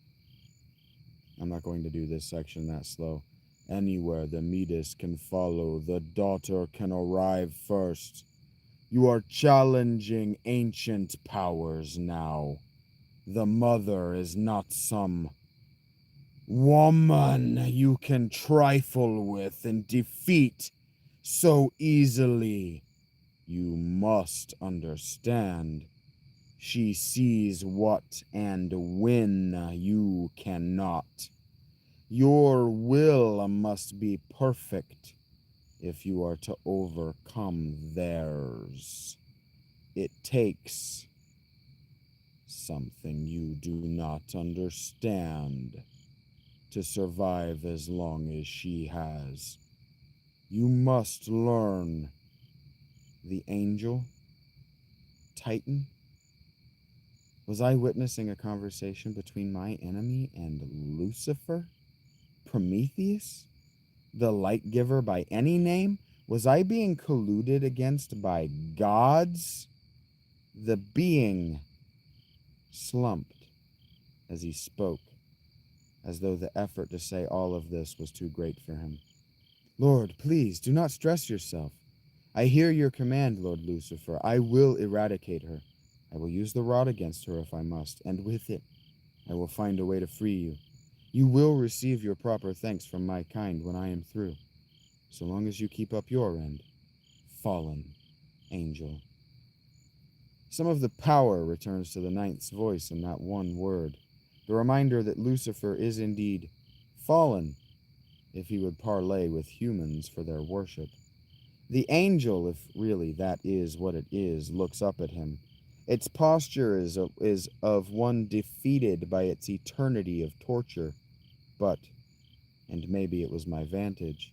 I'm not going to do this section that slow. Anywhere the Midas can follow, the daughter can arrive first. You are challenging ancient powers now. The mother is not some woman you can trifle with and defeat so easily. You must understand. She sees what and when you cannot. Your will must be perfect if you are to overcome theirs. It takes something you do not understand to survive as long as she has. You must learn. The angel? Titan? Was I witnessing a conversation between my enemy and Lucifer? Prometheus? The light giver by any name? Was I being colluded against by gods? The being slumped as he spoke, as though the effort to say all of this was too great for him. Lord, please, do not stress yourself. I hear your command, Lord Lucifer. I will eradicate her. I will use the rod against her if I must, and with it, I will find a way to free you. You will receive your proper thanks from my kind when I am through, so long as you keep up your end, fallen angel. Some of the power returns to the ninth's voice in that one word, the reminder that Lucifer is indeed fallen, if he would parley with humans for their worship. The angel, if really that is what it is, looks up at him. Its posture is of one defeated by its eternity of torture. But, and maybe it was my vantage,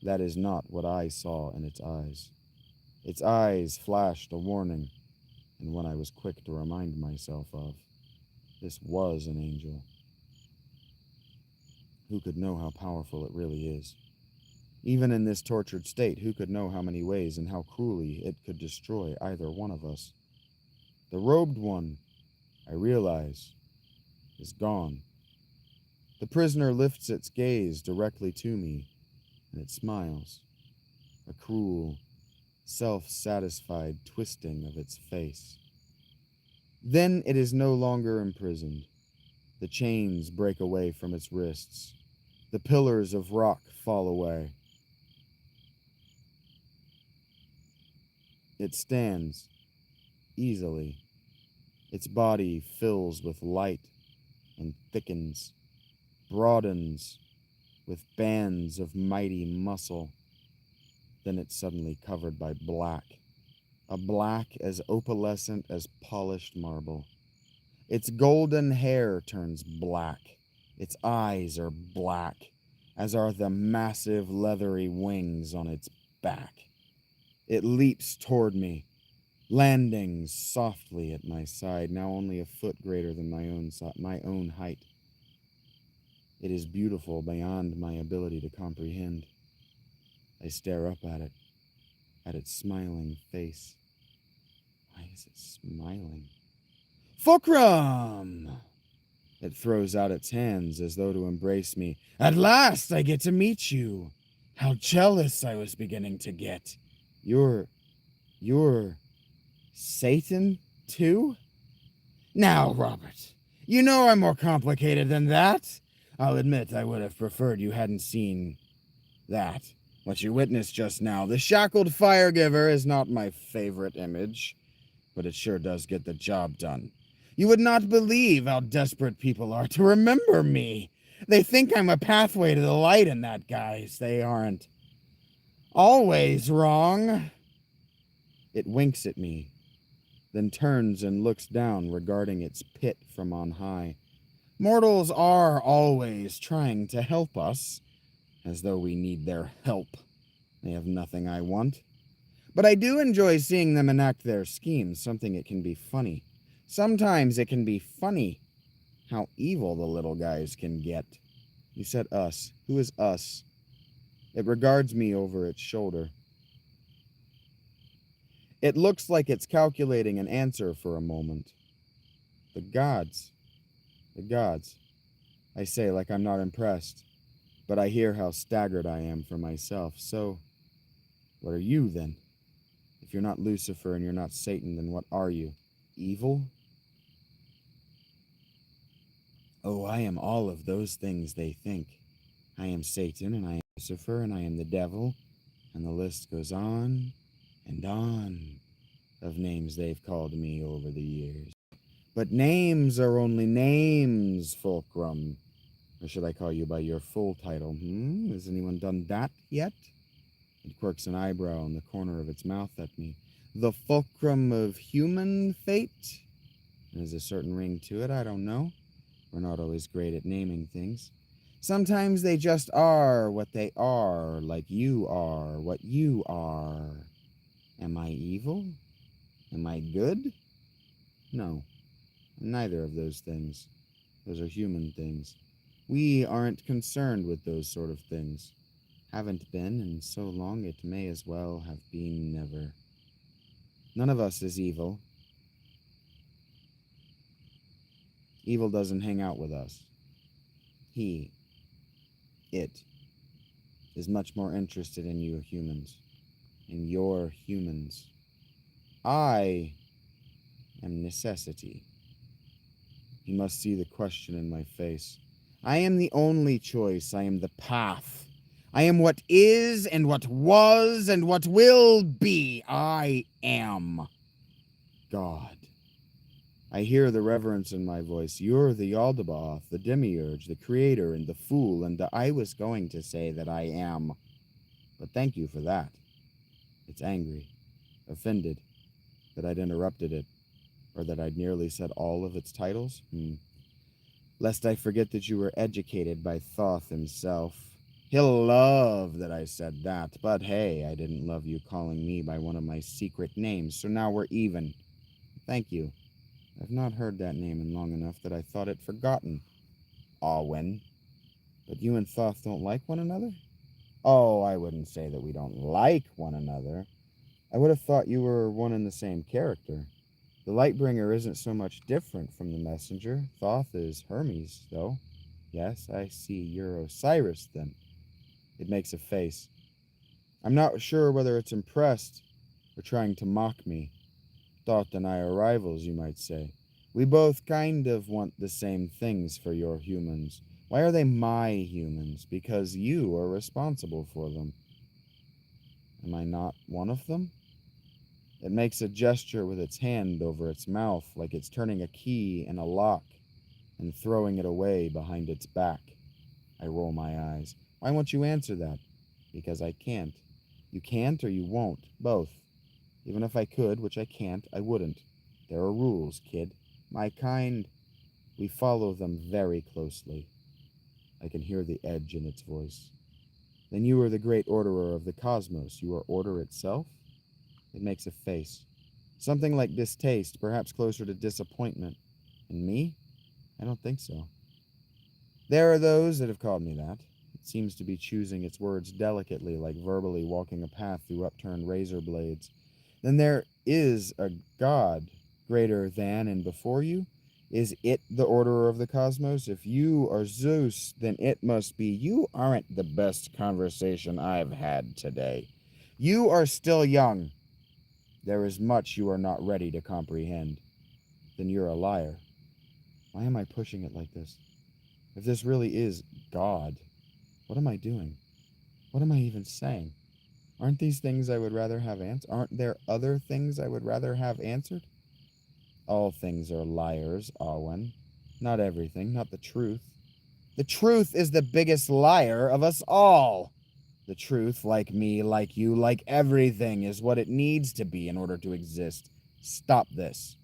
that is not what I saw in its eyes. Its eyes flashed a warning, and one I was quick to remind myself of. This was an angel. Who could know how powerful it really is? Even in this tortured state, who could know how many ways and how cruelly it could destroy either one of us? The robed one, I realize, is gone. The prisoner lifts its gaze directly to me, and it smiles, a cruel, self-satisfied twisting of its face. Then it is no longer imprisoned. The chains break away from its wrists. The pillars of rock fall away. It stands easily. Its body fills with light and thickens, broadens with bands of mighty muscle. Then it's suddenly covered by black, a black as opalescent as polished marble. Its golden hair turns black. Its eyes are black, as are the massive leathery wings on its back. It leaps toward me, landing softly at my side, now only a foot greater than my own height. It is beautiful beyond my ability to comprehend. I stare up at its smiling face. Why is it smiling? Fulcrum! It throws out its hands as though to embrace me. At last I get to meet you. How jealous I was beginning to get. You're Satan, too? Now, Robert, you know I'm more complicated than that. I'll admit I would have preferred you hadn't seen that. What you witnessed just now, the shackled fire giver, is not my favorite image, but it sure does get the job done. You would not believe how desperate people are to remember me. They think I'm a pathway to the light in that, guys. They aren't always wrong. It winks at me, then turns and looks down, regarding its pit from on high. Mortals are always trying to help us, as though we need their help. They have nothing I want. But I do enjoy seeing them enact their schemes, something it can be funny. Sometimes it can be funny how evil the little guys can get. You said us. Who is us? It regards me over its shoulder. It looks like it's calculating an answer for a moment. The gods. The gods. I say like I'm not impressed, but I hear how staggered I am for myself. So, what are you then? If you're not Lucifer and you're not Satan, then what are you? Evil? Oh, I am all of those things they think. I am Satan, and I am Lucifer, and I am the devil, and the list goes on and on of names they've called me over the years. But names are only names, Fulcrum. Or should I call you by your full title? Has anyone done that yet? It quirks an eyebrow in the corner of its mouth at me. the fulcrum of human fate. There's a certain ring to it, I don't know. We're not always great at naming things. Sometimes they just are what they are, like you are what you are. Am I evil? Am I good? No, neither of those things. Those are human things. We aren't concerned with those sort of things. Haven't been, and so long it may as well have been never. None of us is evil. Evil doesn't hang out with us. It, is much more interested in you humans. In your humans. I am necessity. You must see the question in my face. I am the only choice. I am the path. I am what is and what was and what will be. I am God. I hear the reverence in my voice. You're the Yaldabaoth, the demiurge, the creator, and the fool, and I was going to say that I am. But thank you for that. It's angry, offended, that I'd interrupted it, or that I'd nearly said all of its titles. Lest I forget that you were educated by Thoth himself. He'll love that I said that, but hey, I didn't love you calling me by one of my secret names, so now we're even. Thank you. I've not heard that name in long enough that I thought it forgotten. Alwyn. But you and Thoth don't like one another? Oh, I wouldn't say that we don't like one another. I would have thought you were one and the same character. The Lightbringer isn't so much different from the Messenger. Thoth is Hermes, though. Yes, I see you're Osiris, then. It makes a face. I'm not sure whether it's impressed or trying to mock me. Thoth and I are rivals, you might say. We both kind of want the same things for your humans. Why are they my humans? Because you are responsible for them. Am I not one of them? It makes a gesture with its hand over its mouth, like it's turning a key in a lock and throwing it away behind its back. I roll my eyes. Why won't you answer that? Because I can't. You can't or you won't. Both. Even if I could, which I can't, I wouldn't. There are rules, kid. My kind, we follow them very closely. I can hear the edge in its voice. Then you are the great orderer of the cosmos. You are order itself? It makes a face. Something like distaste, perhaps closer to disappointment. And me? I don't think so. There are those that have called me that. It seems to be choosing its words delicately, like verbally walking a path through upturned razor blades. Then there is a God, greater than and before you. Is it the orderer of the cosmos? If you are Zeus, then it must be. You aren't the best conversation I've had today. You are still young. There is much you are not ready to comprehend. Then you're a liar. Why am I pushing it like this? If this really is God, what am I doing? What am I even saying? Aren't these things I would rather have answered? Aren't there other things I would rather have answered? All things are liars, Alwyn. Not everything, not the truth. The truth is the biggest liar of us all. The truth, like me, like you, like everything, is what it needs to be in order to exist. Stop this.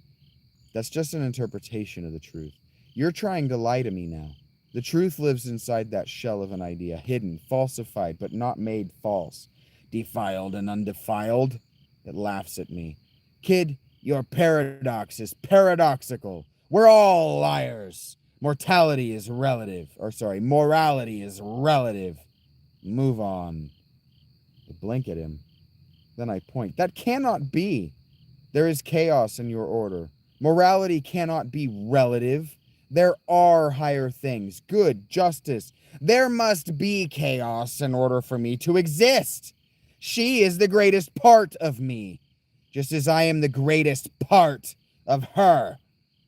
That's just an interpretation of the truth. You're trying to lie to me now. The truth lives inside that shell of an idea, hidden, falsified, but not made false. Defiled and undefiled. It laughs at me. Kid, your paradox is paradoxical. We're all liars. Morality is relative. Move on. I blink at him. Then I point. That cannot be. There is chaos in your order. Morality cannot be relative. There are higher things. Good, justice. There must be chaos in order for me to exist. She is the greatest part of me, just as I am the greatest part of her.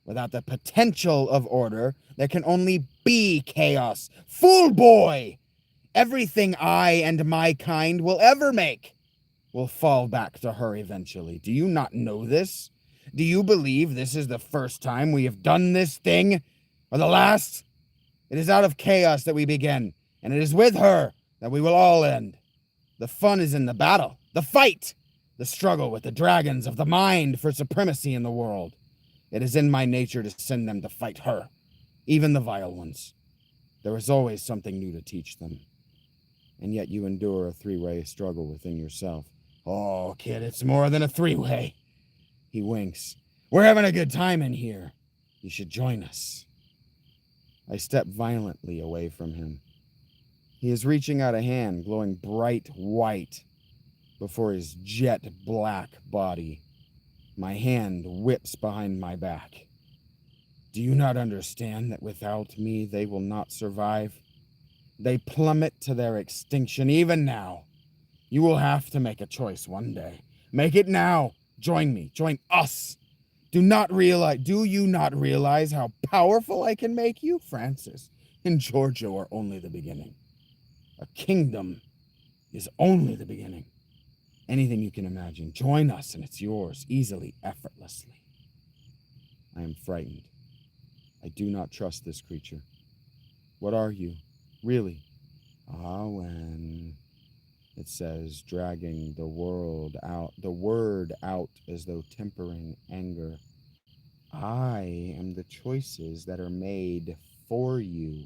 Without the potential of order, there can only be chaos. Fool boy! Everything I and my kind will ever make will fall back to her eventually. Do you not know this? Do you believe this is the first time we have done this thing? Or the last? It is out of chaos that we begin, and it is with her that we will all end. The fun is in the battle, the fight. The struggle with the dragons of the mind for supremacy in the world. It is in my nature to send them to fight her, even the vile ones. There is always something new to teach them. And yet you endure a three-way struggle within yourself. Oh, kid, it's more than a three-way. He winks. We're having a good time in here. You should join us. I step violently away from him. He is reaching out a hand, glowing bright white before his jet black body. My hand whips behind my back. Do you not understand that without me they will not survive? They plummet to their extinction even now. You will have to make a choice one day. Make it now. Join me. Join us. Do you not realize how powerful I can make you? Francis and Giorgio are only the beginning. A kingdom is only the beginning. Anything you can imagine. Join us and it's yours, easily, effortlessly. I am frightened. I do not trust this creature. What are you? Really? When it says, dragging the word out as though tempering anger. I am the choices that are made for you.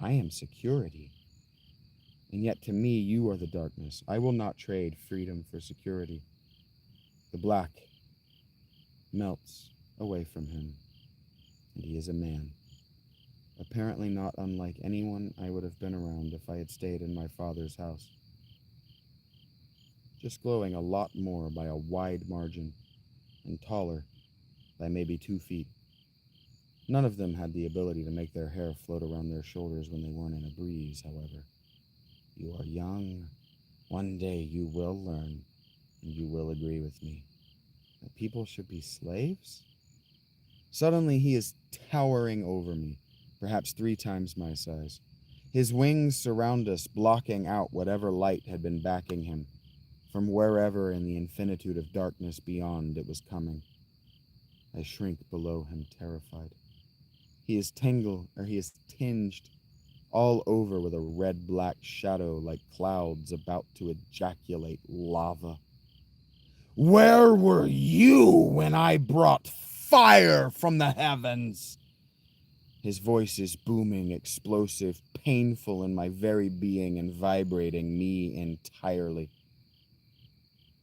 I am security. And yet to me, you are the darkness. I will not trade freedom for security. The black melts away from him, and he is a man. Apparently not unlike anyone I would have been around if I had stayed in my father's house. Just glowing a lot more by a wide margin, and taller by maybe 2 feet. None of them had the ability to make their hair float around their shoulders when they weren't in a breeze, however. You are young. One day you will learn, and you will agree with me, that people should be slaves? Suddenly he is towering over me, perhaps 3 times my size. His wings surround us, blocking out whatever light had been backing him, from wherever in the infinitude of darkness beyond it was coming. I shrink below him, terrified. He is tinged all over with a red-black shadow like clouds about to ejaculate lava. Where were you when I brought fire from the heavens? His voice is booming, explosive, painful in my very being and vibrating me entirely.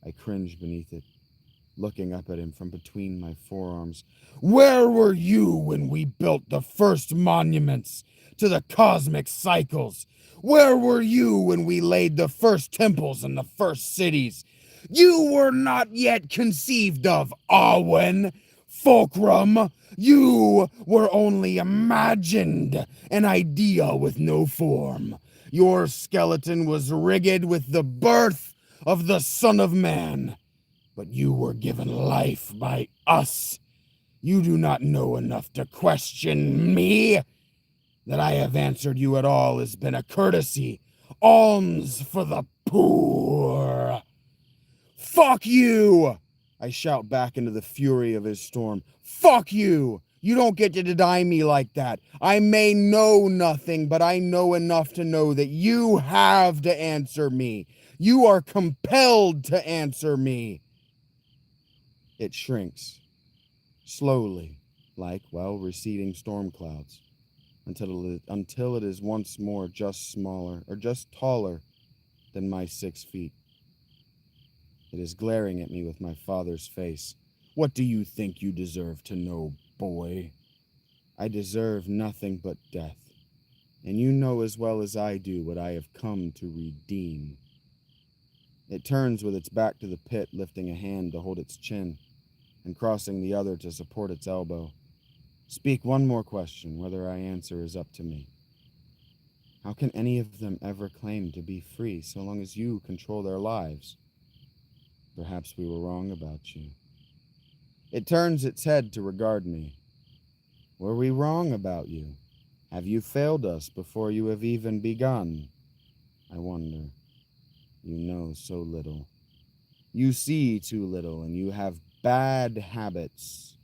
I cringe beneath it, looking up at him from between my forearms. Where were you when we built the first monuments to the cosmic cycles? Where were you when we laid the first temples in the first cities? You were not yet conceived of, Awen, Fulcrum. You were only imagined, an idea with no form. Your skeleton was rigged with the birth of the Son of Man. But you were given life by us. You do not know enough to question me. That I have answered you at all has been a courtesy. Alms for the poor. Fuck you! I shout back into the fury of his storm. Fuck you! You don't get to deny me like that. I may know nothing, but I know enough to know that you have to answer me. You are compelled to answer me. It shrinks, slowly, like, receding storm clouds, until it is once more just smaller, or just taller than my 6 feet. It is glaring at me with my father's face. What do you think you deserve to know, boy? I deserve nothing but death, and you know as well as I do what I have come to redeem. It turns with its back to the pit, lifting a hand to hold its chin, and crossing the other to support its elbow. Speak one more question, whether I answer is up to me. How can any of them ever claim to be free so long as you control their lives? Perhaps we were wrong about you. It turns its head to regard me. Were we wrong about you? Have you failed us before you have even begun? I wonder. You know so little. You see too little, and you have bad habits.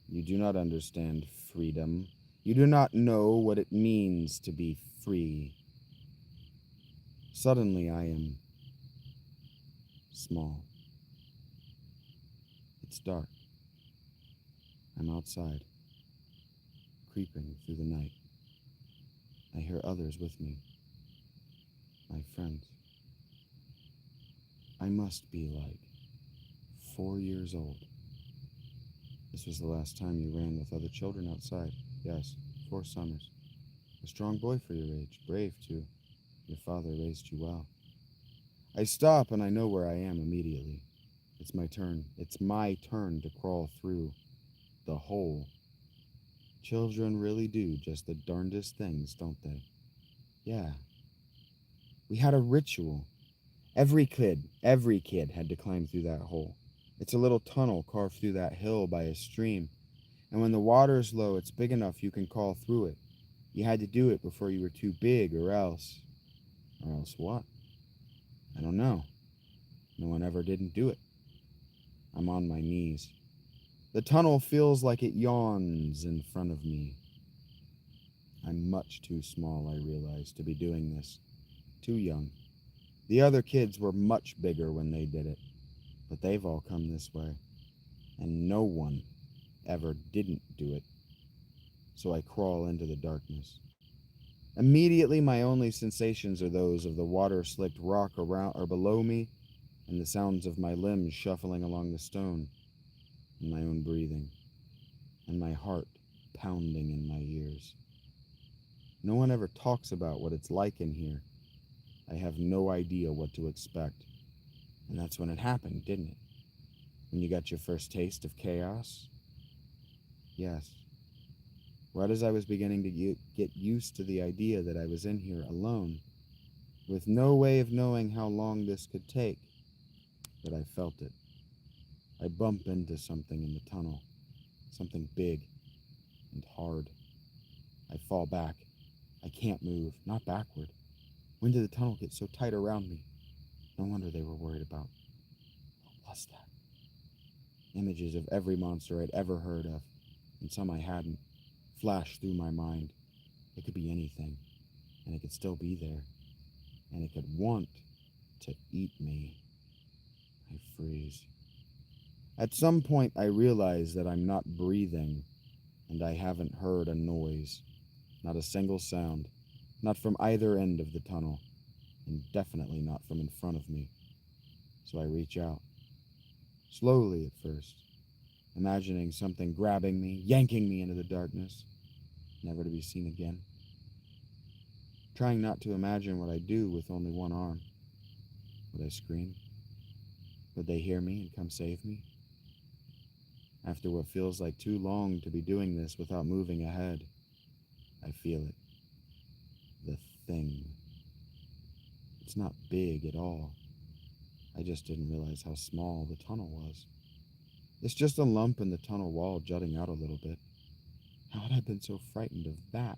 You do not understand freedom. You do not know what it means to be free. Suddenly I am small. It's dark. I'm outside, creeping through the night. I hear others with me, my friends. I must be like 4 years old. This was the last time you ran with other children outside. Yes, 4 summers. A strong boy for your age, brave too. Your father raised you well. I stop and I know where I am immediately. It's my turn. It's my turn to crawl through the hole. Children really do just the darndest things, don't they? Yeah. We had a ritual. Every kid had to climb through that hole. It's a little tunnel carved through that hill by a stream, and when the water's low, it's big enough you can crawl through it. You had to do it before you were too big, or else. Or else what? I don't know. No one ever didn't do it. I'm on my knees. The tunnel feels like it yawns in front of me. I'm much too small, I realize, to be doing this. Too young. The other kids were much bigger when they did it, but they've all come this way, and no one ever didn't do it. So I crawl into the darkness. Immediately, my only sensations are those of the water-slicked rock around or below me, and the sounds of my limbs shuffling along the stone, and my own breathing, and my heart pounding in my ears. No one ever talks about what it's like in here. I have no idea what to expect. And that's when it happened, didn't it? When you got your first taste of chaos? Yes. Right as I was beginning to get used to the idea that I was in here alone, with no way of knowing how long this could take, that I felt it. I bump into something in the tunnel, something big and hard. I fall back. I can't move, not backward. When did the tunnel get so tight around me? No wonder they were worried about. What was that? Images of every monster I'd ever heard of, and some I hadn't, flashed through my mind. It could be anything, and it could still be there, and it could want to eat me. I freeze. At some point, I realize that I'm not breathing, and I haven't heard a noise, not a single sound, not from either end of the tunnel, and definitely not from in front of me. So I reach out, slowly at first, imagining something grabbing me, yanking me into the darkness, never to be seen again. Trying not to imagine what I do with only one arm. Would I scream? Would they hear me and come save me? After what feels like too long to be doing this without moving ahead, I feel it. The thing. It's not big at all. I just didn't realize how small the tunnel was. It's just a lump in the tunnel wall jutting out a little bit. How had I been so frightened of that?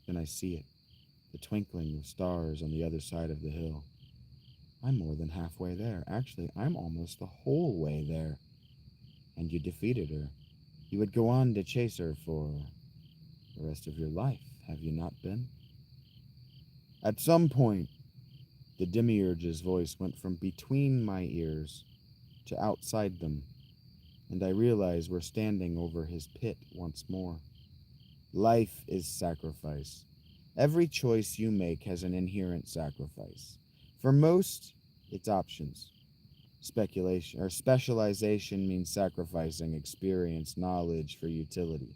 Then I see it, the twinkling of stars on the other side of the hill. I'm more than halfway there. Actually, I'm almost the whole way there. And you defeated her. You would go on to chase her for the rest of your life, have you not been? At some point, the demiurge's voice went from between my ears to outside them, and I realize we're standing over his pit once more. Life is sacrifice. Every choice you make has an inherent sacrifice. For most, it's options. Speculation or specialization means sacrificing experience, knowledge for utility.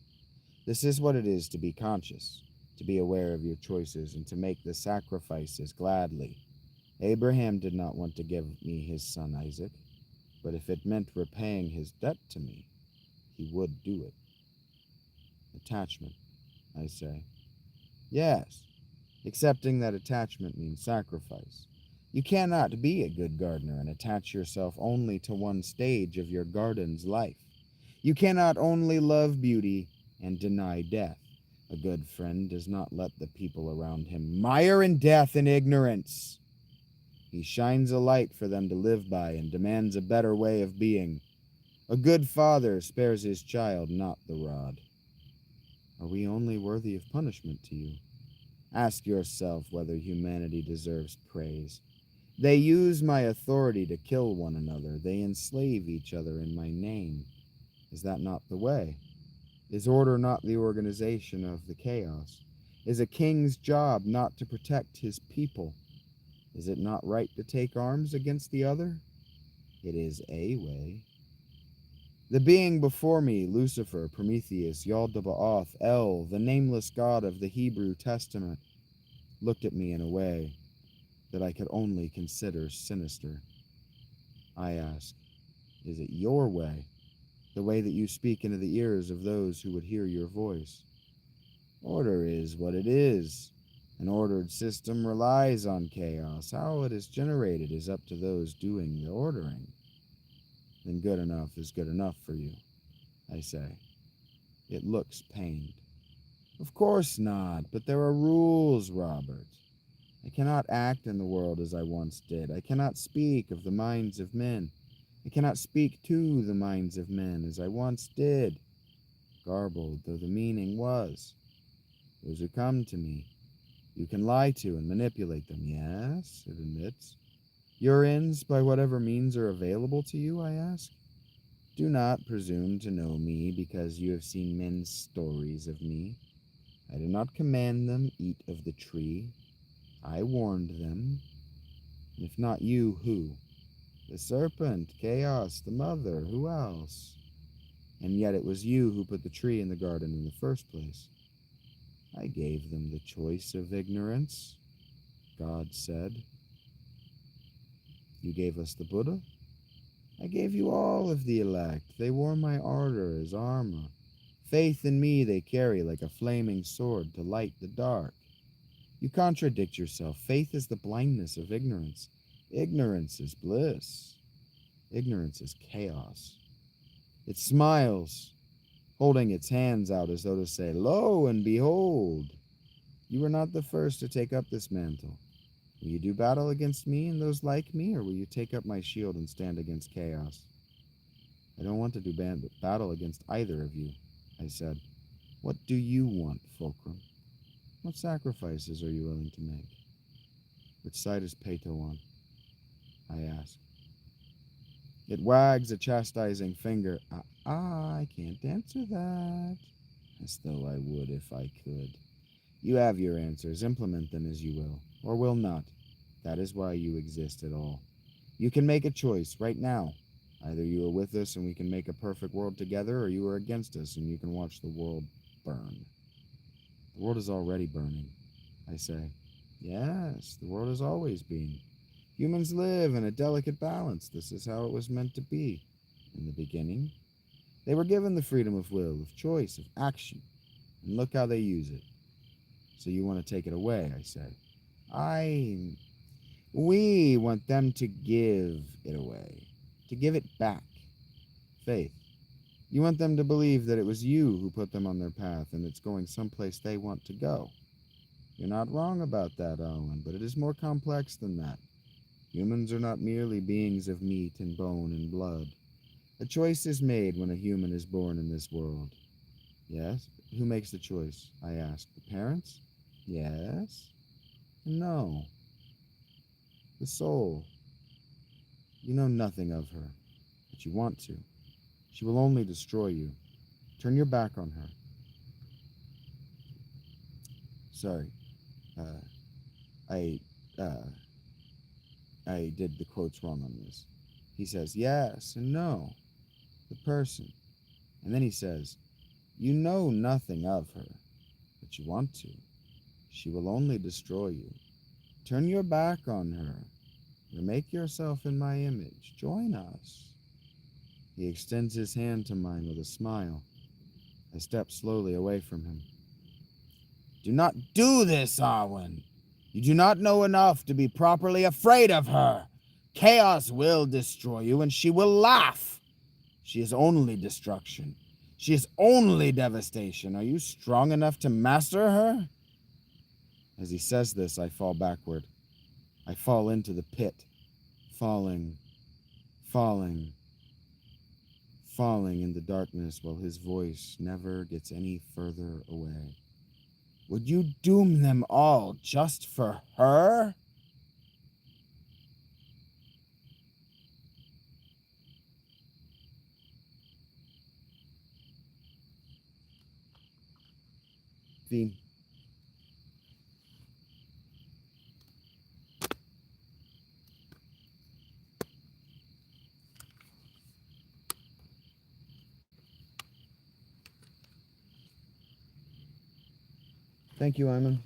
This is what it is to be conscious, to be aware of your choices, and to make the sacrifices gladly. Abraham did not want to give me his son Isaac, but if it meant repaying his debt to me, he would do it. Attachment, I say. Yes, accepting that attachment means sacrifice. You cannot be a good gardener and attach yourself only to one stage of your garden's life. You cannot only love beauty and deny death. A good friend does not let the people around him mire in death and ignorance. He shines a light for them to live by and demands a better way of being. A good father spares his child, not the rod. Are we only worthy of punishment to you? Ask yourself whether humanity deserves praise. They use my authority to kill one another. They enslave each other in my name. Is that not the way? Is order not the organization of the chaos? Is a king's job not to protect his people? Is it not right to take arms against the other? It is a way. The being before me, Lucifer, Prometheus, Yaldabaoth, El, the nameless god of the Hebrew Testament, looked at me in a way that I could only consider sinister. I asked, is it your way, the way that you speak into the ears of those who would hear your voice? Order is what it is. An ordered system relies on chaos. How it is generated is up to those doing the ordering. Then good enough is good enough for you, I say. It looks pained. Of course not, but there are rules, Robert. I cannot act in the world as I once did. I cannot speak of the minds of men. I cannot speak to the minds of men as I once did, garbled though the meaning was. Those who come to me, you can lie to and manipulate them. Yes, it admits. Your ends, by whatever means are available to you, I ask. Do not presume to know me because you have seen men's stories of me. I did not command them eat of the tree. I warned them. And if not you, who? The serpent, chaos, the mother, who else? And yet it was you who put the tree in the garden in the first place. I gave them the choice of ignorance, God said. You gave us the Buddha. I gave you all of the elect. They wore my ardor as armor. Faith in me they carry like a flaming sword to light the dark. You contradict yourself. Faith is the blindness of ignorance. Ignorance is bliss. Ignorance is chaos. It smiles, holding its hands out as though to say, lo and behold, you are not the first to take up this mantle. Will you do battle against me and those like me, or will you take up my shield and stand against chaos? I don't want to do battle against either of you, I said. What do you want, Fulcrum? What sacrifices are you willing to make? Which side is Peto on? I ask. It wags a chastising finger. I can't answer that. As though I would if I could. You have your answers. Implement them as you will, or will not. That is why you exist at all. You can make a choice right now. Either you are with us and we can make a perfect world together, or you are against us and you can watch the world burn. The world is already burning, I say. Yes, the world has always been. Humans live in a delicate balance. This is how it was meant to be. In the beginning, they were given the freedom of will, of choice, of action. And look how they use it. So you want to take it away, I say. We want them to give it away. To give it back. Faith. You want them to believe that it was you who put them on their path and it's going someplace they want to go. You're not wrong about that, Owen, but it is more complex than that. Humans are not merely beings of meat and bone and blood. A choice is made when a human is born in this world. Yes? Who makes the choice? I ask. The parents? Yes. No. The soul. You know nothing of her, but you want to. She will only destroy you. Turn your back on her. Sorry. I did the quotes wrong on this. He says, yes and no. The person. And then he says, you know nothing of her, but you want to. She will only destroy you. Turn your back on her. Or make yourself in my image. Join us. He extends his hand to mine with a smile. I step slowly away from him. Do not do this, Arwen. You do not know enough to be properly afraid of her. Chaos will destroy you, and she will laugh. She is only destruction. She is only devastation. Are you strong enough to master her? As he says this, I fall backward. I fall into the pit. Falling, falling, falling in the darkness while his voice never gets any further away. Would you doom them all just for her? Spoopyween. Thank you, Iman.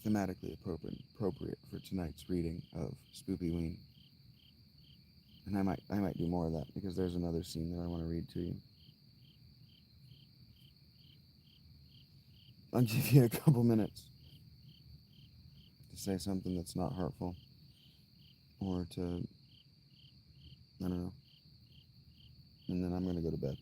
Thematically appropriate for tonight's reading of Spoopyween. And I might do more of that because there's another scene that I want to read to you. I'll give you a couple minutes to say something that's not hurtful or to, I don't know, and then I'm going to go to bed.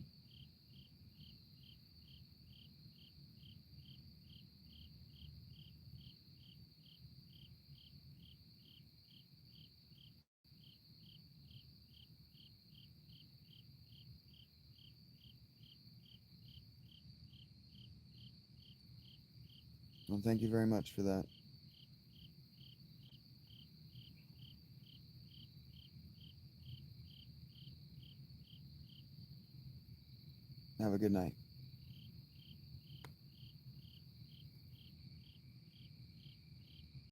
Well, thank you very much for that. Have a good night.